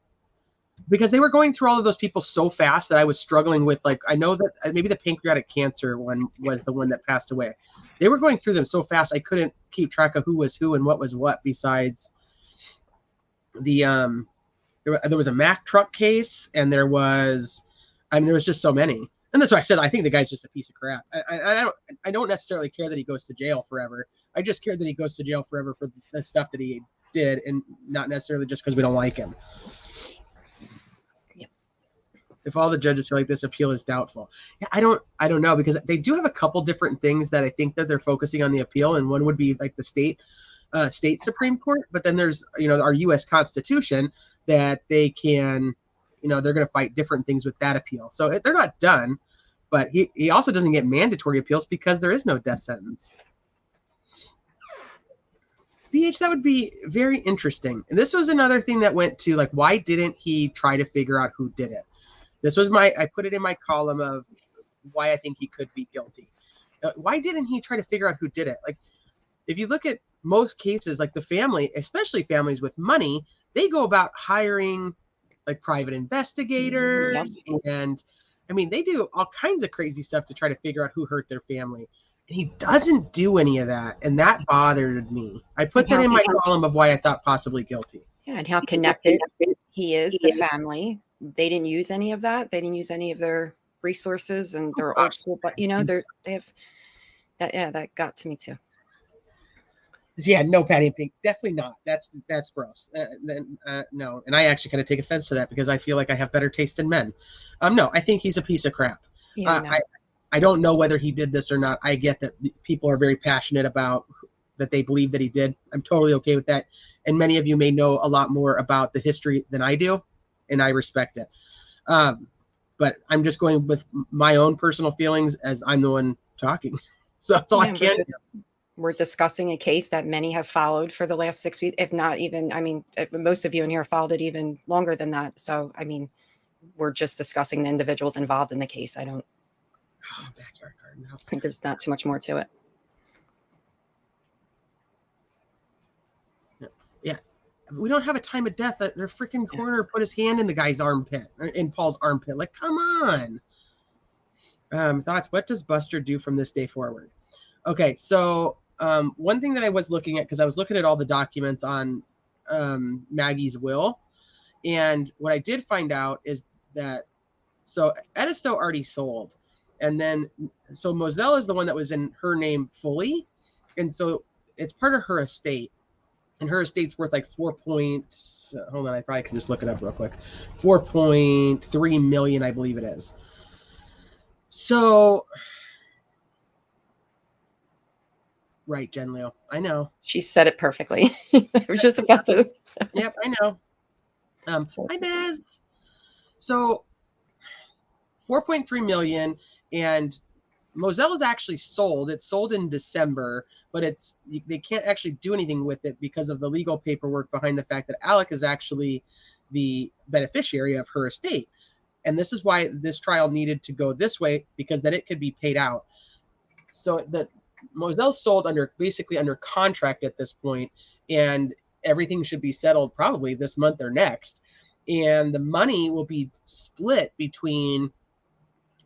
Because they were going through all of those people so fast that I was struggling with, like, I know that maybe the pancreatic cancer one was the one that passed away. They were going through them so fast I couldn't keep track of who was who and what was what, besides the there was a Mack truck case, and there was just so many. And that's why I said I think the guy's just a piece of crap. I don't necessarily care that he goes to jail forever. I just care that he goes to jail forever for the stuff that he did, and not necessarily just because we don't like him. If all the judges feel like this appeal is doubtful, yeah, I don't know, because they do have a couple different things that I think that they're focusing on the appeal, and one would be like the state Supreme Court, but then there's our U.S. Constitution that they can, they're going to fight different things with that appeal. So they're not done, but he also doesn't get mandatory appeals because there is no death sentence. BH, that would be very interesting. And this was another thing that went to, like, why didn't he try to figure out who did it? This was I put it in my column of why I think he could be guilty. Why didn't he try to figure out who did it? Like, if you look at most cases, like the family, especially families with money, they go about hiring like private investigators, and I mean, they do all kinds of crazy stuff to try to figure out who hurt their family. And he doesn't do any of that, and that bothered me. I put that in my column of why I thought possibly guilty. Yeah, and how connected he is, the family. They didn't use any of that. They didn't use any of their resources and their old school, but they have that. Yeah, that got to me too. Yeah, no, Patty and Pink, definitely not. That's gross. No, and I actually kind of take offense to that because I feel like I have better taste in men. No, I think he's a piece of crap. Yeah, no. I don't know whether he did this or not. I get that people are very passionate about that they believe that he did. I'm totally okay with that. And many of you may know a lot more about the history than I do, and I respect it. But I'm just going with my own personal feelings as I'm the one talking. So that's all I can do. We're discussing a case that many have followed for the last 6 weeks, if not even, I mean, most of you in here followed it even longer than that. So, I mean, we're just discussing the individuals involved in the case. I don't think there's not too much more to it. Yeah. We don't have a time of death. Their freaking coroner put his hand in the guy's armpit, or in Paul's armpit. Like, come on. Thoughts. What does Buster do from this day forward? Okay, so one thing that I was looking at, because I was looking at all the documents on Maggie's will, and what I did find out is that, so Edisto already sold, And then, so Moselle is the one that was in her name fully. And so it's part of her estate. And her estate's worth like hold on, I probably can just look it up real quick. 4.3 million, I believe it is. So, right, Jen Leo, I know. She said it perfectly. I was just about to. Yep, I know. Hi, Biz. So, 4.3 million, and Moselle is actually sold. It's sold in December, but they can't actually do anything with it because of the legal paperwork behind the fact that Alec is actually the beneficiary of her estate. And this is why this trial needed to go this way, because then it could be paid out. So that Moselle's sold basically under contract at this point, and everything should be settled probably this month or next. And the money will be split between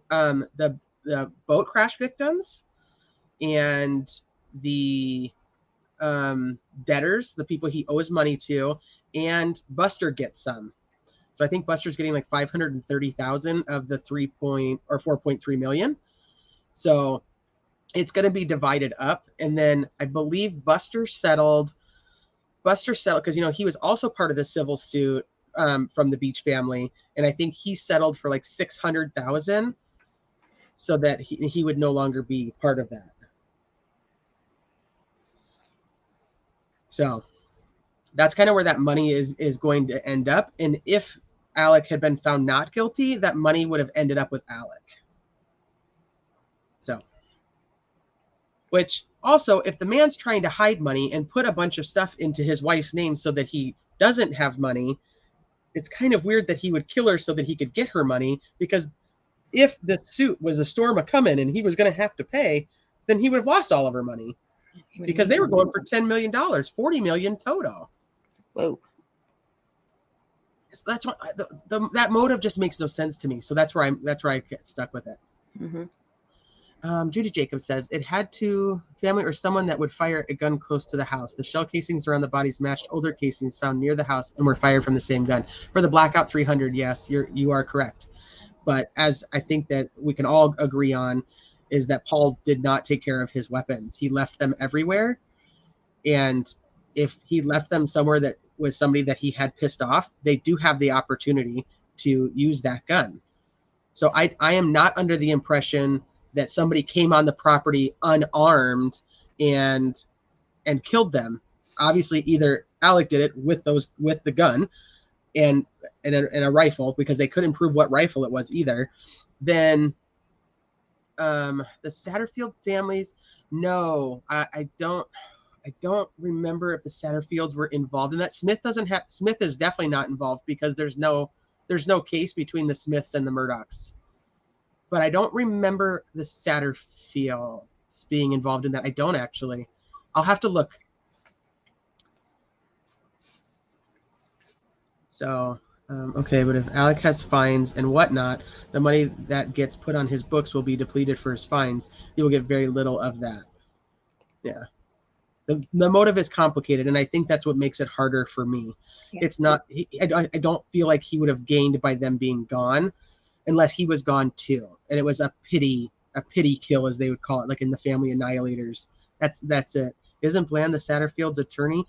the boat crash victims and the debtors, the people he owes money to, and Buster gets some. So I think Buster's getting like 530,000 of the 4.3 million. So it's going to be divided up. And then I believe Buster settled because, he was also part of the civil suit from the Beach family. And I think he settled for like 600,000 so that he would no longer be part of that. So that's kind of where that money is going to end up. And if Alec had been found not guilty, that money would have ended up with Alec. So, which also, if the man's trying to hide money and put a bunch of stuff into his wife's name so that he doesn't have money, it's kind of weird that he would kill her so that he could get her money, because if the suit was a storm a-coming and he was going to have to pay, then he would have lost all of her money, because they were going for $10 million, $40 million total. Whoa. So that's why that motive just makes no sense to me. So that's where I get stuck with it. Mm-hmm. Judy Jacobs says it had to family or someone that would fire a gun close to the house. The shell casings around the bodies matched older casings found near the house and were fired from the same gun. For the Blackout 300, yes, you are correct. But as I think that we can all agree on, is that Paul did not take care of his weapons. He left them everywhere. And if he left them somewhere that was somebody that he had pissed off, they do have the opportunity to use that gun. So I am not under the impression that somebody came on the property unarmed and killed them. Obviously, either Alec did it with the gun and a rifle, because they couldn't prove what rifle it was either. Then the Satterfield families, no, I don't remember if the Satterfields were involved in that. Smith is definitely not involved, because there's no case between the Smiths and the Murdaughs. But I don't remember the Satterfields being involved in that. I don't actually. I'll have to look. So, okay, but if Alec has fines and whatnot, the money that gets put on his books will be depleted for his fines. He will get very little of that. Yeah. The motive is complicated, and I think that's what makes it harder for me. Yeah. It's not. I don't feel like he would have gained by them being gone, unless he was gone too, and it was a pity kill, as they would call it, like in the Family Annihilators. That's it. Isn't Bland the Satterfield's attorney?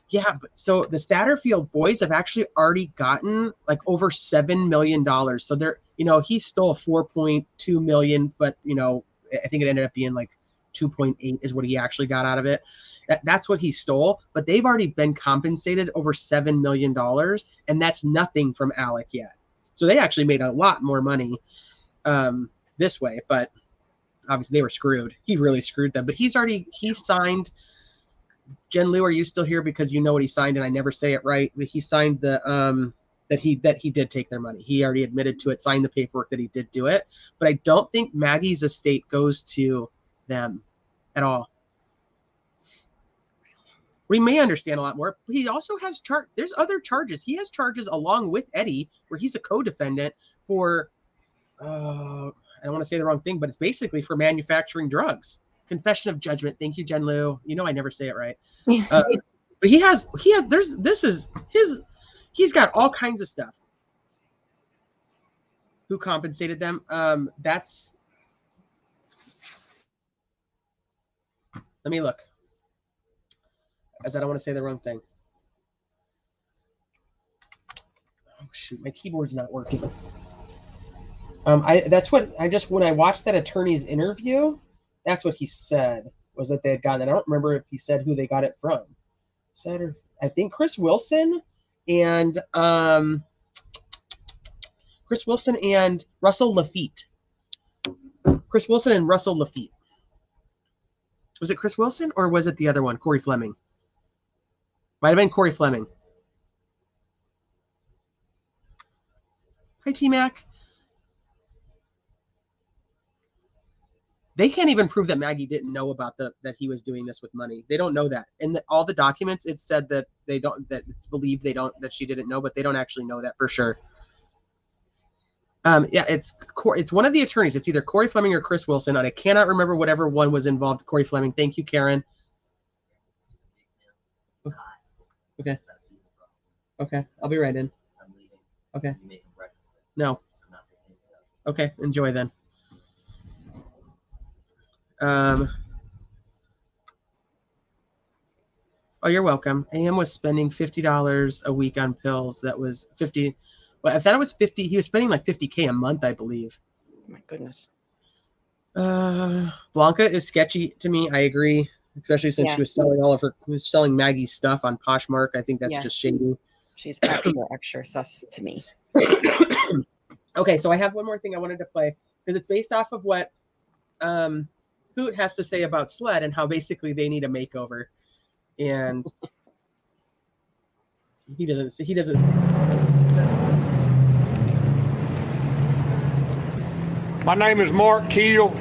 Yeah, but so the Satterfield boys have actually already gotten like over $7 million. So they're, he stole 4.2 million, but I think it ended up being like 2.8 is what he actually got out of it. That's what he stole, but they've already been compensated over $7 million, and that's nothing from Alec yet. So they actually made a lot more money this way, but obviously they were screwed. He really screwed them, but he signed. Jen Liu, are you still here? Because you know what he signed, and I never say it right. But he signed the that he did take their money. He already admitted to it, signed the paperwork that he did do it. But I don't think Maggie's estate goes to them at all. We may understand a lot more. He also has there's other charges. He has charges along with Eddie, where he's a co-defendant for I don't want to say the wrong thing, but it's basically for manufacturing drugs. Confession of judgment. Thank you, Jen Liu. I never say it right. But he's got all kinds of stuff. Who compensated them? That's Let me look, as I don't want to say the wrong thing. Oh shoot, my keyboard's not working. That's what I just, when I watched that attorney's interview, that's what he said, was that they had gotten it. I don't remember if he said who they got it from. I think Chris Wilson and Russell Lafitte. Chris Wilson and Russell Lafitte. Was it Chris Wilson or was it the other one, Corey Fleming? Might have been Corey Fleming. Hi, T-Mac. They can't even prove that Maggie didn't know about that he was doing this with money. They don't know that. In all the documents, it said that they don't, that it's believed that she didn't know, but they don't actually know that for sure. Yeah, it's one of the attorneys. It's either Corey Fleming or Chris Wilson, and I cannot remember whatever one was involved. Corey Fleming. Thank you, Karen. Okay. Okay, I'll be right in. Okay. No. Okay, enjoy then. Oh, you're welcome. AM was spending $50 a week on pills. That was 50. Well, I thought it was 50. He was spending like $50K a month, I believe. Oh my goodness. Blanca is sketchy to me. I agree, especially since she was selling Maggie's stuff on Poshmark. I think that's just shady. She's extra sus to me. Okay, so I have one more thing I wanted to play because it's based off of what Hoot has to say about SLED and how basically they need a makeover. And he doesn't. My name is Mark Keel,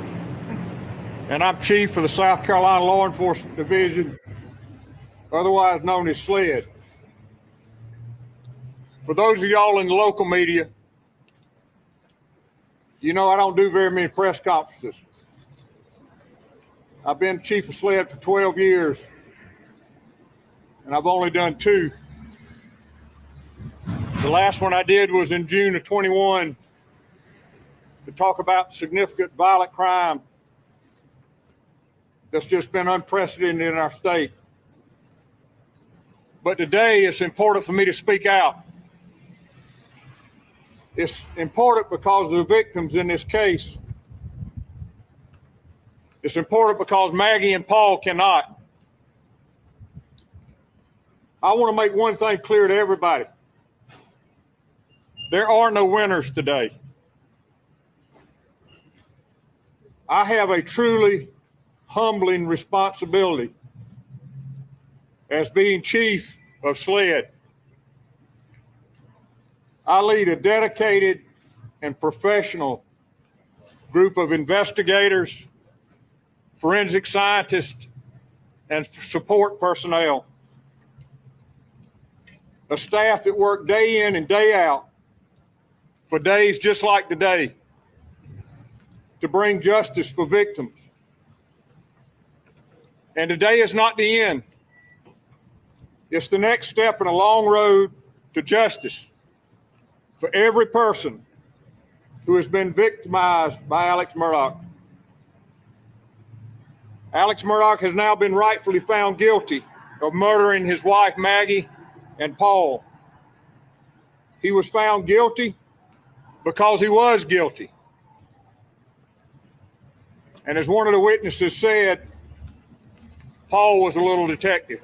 and I'm chief of the South Carolina Law Enforcement Division, otherwise known as SLED. For those of y'all in the local media, you know I don't do very many press conferences. I've been chief of SLED for 12 years, and I've only done 2. The last one I did was in June of 21 to talk about significant violent crime that's just been unprecedented in our state. But today it's important for me to speak out. It's important because of the victims in this case. It's important because Maggie and Paul cannot. I want to make one thing clear to everybody. There are no winners today. I have a truly humbling responsibility as being chief of SLED. I lead a dedicated and professional group of investigators, forensic scientists, and support personnel. A staff that work day in and day out for days just like today to bring justice for victims. And today is not the end. It's the next step in a long road to justice for every person who has been victimized by Alex Murdaugh. Alex Murdaugh has now been rightfully found guilty of murdering his wife Maggie and Paul. He was found guilty because he was guilty. And as one of the witnesses said, Paul was a little detective.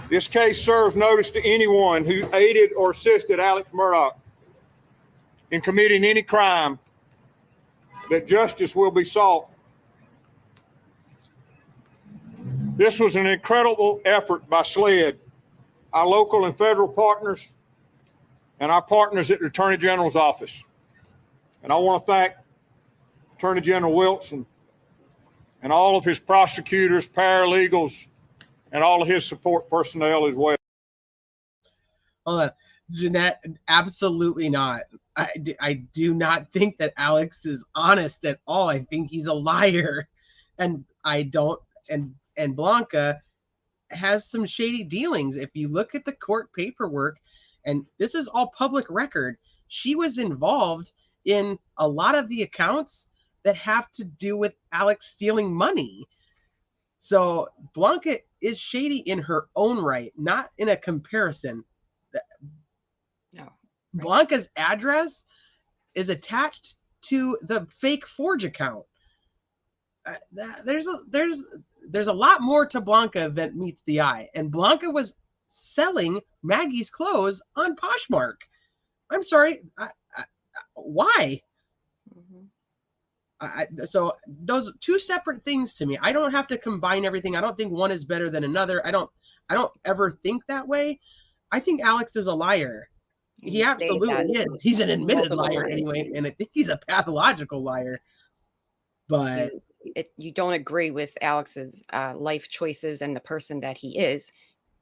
This case serves notice to anyone who aided or assisted Alex Murdaugh in committing any crime that justice will be sought. This was an incredible effort by SLED, our local and federal partners, and our partners at the Attorney General's office. And I want to thank Attorney General Wilson and all of his prosecutors, paralegals, and all of his support personnel as well. Hold on. Jeanette, absolutely not. I do not think that Alex is honest at all. I think he's a liar. And and Blanca has some shady dealings. If you look at the court paperwork, and this is all public record, she was involved in a lot of the accounts that have to do with Alex stealing money. So Blanca is shady in her own right, not in a comparison. No. Right. Blanca's address is attached to the fake Forge account. There's a lot more to Blanca than meets the eye, and Blanca was selling Maggie's clothes on Poshmark. I'm sorry, why? So those two separate things to me. I don't have to combine everything. I don't think one is better than another. I don't ever think that way. I think Alex is a liar. He absolutely is. He's an admitted liar anyway, and I think he's a pathological liar. But you don't agree with Alex's life choices and the person that he is.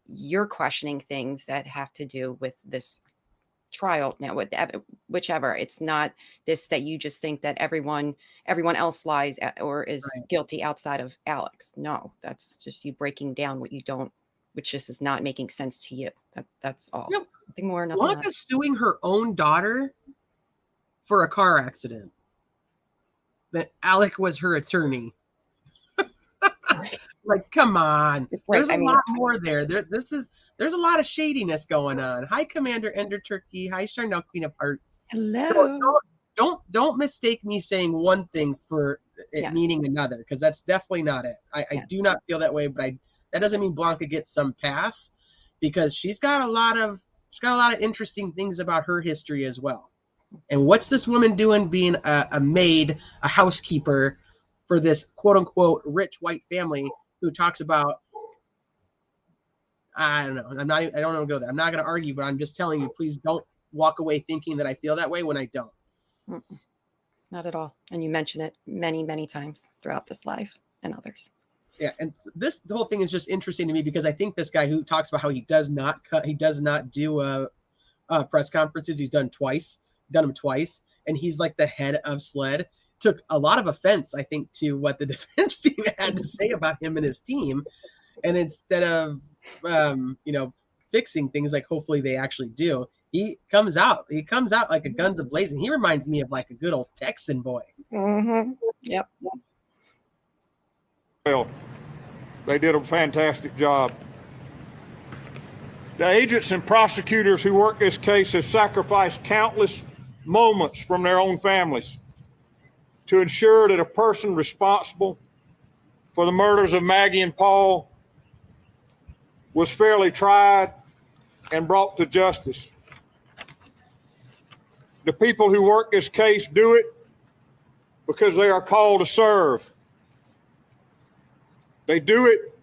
You're questioning things that have to do with this trial now, with whichever. It's not this that you just think that everyone else lies or is guilty outside of Alex. No, that's just you breaking down what you don't, which just is not making sense to you. That's all. Yep. Nothing more, nothing Blanca's less. suing her own daughter for a car accident. That Alec was her attorney. Like, come on. There's a lot more there. There's a lot of shadiness going on. Hi, Commander Ender Turkey. Hi, Charnel, Queen of Hearts. Hello. So don't mistake me saying one thing for it meaning another, because that's definitely not it. I do not feel that way, but that doesn't mean Blanca gets some pass, because she's got a lot of interesting things about her history as well. And what's this woman doing being a maid, a housekeeper for this quote unquote rich white family who talks about, I don't know. I don't want to go there. I'm not going to argue, but I'm just telling you, please don't walk away thinking that I feel that way when I don't. Not at all. And you mention it many, many times throughout this live and others. Yeah, and the whole thing is just interesting to me, because I think this guy who talks about how he does not do press conferences, he's done them twice, and he's like the head of SLED, took a lot of offense, I think, to what the defense team had to say about him and his team. And instead of fixing things like hopefully they actually do, he comes out like a guns a-blazing. He reminds me of like a good old Texan boy. Mm-hmm. Yep. Well, they did a fantastic job. The agents and prosecutors who worked this case have sacrificed countless moments from their own families to ensure that a person responsible for the murders of Maggie and Paul was fairly tried and brought to justice. The people who work this case do it because they are called to serve. They do it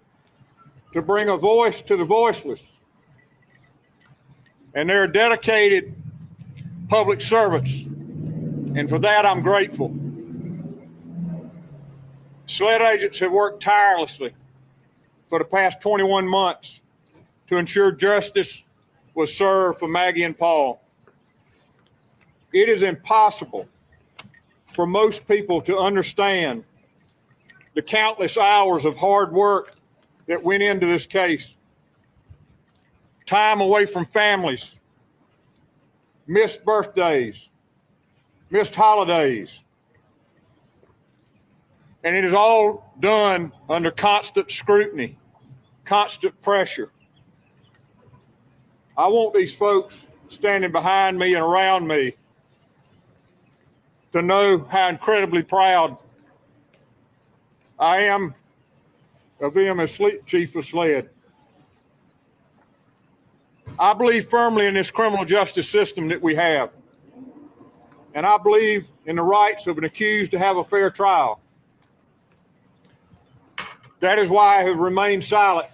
to bring a voice to the voiceless. And they're dedicated public servants. And for that, I'm grateful. SLED agents have worked tirelessly for the past 21 months to ensure justice was served for Maggie and Paul. It is impossible for most people to understand the countless hours of hard work that went into this case. Time away from families, missed birthdays, missed holidays. And it is all done under constant scrutiny, constant pressure. I want these folks standing behind me and around me to know how incredibly proud I am of them as chief of SLED. I believe firmly in this criminal justice system that we have. And I believe in the rights of an accused to have a fair trial. That is why I have remained silent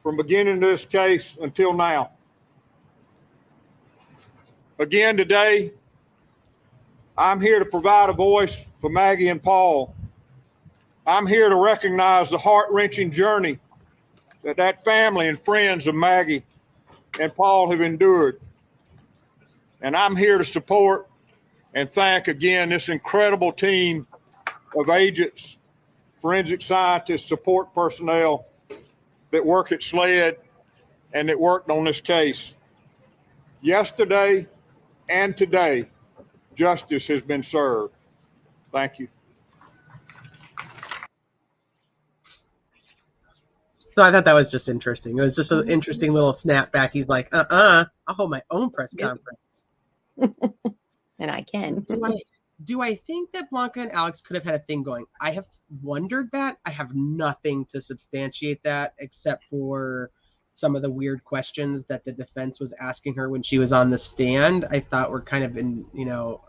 from beginning this case until now. Again, today, I'm here to provide a voice for Maggie and Paul. I'm here to recognize the heart-wrenching journey that family and friends of Maggie and Paul have endured. And I'm here to support and thank again this incredible team of agents, forensic scientists, support personnel that work at SLED and that worked on this case. Yesterday and today, justice has been served. Thank you. So I thought that was just interesting. It was just an interesting little snapback. He's like, I'll hold my own press conference. And I can. Do I think that Blanca and Alex could have had a thing going? I have wondered that. I have nothing to substantiate that except for some of the weird questions that the defense was asking her when she was on the stand. I thought were kind of what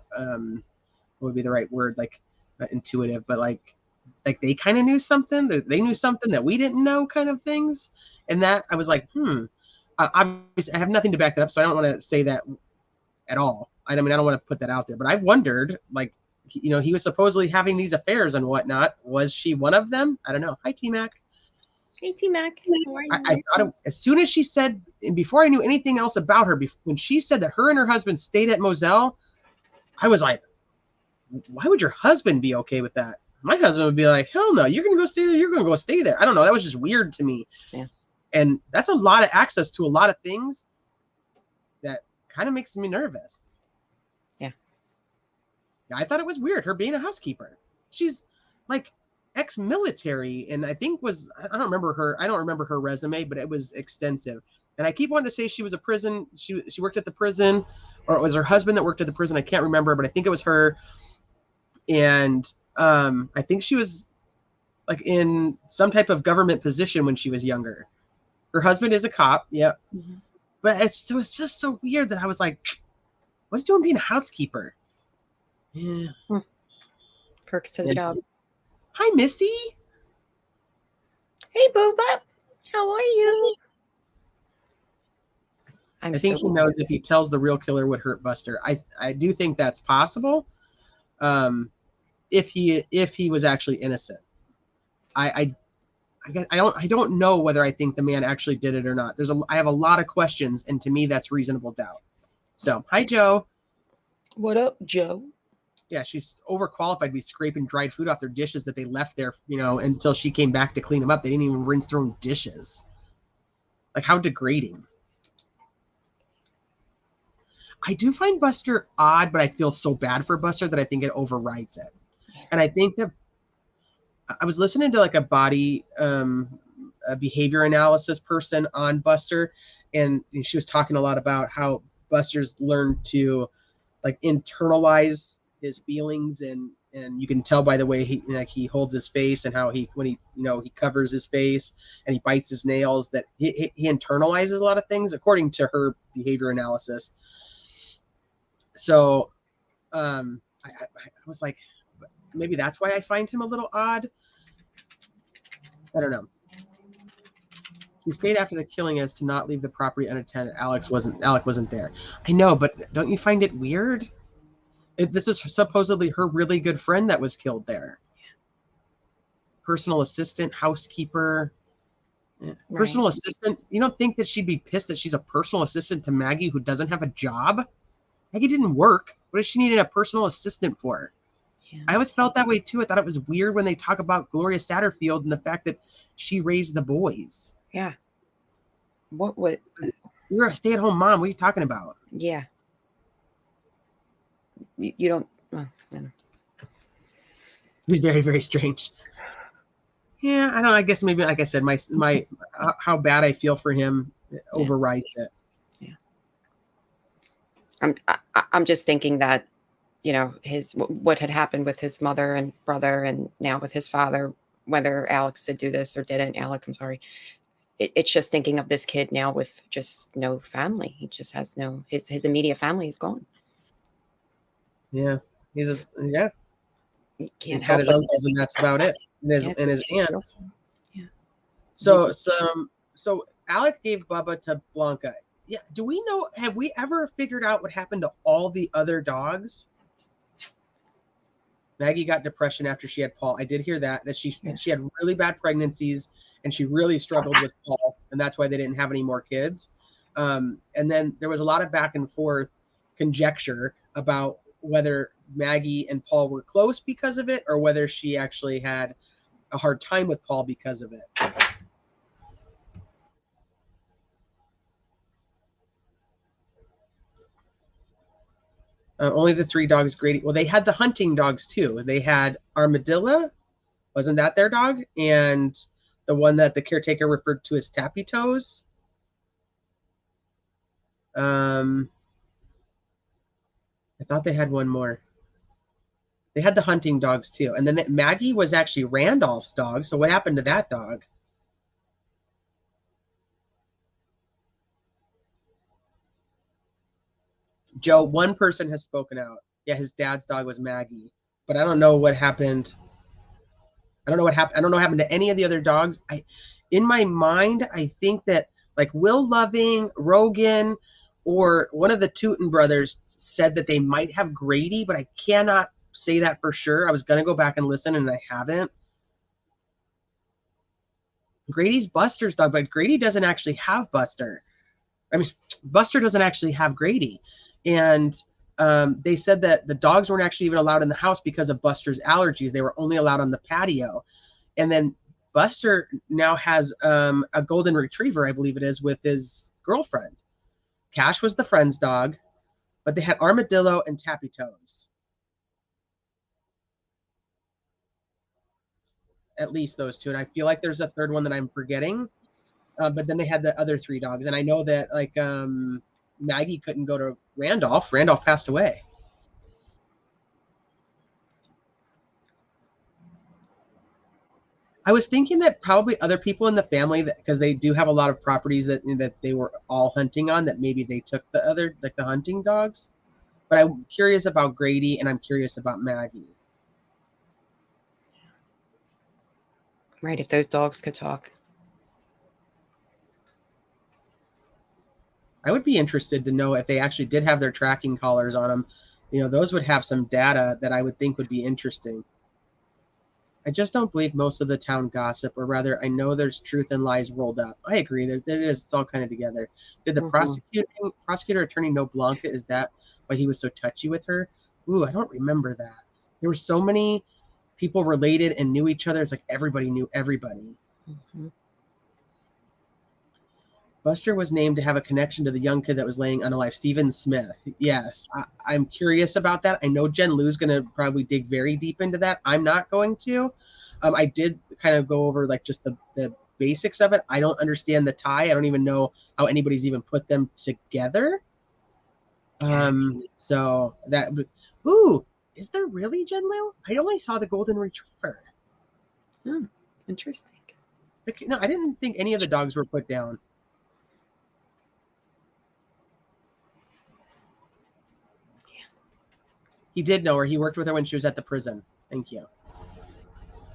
would be the right word? Like not intuitive, but like they kind of knew something. They knew something that we didn't know, kind of things. And that I was like, obviously I have nothing to back that up, so I don't want to say that at all. I mean, I don't want to put that out there, but I've wondered, like, he was supposedly having these affairs and whatnot. Was she one of them? I don't know. Hi, T-Mac. Hey, T-Mac. How are you? I thought as soon as she said, and before I knew anything else about her, when she said that her and her husband stayed at Moselle, I was like, why would your husband be okay with that? My husband would be like, hell no, you're going to go stay there. You're going to go stay there. I don't know. That was just weird to me. Yeah. And that's a lot of access to a lot of things that kind of makes me nervous. Yeah. I thought it was weird, her being a housekeeper. She's like ex-military, and I think I don't remember her resume, but it was extensive. And I keep wanting to say she was she worked at the prison, or it was her husband that worked at the prison. I can't remember, but I think it was her. And I think she was like in some type of government position when she was younger. Her husband is a cop. Yep. Mm-hmm. But it was just so weird that I was like, what are you doing being a housekeeper? Yeah. Perks to the job. Hi, Missy. Hey, Booba. How are you? I think he knows if he tells the real killer would hurt Buster. I do think that's possible. If he was actually innocent. I don't know whether I think the man actually did it or not. I have a lot of questions, and to me that's reasonable doubt. So, hi, Joe. What up, Joe? Yeah, she's overqualified to be scraping dried food off their dishes that they left there, until she came back to clean them up. They didn't even rinse their own dishes. Like, how degrading. I do find Buster odd, but I feel so bad for Buster that I think it overrides it. And I think that I was listening to like a body a behavior analysis person on Buster, and she was talking a lot about how Buster's learned to like internalize his feelings, and you can tell by the way he holds his face, and how when he covers his face and he bites his nails, that he internalizes a lot of things according to her behavior analysis. So I was like, maybe that's why I find him a little odd. I don't know. He stayed after the killing as to not leave the property unattended. Alec wasn't there. I know, but don't you find it weird? This is supposedly her really good friend that was killed there. Personal assistant, housekeeper. Personal assistant. You don't think that she'd be pissed that she's a personal assistant to Maggie who doesn't have a job? Maggie didn't work. What does she need a personal assistant for? Yeah. I always felt that way too. I thought it was weird when they talk about Gloria Satterfield and the fact that she raised the boys. Yeah. You're a stay-at-home mom. What are you talking about? Yeah. You don't. Well, no. He's very, very strange. Yeah, I don't know. I guess maybe, like I said, my how bad I feel for him overrides it. Yeah. I'm just thinking that, what had happened with his mother and brother, and now with his father, whether Alex did do this or didn't. Alex, I'm sorry. It's just thinking of this kid now with just no family. He just has his immediate family is gone. Yeah, he's got his uncles, and that's about it, and his aunts. Yeah. So Alec gave Bubba to Blanca. Yeah. Do we know? Have we ever figured out what happened to all the other dogs? Maggie got depression after she had Paul. I did hear that she had really bad pregnancies, and she really struggled with Paul, and that's why they didn't have any more kids. And then there was a lot of back and forth conjecture about whether Maggie and Paul were close because of it, or whether she actually had a hard time with Paul because of it. Only the 3 dogs Grady. Well, they had the hunting dogs too. They had Armadillo, wasn't that their dog? And the one that the caretaker referred to as Tappy Toes. I thought they had one more. They had the hunting dogs too. And then Maggie was actually Randolph's dog. So what happened to that dog? Joe, one person has spoken out. Yeah, his dad's dog was Maggie. But I don't know what happened. I don't know what happened. I don't know what happened to any of the other dogs. In my mind, I think that like Will Loving, Rogan, or one of the Tootin brothers said that they might have Grady, but I cannot say that for sure. I was going to go back and listen, and I haven't. Grady's Buster's dog, but Grady doesn't actually have Buster. I mean, Buster doesn't actually have Grady. And they said that the dogs weren't actually even allowed in the house because of Buster's allergies. They were only allowed on the patio. And then Buster now has a golden retriever, I believe it is, with his girlfriend. Cash was the friend's dog, but they had Armadillo and Tappy Toes. At least those 2. And I feel like there's a third one that I'm forgetting. But then they had the other 3 dogs. And I know that like Maggie couldn't go to Randolph. Randolph passed away. I was thinking that probably other people in the family, because they do have a lot of properties that they were all hunting on, that maybe they took the other, like the hunting dogs. But I'm curious about Grady, and I'm curious about Maggie. Right, if those dogs could talk. I would be interested to know if they actually did have their tracking collars on them. You know, those would have some data that I would think would be interesting. I just don't believe most of the town gossip, or rather, I know there's truth and lies rolled up. I agree. There it is. It's all kind of together. Did the prosecutor attorney know Blanca? Is that why he was so touchy with her? Ooh, I don't remember that. There were so many people related and knew each other. It's like everybody knew everybody. Mm-hmm. Buster was named to have a connection to the young kid that was laying unalive, Stephen Smith. Yes, I'm curious about that. I know Jen Lou's going to probably dig very deep into that. I'm not going to. I did kind of go over like just the basics of it. I don't understand the tie. I don't even know how anybody's even put them together. So that, ooh, is there really Jen Lou? I only saw the golden retriever. Interesting. No, I didn't think any of the dogs were put down. He did know her. He worked with her when she was at the prison. Thank you.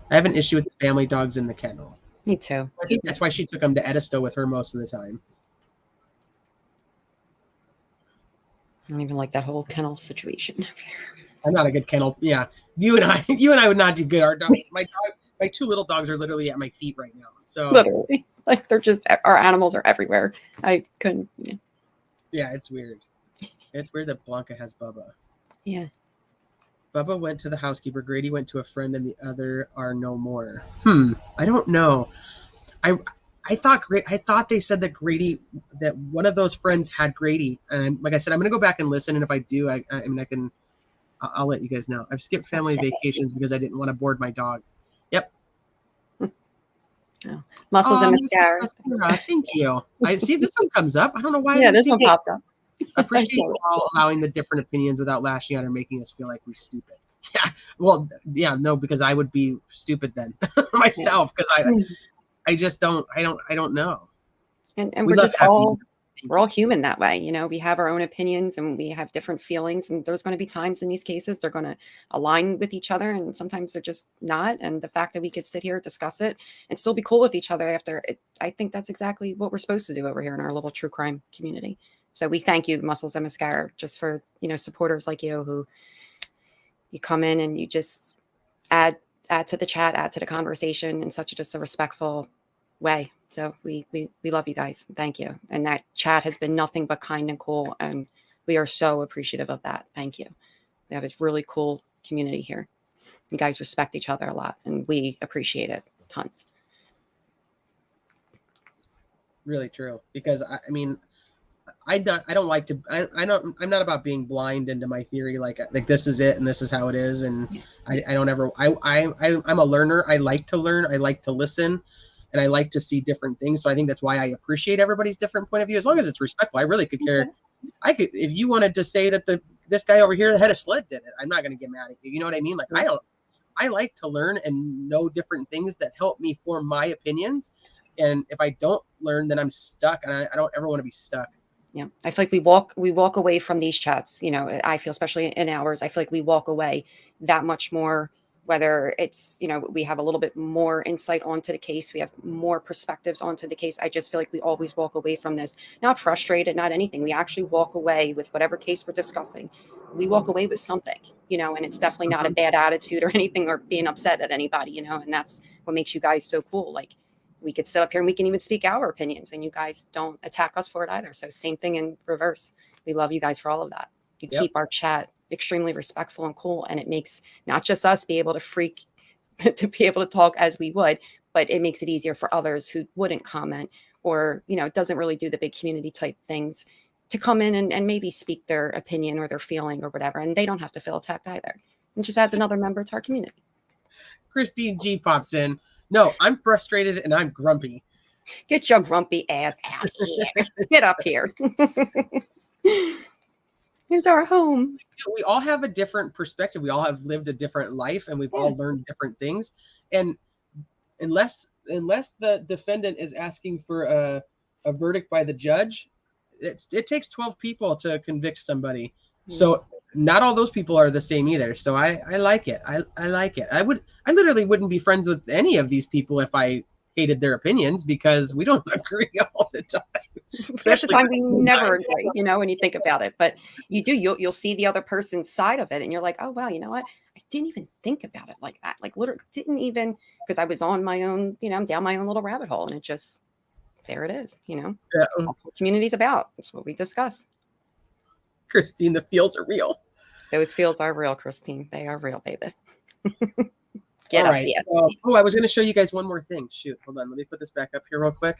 I have an issue with the family dogs in the kennel. Me too. I think that's why she took them to Edisto with her most of the time. I don't even like that whole kennel situation. I'm not a good kennel. Yeah, you and I would not do good. Our 2 little dogs are literally at my feet right now. So literally, like they're just, our animals are everywhere. I couldn't. Yeah, it's weird. It's weird that Blanca has Bubba. Yeah. Bubba went to the housekeeper. Grady went to a friend, and the other are no more. I don't know. I thought they said that Grady, that one of those friends had Grady. And like I said, I'm going to go back and listen. And if I do, I'll let you guys know. I've skipped family vacations because I didn't want to board my dog. Yep. Oh. Muscles and mascara. Thank you. I see this one comes up. I don't know why. Yeah, this one popped up. Appreciate you all allowing the different opinions without lashing out or making us feel like we're stupid. Yeah. Well, yeah, no, because I would be stupid then myself, because I just don't know. And we're just we're all human that way. You know, we have our own opinions and we have different feelings, and there's going to be times in these cases they're going to align with each other, and sometimes they're just not. And the fact that we could sit here, discuss it, and still be cool with each other after it, I think that's exactly what we're supposed to do over here in our little true crime community. So we thank you, Muscles and Mascara, just for, supporters like you who you come in and you just add to the chat, add to the conversation in such just a respectful way. So we love you guys. Thank you. And that chat has been nothing but kind and cool, and we are so appreciative of that. Thank you. We have a really cool community here. You guys respect each other a lot, and we appreciate it tons. Really true, because I mean, I don't like to. I'm not about being blind into my theory. Like this is it and this is how it is. And I don't ever. I'm a learner. I like to learn. I like to listen, and I like to see different things. So I think that's why I appreciate everybody's different point of view. As long as it's respectful, I really could care. I could, if you wanted to say that this guy over here, the head of SLED, did it. I'm not going to get mad at you. You know what I mean? Like I like to learn and know different things that help me form my opinions. And if I don't learn, then I'm stuck, and I don't ever want to be stuck. Yeah, I feel like we walk away from these chats. You know, I feel, especially in ours, I feel like we walk away that much more. Whether it's, you know, we have a little bit more insight onto the case, we have more perspectives onto the case. I just feel like we always walk away from this not frustrated, not anything. We actually walk away with whatever case we're discussing. We walk away with something, you know, and it's definitely not a bad attitude or anything or being upset at anybody, you know, and that's what makes you guys so cool. Like, we could sit up here and we can even speak our opinions, and you guys don't attack us for it either. So same thing in reverse. We love you guys for all of that. You keep our chat extremely respectful and cool, and it makes not just us be able to be able to talk as we would, but it makes it easier for others who wouldn't comment or, you know, doesn't really do the big community type things to come in and maybe speak their opinion or their feeling or whatever, and they don't have to feel attacked either. It just adds another member to our community. Christine G pops in. No, I'm frustrated and I'm grumpy. Get your grumpy ass out of here. Get up here. Here's our home. We all have a different perspective. We all have lived a different life, and we've all learned different things. And unless the defendant is asking for a verdict by the judge, it takes 12 people to convict somebody. So not all those people are the same either. So I like it. I like it. I literally wouldn't be friends with any of these people if I hated their opinions, because we don't agree all the time. Especially the time we never agree, you know, when you think about it. But you'll see the other person's side of it, and you're like, oh wow, you know what? I didn't even think about it like that. Like literally didn't even, because I was on my own, you know, I'm down my own little rabbit hole, and it just, there it is, you know. That's what community's about. That's what we discuss. Christine, the feels are real. Those feels are real, Christine. They are real, baby. All right. So, I was going to show you guys one more thing. Shoot, hold on. Let me put this back up here real quick.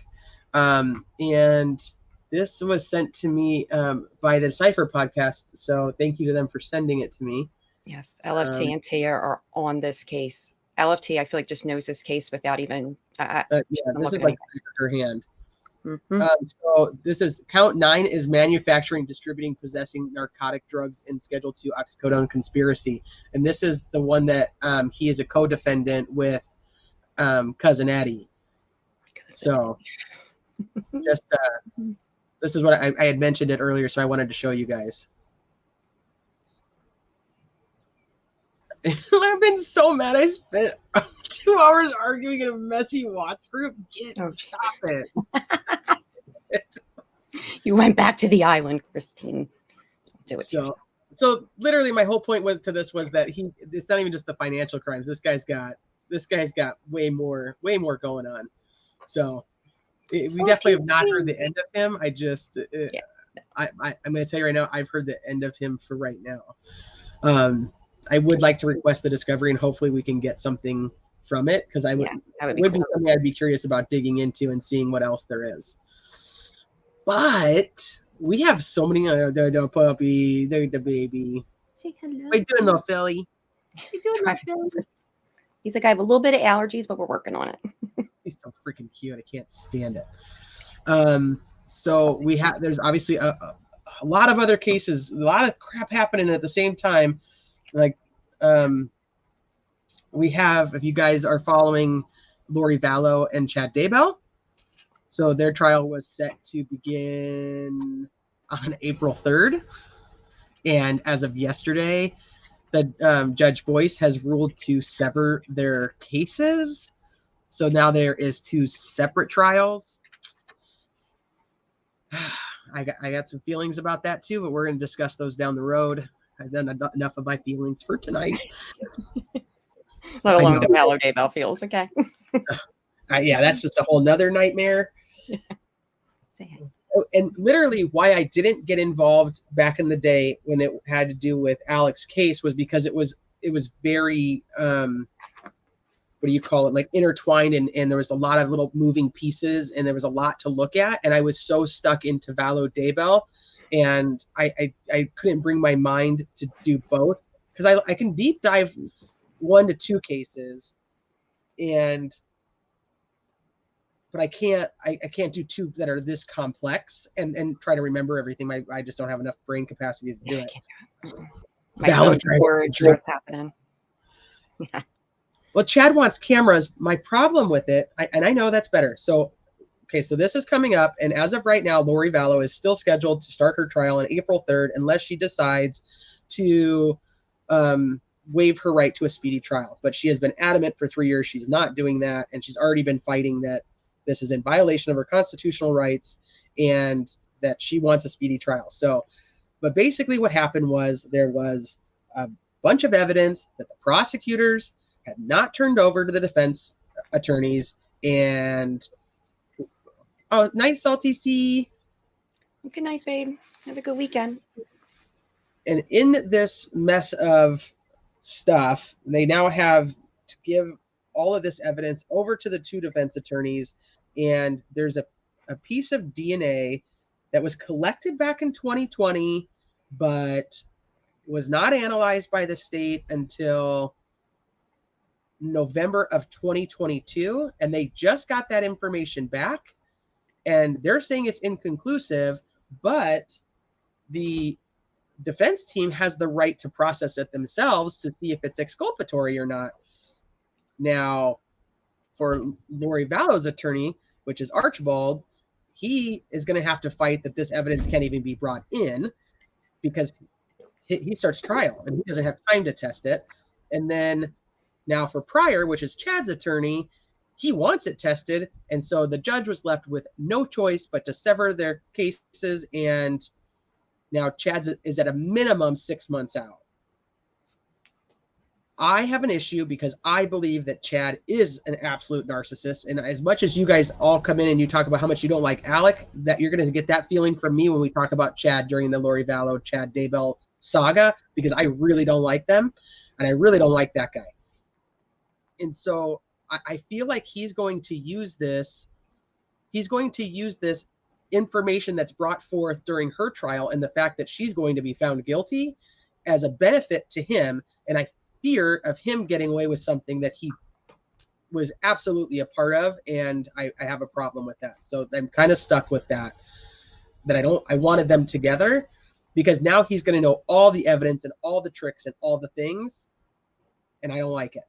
And this was sent to me by the Decipher podcast. So thank you to them for sending it to me. Yes, LFT and Tia are on this case. LFT, I feel like, just knows this case without even. This is like her hand. So this is count 9 is manufacturing, distributing, possessing narcotic drugs in Schedule 2 oxycodone conspiracy, and this is the one that he is a co-defendant with Cousin Eddie. So just this is what I had mentioned it earlier, so I wanted to show you guys. I've been so mad. I spent 2 hours arguing in a messy Watts group. Stop it. You went back to the island, Christine. Don't do it. So literally my whole point was that it's not even just the financial crimes. This guy's got way more going on. So we definitely have not heard the end of him. I'm going to tell you right now, I've heard the end of him for right now. I would like to request the discovery, and hopefully we can get something from it, because would be something I'd be curious about digging into and seeing what else there is. But we have so many the puppy, the baby. Say hello. What you doing, little Philly? What you doing, little Philly? He's like, I have a little bit of allergies, but we're working on it. He's so freaking cute. I can't stand it. So there's obviously a lot of other cases, a lot of crap happening at the same time. Like, we have, if you guys are following Lori Vallow and Chad Daybell, so their trial was set to begin on April 3rd. And as of yesterday, the Judge Boyce has ruled to sever their cases. So now there is 2 separate trials. I got some feelings about that too, but we're going to discuss those down the road. I've done enough of my feelings for tonight. Let alone the Vallow Daybell feels. Okay. Yeah, that's just a whole nother nightmare. And literally why I didn't get involved back in the day when it had to do with Alex's case was because it was very what do you call it, like intertwined, and there was a lot of little moving pieces, and there was a lot to look at, and I was so stuck into Vallow Daybell, and I couldn't bring my mind to do both, because I can deep dive 1 to 2 cases, but I can't do 2 that are this complex and try to remember everything. I just don't have enough brain capacity to do it. My phone's words, what's happening. Yeah. Well, Chad wants cameras. My problem with it, and I know that's better. So, okay, so this is coming up, and as of right now, Lori Vallow is still scheduled to start her trial on April 3rd, unless she decides to waive her right to a speedy trial. But she has been adamant for 3 years she's not doing that, and she's already been fighting that this is in violation of her constitutional rights and that she wants a speedy trial. So, but basically what happened was there was a bunch of evidence that the prosecutors had not turned over to the defense attorneys, and night, Salty C. Good night, babe. Have a good weekend. And in this mess of stuff, they now have to give all of this evidence over to the 2 defense attorneys, and there's a piece of DNA that was collected back in 2020, but was not analyzed by the state until November of 2022, and they just got that information back, and they're saying it's inconclusive, but the defense team has the right to process it themselves to see if it's exculpatory or not. Now, for Lori Vallow's attorney, which is Archibald, he is going to have to fight that this evidence can't even be brought in, because he starts trial and he doesn't have time to test it. And then now for Pryor, which is Chad's attorney, he wants it tested, and so the judge was left with no choice but to sever their cases, and now Chad's is at a minimum 6 months out. I have an issue because I believe that Chad is an absolute narcissist, and as much as you guys all come in and you talk about how much you don't like Alec, that you're going to get that feeling from me when we talk about Chad during the Lori Vallow, Chad Daybell saga, because I really don't like them, and I really don't like that guy. And so I feel like he's going to use this information that's brought forth during her trial and the fact that she's going to be found guilty as a benefit to him, and I fear of him getting away with something that he was absolutely a part of, and I have a problem with that. So I'm kind of stuck with that I wanted them together, because now he's going to know all the evidence and all the tricks and all the things, and I don't like it,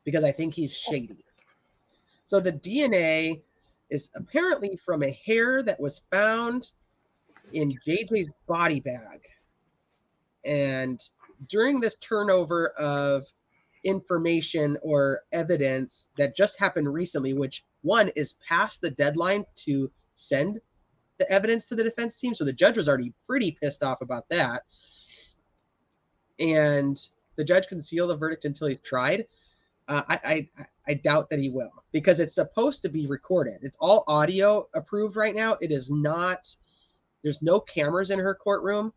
because I think he's shady. So the DNA is apparently from a hair that was found in JJ's body bag. And during this turnover of information or evidence that just happened recently, which one is past the deadline to send the evidence to the defense team, so the judge was already pretty pissed off about that. And the judge can seal the verdict until he's tried. I doubt that he will, because it's supposed to be recorded. It's all audio approved right now. It is not. There's no cameras in her courtroom.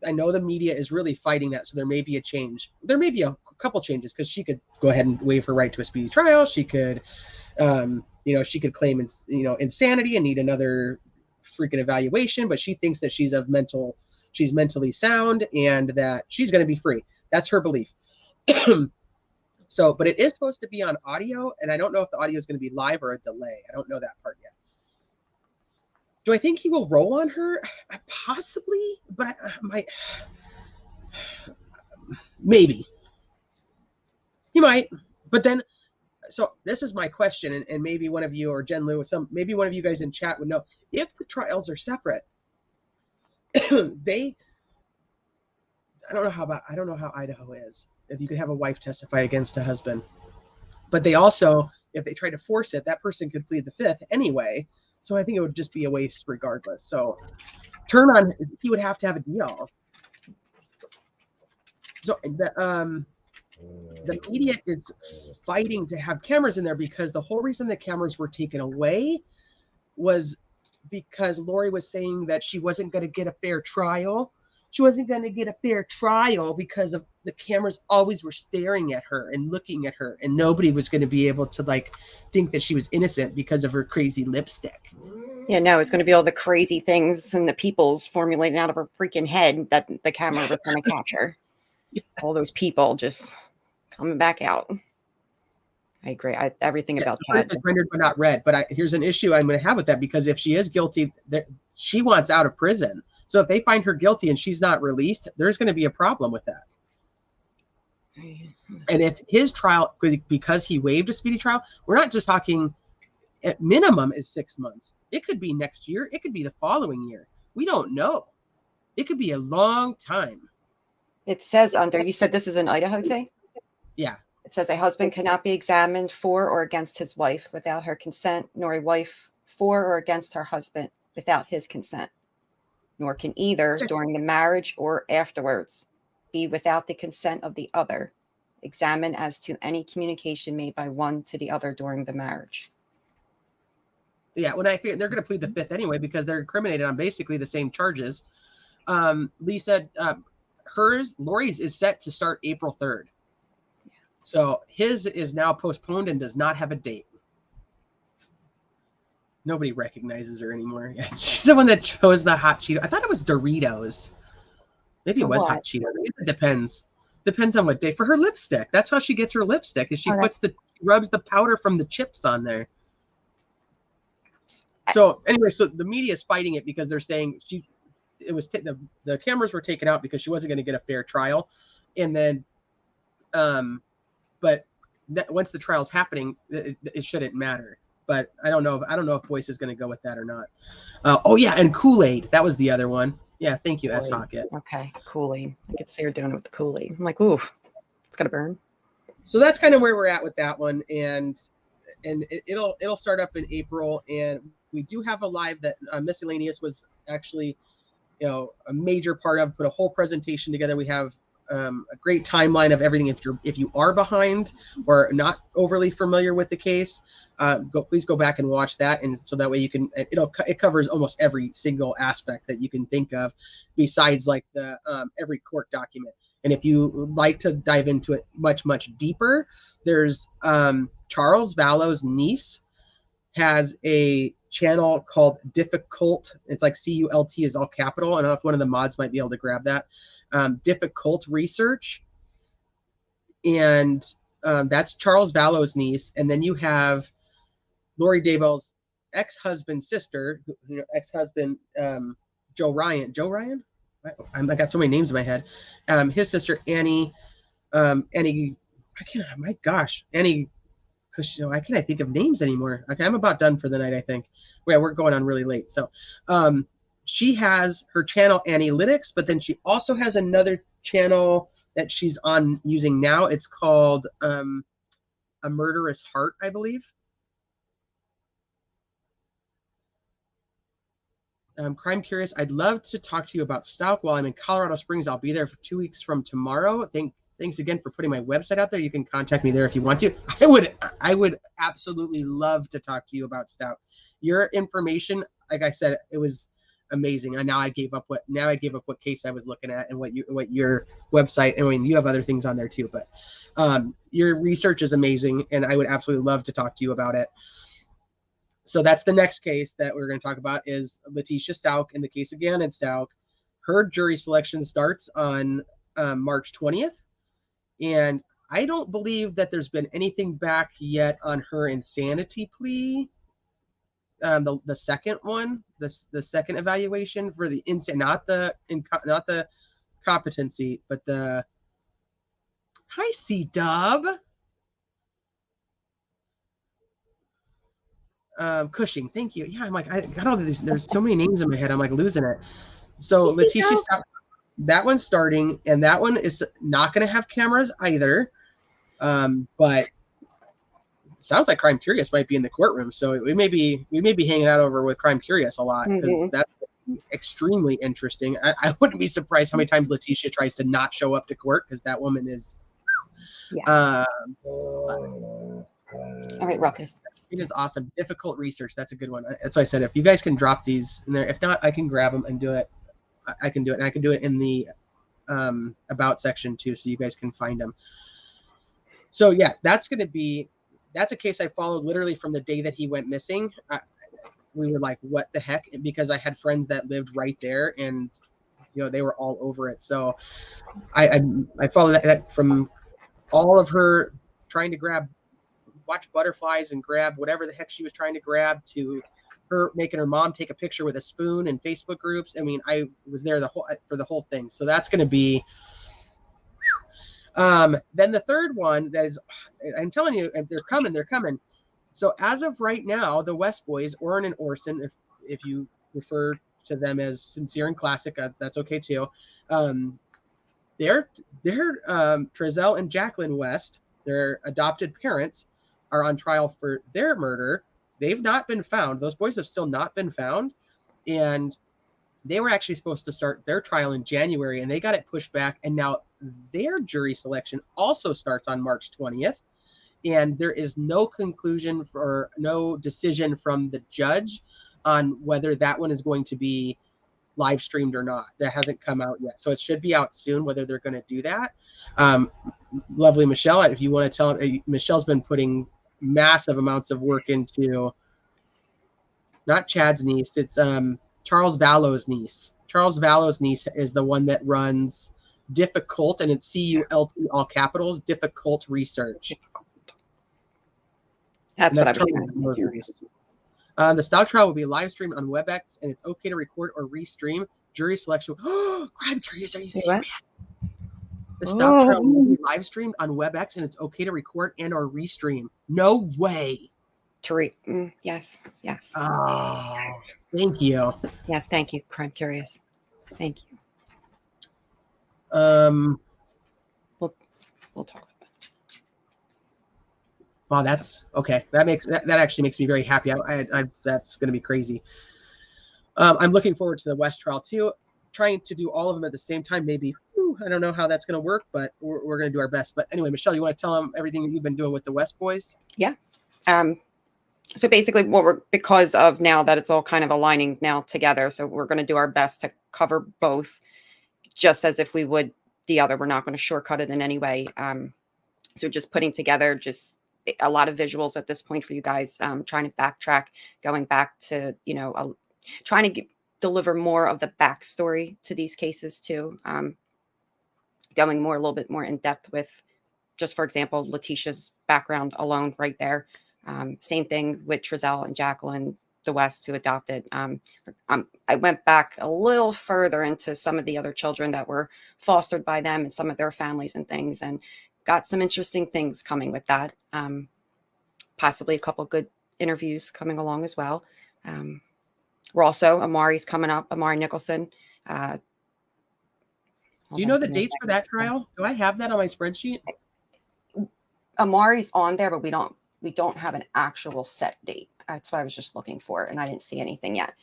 I know the media is really fighting that, so there may be a change. There may be a couple changes, because she could go ahead and waive her right to a speedy trial. She could, she could claim, insanity and need another freaking evaluation. But she thinks that she's mentally sound and that she's going to be free. That's her belief. So, but it is supposed to be on audio, and I don't know if the audio is going to be live or a delay. I don't know that part yet. Do I think he will roll on her? Possibly, but maybe. He might. But then, so this is my question, and maybe one of you, or Jen Lou, maybe one of you guys in chat would know, if the trials are separate, I don't know how Idaho is, if you could have a wife testify against a husband. But they also, if they try to force it, that person could plead the fifth anyway. So I think it would just be a waste regardless. So he would have to have a deal. So the media is fighting to have cameras in there, because the whole reason the cameras were taken away was because Lori was saying that she wasn't going to get a fair trial. going to get a fair trial because of the cameras always were staring at her and looking at her, and nobody was going to be able to like think that she was innocent because of her crazy lipstick. Yeah, no, it's going to be all the crazy things and the people's formulating out of her freaking head that the camera was going to capture. Yes. All those people just coming back out. I agree. Everything about that is rendered but not read. But here's an issue I'm going to have with that, because if she is guilty, she wants out of prison. So if they find her guilty and she's not released, there's going to be a problem with that. And if his trial, because he waived a speedy trial, we're not just talking at minimum is 6 months. It could be next year. It could be the following year. We don't know. It could be a long time. It says under, you said this is in Idaho, Tay? Yeah. It says a husband cannot be examined for or against his wife without her consent, nor a wife for or against her husband without his consent, nor can either during the marriage or afterwards be without the consent of the other, examined as to any communication made by one to the other during the marriage. Yeah, when I figure they're going to plead the fifth anyway because they're incriminated on basically the same charges. Lisa, Lori's is set to start April 3rd. So his is now postponed and does not have a date. Nobody recognizes her anymore. Yeah, she's the one that chose the hot Cheeto. I thought it was Doritos. Maybe it was hot Cheetos. It depends. Depends on what day. For her lipstick, that's how she gets her lipstick. Is she rubs the powder from the chips on there. So anyway, so the media is fighting it because they're saying the cameras were taken out because she wasn't going to get a fair trial, and then, but once the trial's happening, it shouldn't matter. But I don't know if Boyce is going to go with that or not. Oh yeah, and Kool-Aid, that was the other one. Yeah, thank you, S. Hockett. Okay, Kool-Aid. I could see her doing it with the Kool-Aid. I'm like, oof, it's gonna burn. So that's kind of where we're at with that one, and it'll start up in April, and we do have a live that Miscellaneous was actually, a major part of. Put a whole presentation together. We have a great timeline of everything. If you are behind or not overly familiar with the case, please go back and watch that, and so that way you can. It covers almost every single aspect that you can think of, besides like the every court document. And if you would like to dive into it much deeper, there's Charles Vallow's niece has a channel called Difficult. It's like CULT is all capital. I don't know if one of the mods might be able to grab that. Difficult Research. And that's Charles Vallow's niece. And then you have Lori Daybell's ex-husband's sister, ex-husband Joe Ryan. Joe Ryan? I got so many names in my head. His sister Annie. Annie. Because I can't think of names anymore. Okay, I'm about done for the night, I think. Yeah, we're going on really late. So she has her channel Analytics, but then she also has another channel that she's on using now. It's called A Murderous Heart, I believe. Crime Curious, I'd love to talk to you about Stout while I'm in Colorado Springs. I'll be there for 2 weeks from tomorrow. Thanks again for putting my website out there. You can contact me there if you want to. I would absolutely love to talk to you about Stout. Your information, like I said, it was amazing. And now I gave up what case I was looking at and what your website. I mean, you have other things on there too, but your research is amazing, and I would absolutely love to talk to you about it. So that's the next case that we're going to talk about is Letitia Stout in the case of Gannon Stout. Her jury selection starts on March 20th. And I don't believe that there's been anything back yet on her insanity plea. The second one, the second evaluation for the not the competency, but the hi C-Dub. Cushing, thank you. Yeah, I'm like, I got all of these. There's so many names in my head. I'm like losing it. So Letitia Stout, that one's starting, and that one is not going to have cameras either. But sounds like Crime Curious might be in the courtroom, so we may be hanging out over with Crime Curious a lot because that's extremely interesting. I wouldn't be surprised how many times Letitia tries to not show up to court because that woman is. Yeah. All right, Ruckus. It is awesome. Difficult Research. That's a good one. That's why I said if you guys can drop these in there. If not, I can grab them and do it. I can do it. And I can do it in the about section too, so you guys can find them. So yeah, that's a case I followed literally from the day that he went missing. We were like, what the heck? Because I had friends that lived right there, and they were all over it. So I followed that from all of her trying to watch butterflies and grab whatever the heck she was trying to grab, to her making her mom take a picture with a spoon in Facebook groups. I mean, I was there for the whole thing. So that's going to be. Then the third one that is, I'm telling you, they're coming. So as of right now, the West Boys, Oren and Orson, if you refer to them as Sincere and Classic, that's okay too. They're Trezell and Jacqueline West, their adopted parents, are on trial for their murder. They've not been found. Those boys have still not been found. And they were actually supposed to start their trial in January, and they got it pushed back. And now their jury selection also starts on March 20th. And there is no conclusion or no decision from the judge on whether that one is going to be live streamed or not. That hasn't come out yet. So it should be out soon, whether they're going to do that. Lovely Michelle, if you want to tell them, Michelle's been putting massive amounts of work into, not Chad's niece, it's Charles Vallow's niece. Charles Vallow's niece is the one that runs Difficult, and it's CULT, all capitals, Difficult Research. That's what I'm curious. The style trial will be live streamed on WebEx, and it's okay to record or restream. Jury selection. Oh, I'm curious. Are you serious? The style trial will be live streamed on WebEx, and it's okay to record and or restream. No way. Yes. Oh, thank you. Yes, thank you, Crime Curious. Thank you. We'll talk. Wow, that's okay. That actually makes me very happy. That's going to be crazy. I'm looking forward to the West trial too. Trying to do all of them at the same time, maybe. I don't know how that's going to work, but we're going to do our best. But anyway, Michelle, you want to tell them everything that you've been doing with the West Boys? Yeah. So basically, because of now that it's all kind of aligning now together, so we're going to do our best to cover both, just as if we would the other. We're not going to shortcut it in any way. So just putting together a lot of visuals at this point for you guys, trying to backtrack, going back to, trying to deliver more of the backstory to these cases too. Going a little bit more in depth with, just for example, Letitia's background alone right there. Same thing with Trezell and Jacqueline, the West, who adopted. I went back a little further into some of the other children that were fostered by them and some of their families and things, and got some interesting things coming with that. Possibly a couple good interviews coming along as well. We're also, Amari's coming up, Amari Nicholson. Do you know the dates for that trial? Do I have that on my spreadsheet? Amari's on there, but we don't have an actual set date. That's what I was just looking for, and I didn't see anything yet.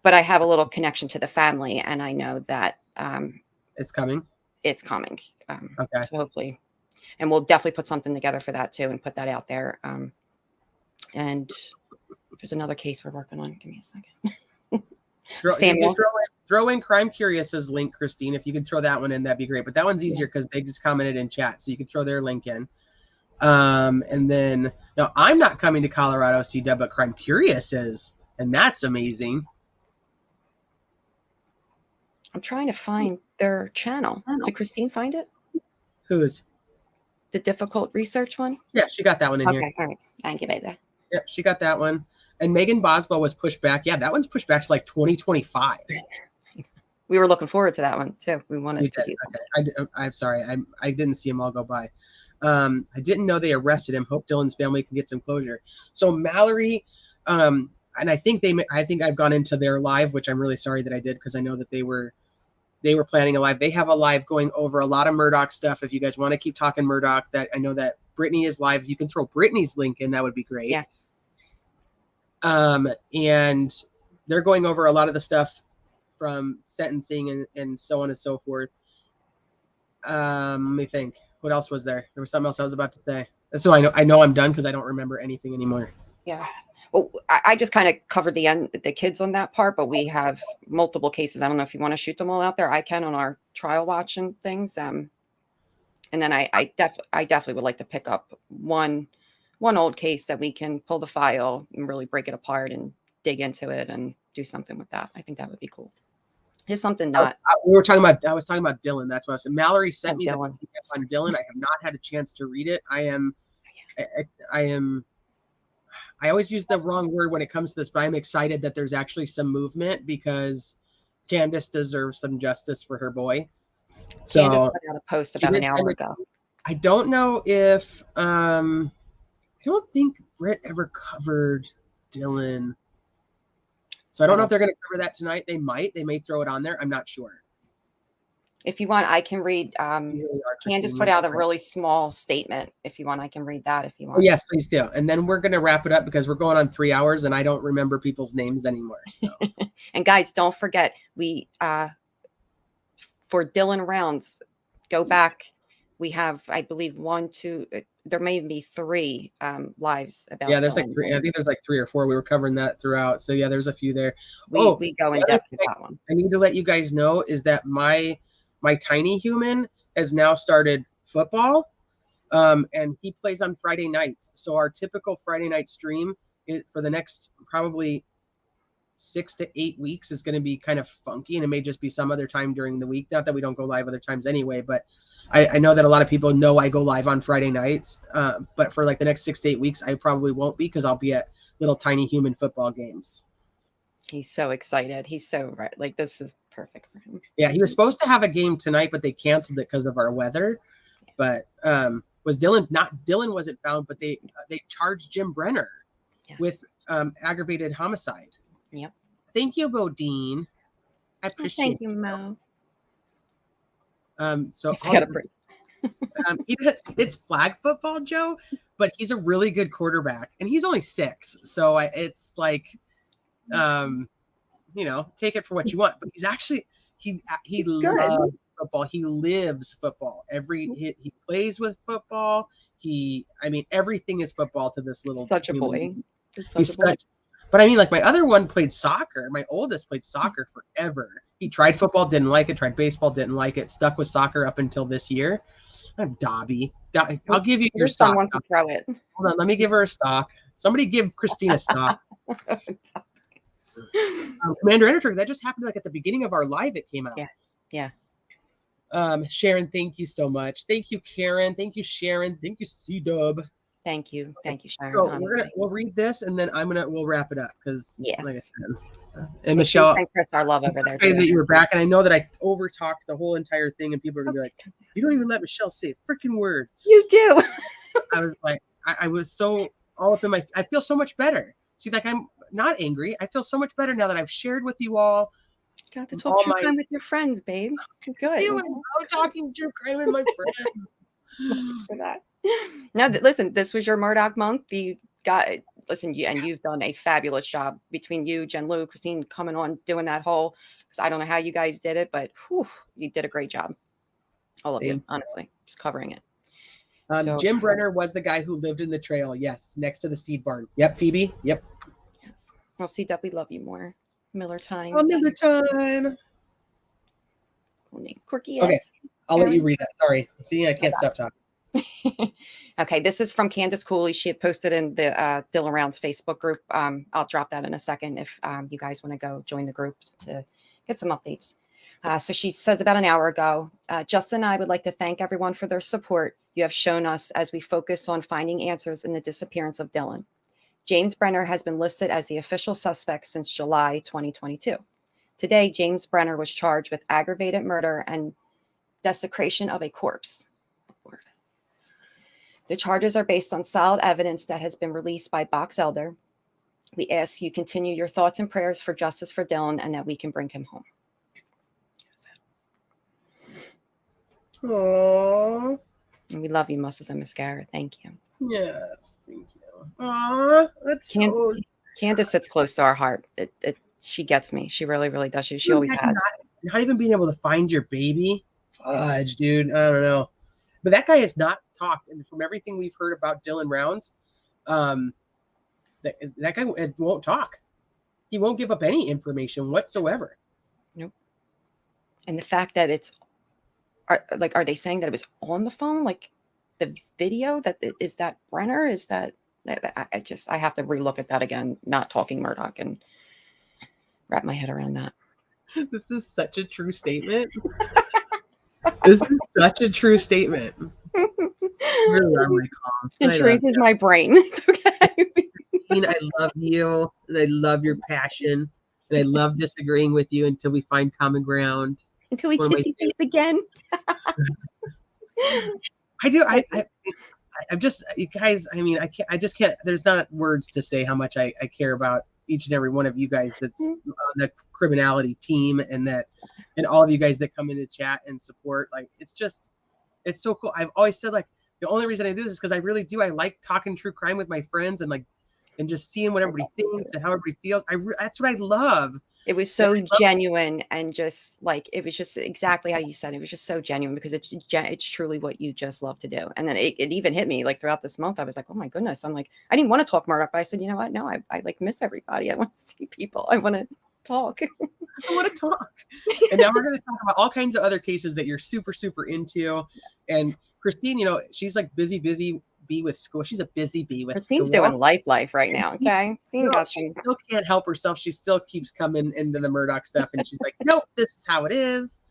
But I have a little connection to the family, and I know that it's coming. It's coming. Okay. So hopefully, and we'll definitely put something together for that too, and put that out there. And there's another case we're working on. Give me a second. Samuel. Throw in Crime Curious's link, Christine. If you could throw that one in, that'd be great. But that one's easier because they just commented in chat, so you can throw their link in. And then, no, I'm not coming to Colorado CW, but Crime Curious is, and that's amazing. I'm trying to find their channel. Did Christine find it? Whose? The Difficult Research one? Yeah, she got that one in here. Okay, all right. Thank you, baby. Yeah, she got that one. And Megan Boswell was pushed back. Yeah, that one's pushed back to like 2025. We were looking forward to that one too. We wanted to do that. Okay. I'm sorry. I didn't see them all go by. I didn't know they arrested him. Hope Dylan's family can get some closure. So Mallory, and I think I've gone into their live, which I'm really sorry that I did, because I know that they were planning a live. They have a live going over a lot of Murdaugh stuff. If you guys want to keep talking Murdaugh, that I know that Brittany is live. You can throw Brittany's link in. That would be great. Yeah. And they're going over a lot of the stuff from sentencing and so on and so forth. Let me think. What else was there? There was something else I was about to say. And so I know I'm done because I don't remember anything anymore. Yeah. Well, I just kind of covered the kids on that part, but we have multiple cases. I don't know if you want to shoot them all out there. I can on our trial watch and things. And then I definitely would like to pick up one old case that we can pull the file and really break it apart and dig into it and do something with that. I think that would be cool. Just something not. I was talking about Dylan. That's what I said. Mallory sent me the PDF on Dylan. I have not had a chance to read it. I always use the wrong word when it comes to this, but I'm excited that there's actually some movement because Candace deserves some justice for her boy. So Candace put out a post about an hour ago. I don't know if I don't think Britt ever covered Dylan. So I don't know if they're going to cover that tonight. They might. They may throw it on there. I'm not sure. If you want, I can read. Candace put out a really small statement. If you want, I can read that if you want. Oh, yes, please do. And then we're going to wrap it up because we're going on 3 hours and I don't remember people's names anymore. So. And guys, don't forget, we for Dylan rounds, go back. We have, I believe, 1, 2. There may be 3 lives about. Yeah, there's Dylan. like 3. I think there's like 3 or 4. We were covering that throughout. So yeah, there's a few there. We go in depth with that one. I need to let you guys know is that my tiny human has now started football, and he plays on Friday nights. So our typical Friday night stream for the next probably 6 to 8 weeks is going to be kind of funky, and it may just be some other time during the week. Not that we don't go live other times anyway, but I know that a lot of people know I go live on Friday nights. But for like the next 6 to 8 weeks, I probably won't be because I'll be at little tiny human football games. He's so excited. He's so right. Like, this is perfect for him. Yeah, he was supposed to have a game tonight, but they canceled it because of our weather. But was Dylan Dylan wasn't found, but they charged Jim Brenner with aggravated homicide. Yep. Thank you, Bodine. I appreciate Thank you, Mo. So it's flag football, Joe, but he's a really good quarterback, and he's only 6. So it's like, take it for what you want. But he's actually he loves football. He lives football. He plays with football. Everything is football to this little. Such a boy. But I mean, like my other one played soccer. My oldest played soccer forever. He tried football, didn't like it. Tried baseball, didn't like it. Stuck with soccer up until this year. I'm Dobby. I'll give you your stock. Someone to throw it. Hold on, let me give her a stock. Somebody give Christina a stock. Commander Enertrix, that just happened like at the beginning of our live. It came out. Yeah. Sharon, thank you so much. Thank you, Karen. Thank you, Sharon. Thank you, C-Dub. Thank you, Sharon. So we'll read this and then we'll wrap it up because, like I said, and Michelle, Michelle, Chris, our love over there. That you were back, and I know that I overtalked the whole entire thing, and people are gonna be like, "You don't even let Michelle say a freaking word." You do. I was like, I was so all up in my. I feel so much better. See, like I'm not angry. I feel so much better now that I've shared with you all. Got to talk true crime with your friends, babe. Good. I'm talking true crime with my friends. For that. No, listen, this was your Murdaugh month. You got you've done a fabulous job between you, Jen Lou, Christine coming on, doing that whole. Because I don't know how you guys did it, but you did a great job. All of you, honestly, just covering it. Jim Brenner was the guy who lived in the trail. Yes, next to the seed barn. Yep, Phoebe. Yep. Yes. Well, see that we love you more. Miller time. Oh, Miller time. Cool name. Quirky. Okay, I'll let you read that. Sorry. See, I can't stop talking. Okay, this is from Candace Cooley. She had posted in the Dylan Rounds Facebook group. I'll drop that in a second if you guys want to go join the group to get some updates. So she says about an hour ago, Justin and I would like to thank everyone for their support you have shown us as we focus on finding answers in the disappearance of Dylan. James Brenner has been listed as the official suspect since July 2022. Today, James Brenner was charged with aggravated murder and desecration of a corpse. The charges are based on solid evidence that has been released by Box Elder. We ask you continue your thoughts and prayers for justice for Dylan and that we can bring him home. Aww. And we love you, Moses and Mascara. Thank you. Yes, thank you. Aww, that's Candace sits close to our heart. She gets me. She really, really does. She always has. Not even being able to find your baby. Fudge, dude. I don't know. But that guy has not talked. And from everything we've heard about Dylan Rounds, the That guy won't talk. He won't give up any information whatsoever. Nope. And the fact that are they saying that it was on the phone? Like the video is that Brenner? Is that I have to relook at that again, not talking Murdaugh, and wrap my head around that. This is such a true statement. This is such a true statement. Really are my calm. It traces my brain. It's okay. I love you, and I love your passion, and I love disagreeing with you until we find common ground. Until we kiss each other again. I do. I'm just, you guys. I mean, I just can't. There's not words to say how much I care about each and every one of you guys that's on the criminality team, and all of you guys that come into chat and support. Like, it's so cool. I've always said, like, the only reason I do this is because I really do. I like talking true crime with my friends and just seeing what everybody thinks and how everybody feels. That's what I love. It was so genuine, and just like, it was just exactly how you said it. It was just so genuine, because it's truly what you just love to do. And then it even hit me, like, throughout this month. I was like, oh my goodness. I'm like, I didn't want to talk Murdaugh, but I said, you know what? No, I like miss everybody. I want to see people. I want to talk. I want to talk. And now we're going to talk about all kinds of other cases that you're super, super into. And Christine, she's like busy bee with school. She's a busy bee with Christine's school. doing life right now. Okay. She still can't help herself. She still keeps coming into the Murdaugh stuff, and she's like, nope, this is how it is.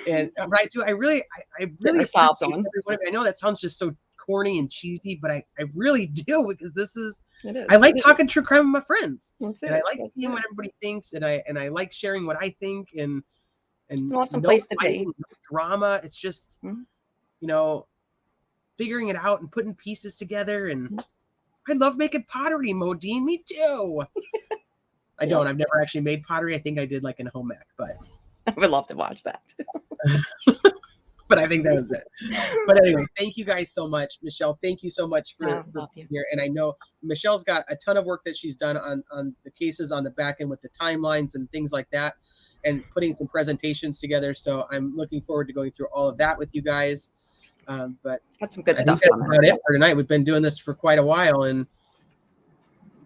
And right too, I really appreciate everyone. I know that sounds just so corny and cheesy, but I really do, because I like talking true crime with my friends, and I like seeing what everybody thinks, and I like sharing what I think, and it's an awesome place to be. No drama. It's just figuring it out and putting pieces together. And I love making pottery, Modine. Me too. I've never actually made pottery. I think I did like in home ec, but I would love to watch that. But I think that was it. But anyway, thank you guys so much. Michelle, thank you so much for being here. And I know Michelle's got a ton of work that she's done on the cases on the back end with the timelines and things like that, and putting some presentations together. So I'm looking forward to going through all of that with you guys. But that's some good stuff. That's about it for tonight. We've been doing this for quite a while, and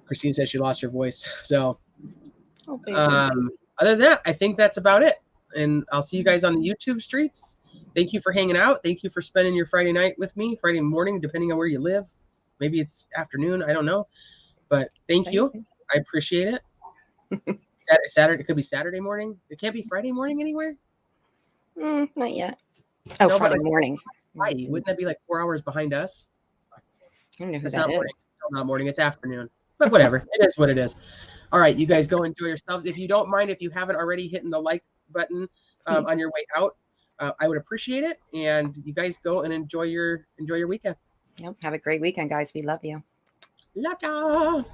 Christine said she lost her voice. So other than that, I think that's about it. And I'll see you guys on the YouTube streets. Thank you for hanging out. Thank you for spending your Friday night with me, Friday morning, depending on where you live. Maybe it's afternoon. I don't know. But thank you. I appreciate it. Saturday, it could be Saturday morning. It can't be Friday morning anywhere? Not yet. Oh, no, Friday morning. Why? Wouldn't that be like 4 hours behind us? I don't know who it's that not is. Morning. It's not morning. It's afternoon. But whatever. It is what it is. All right, you guys go enjoy yourselves. If you don't mind, if you haven't already hitting the like button on your way out, I would appreciate it. And you guys go and enjoy your weekend. Yep. Have a great weekend, guys. We love you. Love y'all.